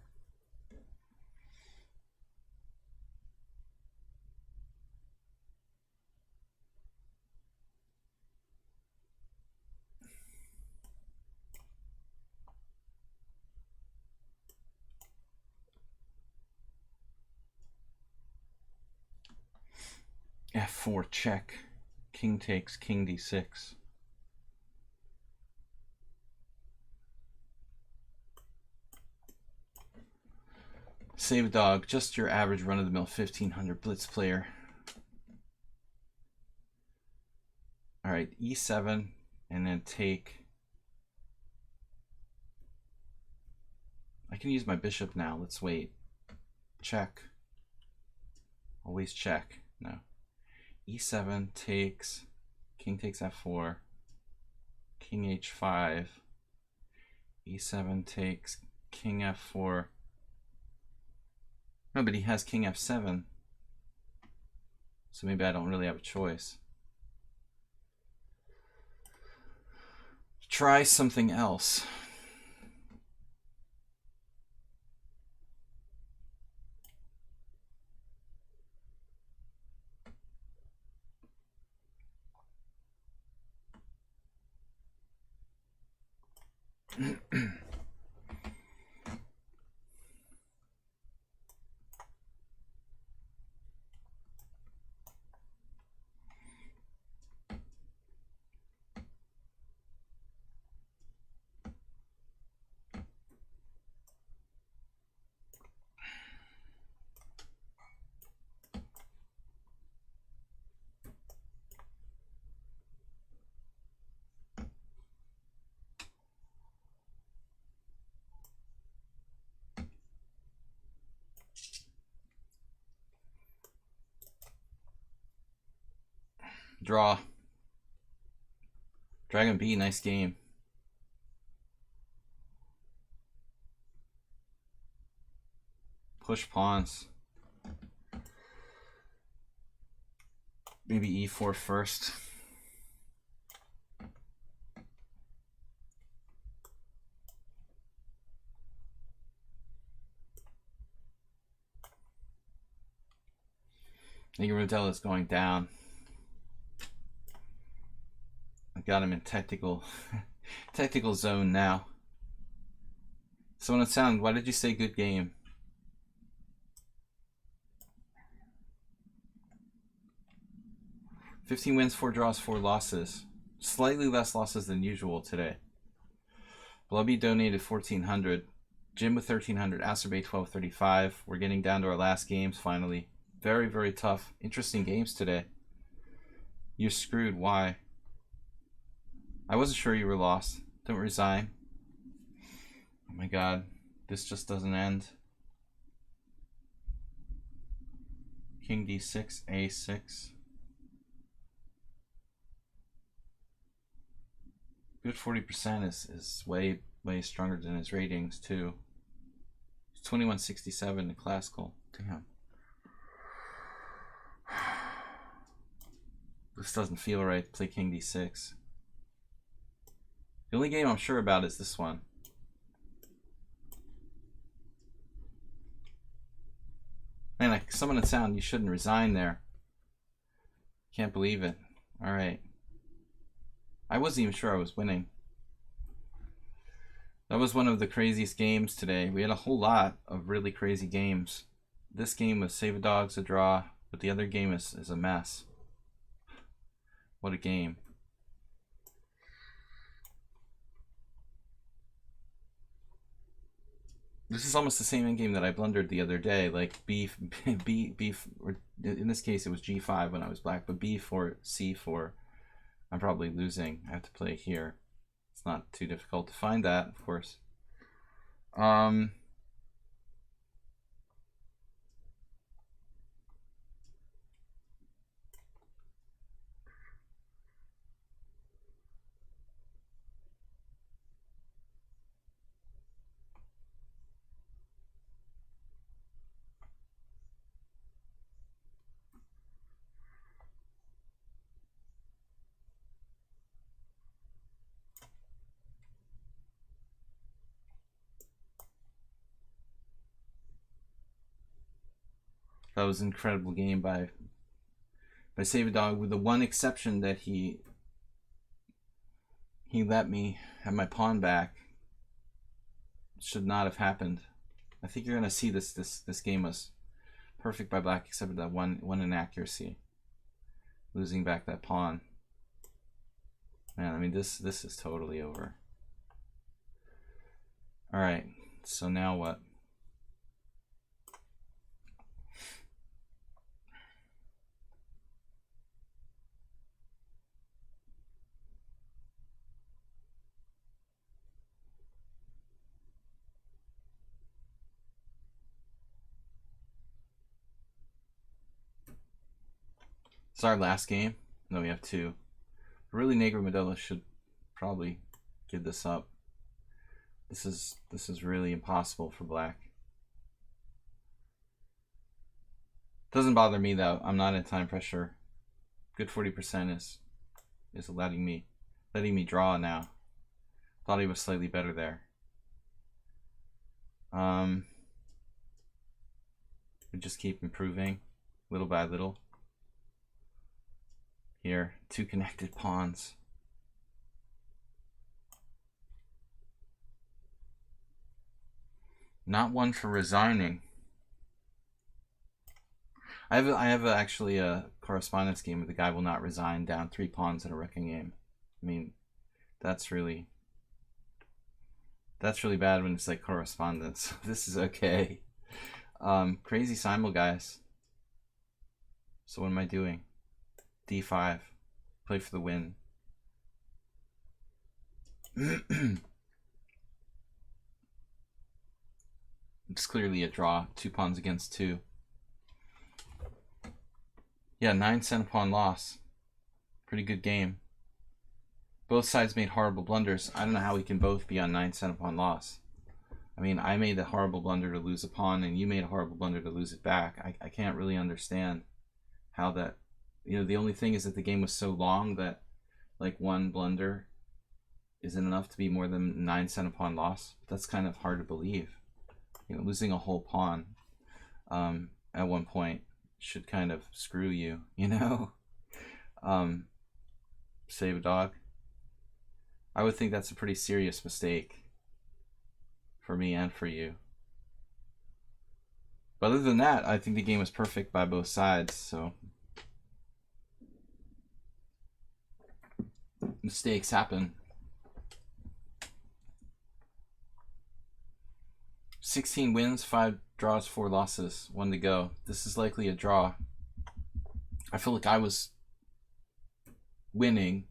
[SPEAKER 1] f4 check. King takes, king d6. Save a dog, just your average run-of-the-mill 1500 blitz player. Alright, e7, and then take. I can use my bishop now, let's wait. Check. Always check. No. e7 takes, king takes f4, king h5, e7 takes, king f4. No, but he has king f7, so maybe I don't really have a choice. Try something else. Draw. Dragon B, nice game. Push pawns. Maybe e4 first. Negro Modelo is going down. I got him in technical zone now. Someone at sound, why did you say good game? $15 wins, 4 draws, 4 losses. Slightly less losses than usual today. Blubby donated $1,400. Jim with $1,300. Asterbay $1,235. We're getting down to our last games finally. Very, very tough. Interesting games today. You're screwed. Why? I wasn't sure you were lost. Don't resign. Oh my god. This just doesn't end. King d6, a6. Good 40% is way stronger than his ratings too. It's 2167 in classical. Damn. This doesn't feel right to play king d6. The only game I'm sure about is this one. Man, like someone at sound, you shouldn't resign there. Can't believe it. All right. I wasn't even sure I was winning. That was one of the craziest games today. We had a whole lot of really crazy games. This game was Save a Dog's a draw, but the other game is a mess. What a game. This is almost the same endgame that I blundered the other day, like B, or in this case it was G5 when I was black, but B4, C4, I'm probably losing. I have to play here. It's not too difficult to find that, of course. That was an incredible game by Save a Dog, with the one exception that he let me have my pawn back. Should not have happened. I think you're gonna see this game was perfect by black, except for that one inaccuracy. Losing back that pawn. Man, I mean this is totally over. Alright, so now what? It's our last game. No, we have two. Really, Negro Modelo should probably give this up. This is really impossible for black. Doesn't bother me though. I'm not in time pressure. Good 40% is letting me draw now. Thought he was slightly better there. We just keep improving little by little. Here, two connected pawns. Not one for resigning. I have actually a correspondence game where the guy will not resign down 3 pawns in a wrecking game. I mean, that's really bad when it's like correspondence. This is okay. Crazy Simul, guys. So what am I doing? D5. Play for the win. It's clearly a draw. 2 pawns against 2. Yeah, 9 cent pawn loss. Pretty good game. Both sides made horrible blunders. I don't know how we can both be on 9 cent pawn loss. I mean, I made a horrible blunder to lose a pawn, and you made a horrible blunder to lose it back. I can't really understand how that... You know, the only thing is that the game was so long that like one blunder isn't enough to be more than 9 cent pawn loss. That's kind of hard to believe. You know, losing a whole pawn at one point should kind of screw you, you know? Save a Dog. I would think that's a pretty serious mistake for me and for you. But other than that, I think the game was perfect by both sides, so... Mistakes happen. 16 wins, 5 draws, 4 losses, 1 to go. This is likely a draw. I feel like I was winning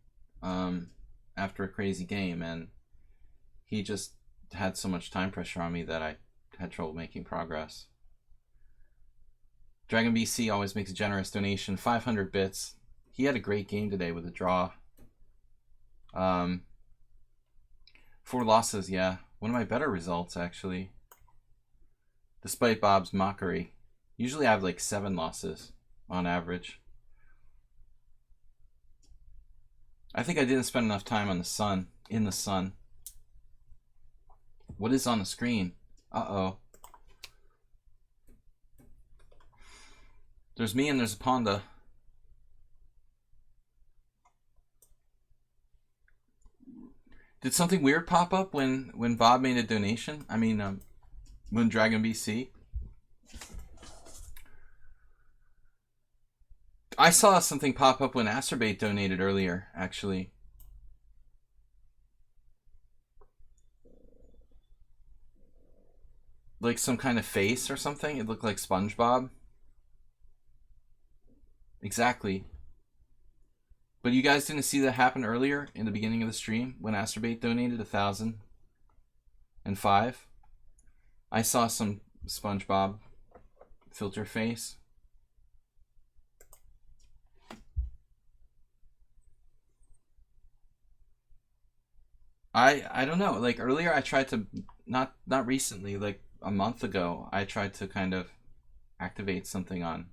[SPEAKER 1] after a crazy game, and he just had so much time pressure on me that I had trouble making progress. Dragon BC always makes a generous donation, 500 bits. He had a great game today with a draw. 4 losses, yeah. One of my better results, actually. Despite Bob's mockery. Usually I have like 7 losses on average. I think I didn't spend enough time on the sun, in the sun. What is on the screen? Uh-oh. There's me and there's a panda. Did something weird pop up when Bob made a donation? I mean, when Dragon BC. I saw something pop up when Acerbate donated earlier, actually. Like some kind of face or something. It looked like SpongeBob. Exactly. But you guys didn't see that happen earlier in the beginning of the stream when Acerbate donated 1,005? I saw some SpongeBob filter face. I don't know. Like earlier I tried to not recently, like a month ago, I tried to kind of activate something on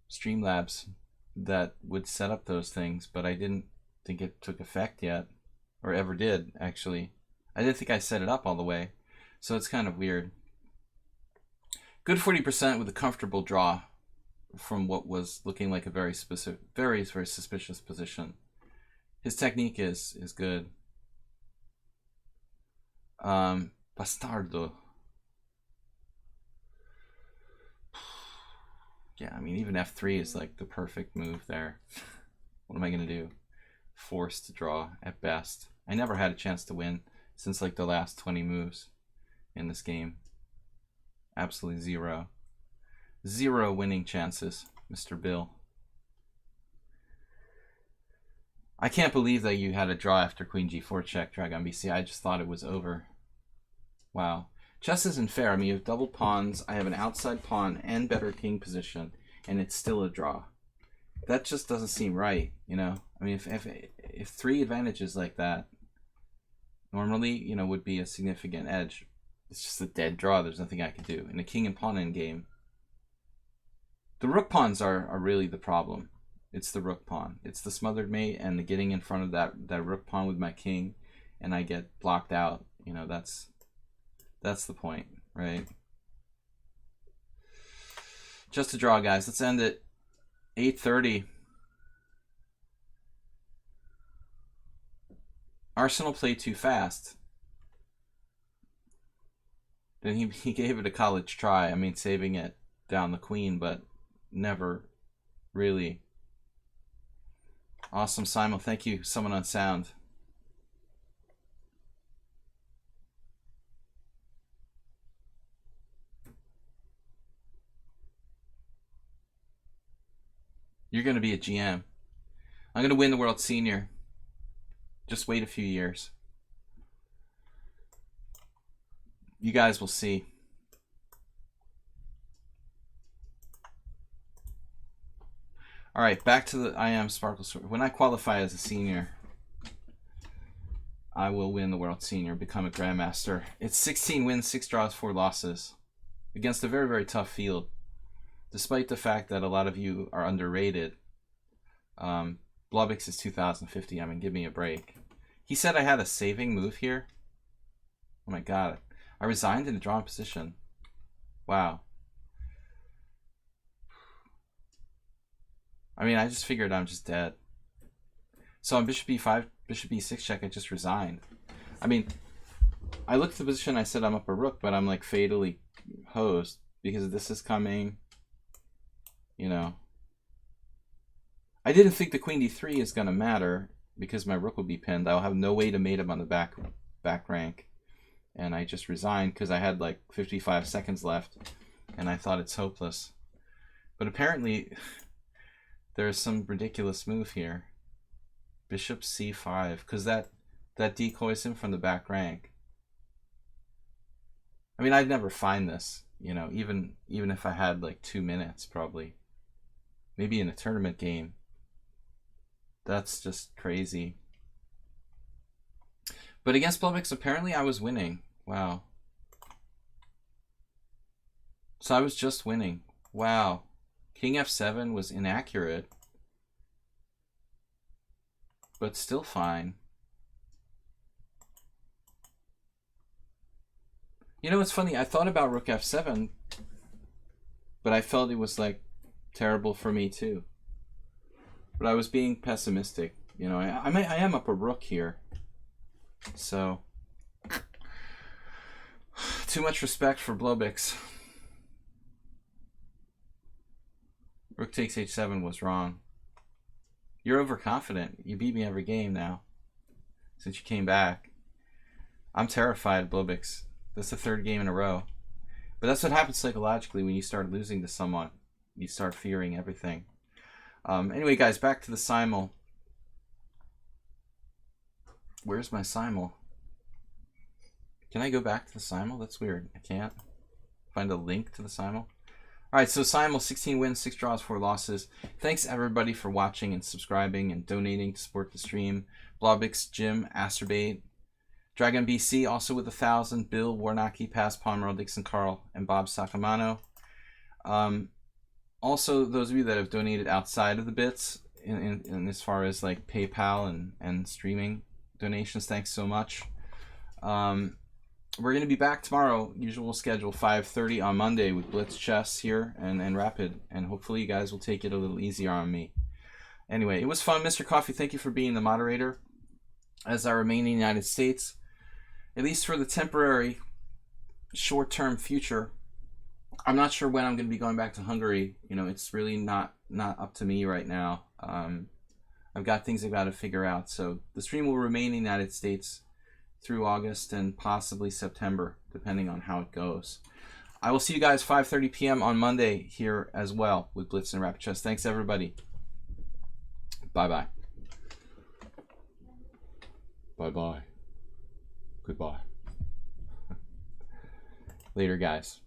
[SPEAKER 1] Streamlabs that would set up those things, but I didn't think it took effect yet, or ever did, actually. I didn't think I set it up all the way, so it's kind of weird. Good 40% with a comfortable draw from what was looking like a very specific, very suspicious position. His technique is good. Bastardo. Yeah, I mean, even f3 is like the perfect move there. What am I going to do? Forced to draw at best. I never had a chance to win since like the last 20 moves in this game. Absolutely zero. Zero winning chances, Mr. Bill. I can't believe that you had a draw after Queen G4 check, Dragon BC. I just thought it was over. Wow. Chess isn't fair. I mean, you have double pawns. I have an outside pawn and better king position, and it's still a draw. That just doesn't seem right, you know? I mean, if 3 advantages like that normally, you know, would be a significant edge, it's just a dead draw. There's nothing I can do. In a king and pawn endgame, the rook pawns are really the problem. It's the rook pawn. It's the smothered mate and the getting in front of that rook pawn with my king, and I get blocked out. You know, that's the point, right? Just a draw, guys. Let's end it. 8:30. Arsenal played too fast. Then he gave it a college try. I mean, saving it down the queen, but never really. Awesome, Simon. Thank you. Someone on sound. You're going to be a GM. I'm going to win the World Senior. Just wait a few years. You guys will see. All right, back to the I am Sparkle story. When I qualify as a senior, I will win the World Senior, become a Grandmaster. It's 16 wins, 6 draws, 4 losses against a very, very tough field. Despite the fact that a lot of you are underrated, Blobix is 2050. I mean, give me a break. He said I had a saving move here. Oh my god. I resigned in a drawn position. Wow. I mean, I just figured I'm just dead. So on bishop e5, bishop e6 check, I just resigned. I mean, I looked at the position, I said I'm up a rook, but I'm like fatally hosed because this is coming. You know, I didn't think the queen d3 is going to matter because my rook will be pinned. I'll have no way to mate him on the back rank. And I just resigned because I had like 55 seconds left and I thought it's hopeless. But apparently there's some ridiculous move here. Bishop c5, because that decoys him from the back rank. I mean, I'd never find this, you know, even if I had like 2 minutes probably. Maybe in a tournament game. That's just crazy. But against Blobix, apparently I was winning. Wow. So I was just winning. Wow. King f7 was inaccurate. But still fine. You know, it's funny. I thought about rook f7. but I felt it was like terrible for me too. But I was being pessimistic. You know, I am up a rook here. So, too much respect for Blobix. Rook takes h7 was wrong. You're overconfident. You beat me every game now. Since you came back. I'm terrified, Blobix. That's the third game in a row. But that's what happens psychologically when you start losing to someone. You start fearing everything. Anyway, guys, back to the Simul. Where's my Simul? Can I go back to the Simul? That's weird. I can't find a link to the Simul. Alright, so Simul, 16 wins, 6 draws, 4 losses. Thanks everybody for watching and subscribing and donating to support the stream. Blobix, Jim, Asterbait, Dragon BC, also with 1,000. Bill, Warnaki, Pass, Palmer, Dixon, Carl, and Bob Sakamano. Also, those of you that have donated outside of the bits, in as far as like PayPal and streaming donations, thanks so much. We're going to be back tomorrow, usual schedule, 5:30 on Monday with Blitz Chess here and Rapid. And hopefully you guys will take it a little easier on me. Anyway, it was fun. Mr. Coffee, thank you for being the moderator. As I remain in the United States, at least for the temporary short-term future. I'm not sure when I'm going to be going back to Hungary. You know, it's really not up to me right now. I've got things I've got to figure out. So the stream will remain in the United States through August and possibly September, depending on how it goes. I will see you guys 5:30 p.m. on Monday here as well with Blitz and Rapid Chess. Thanks, everybody. Bye-bye. Bye-bye. Goodbye. Later, guys.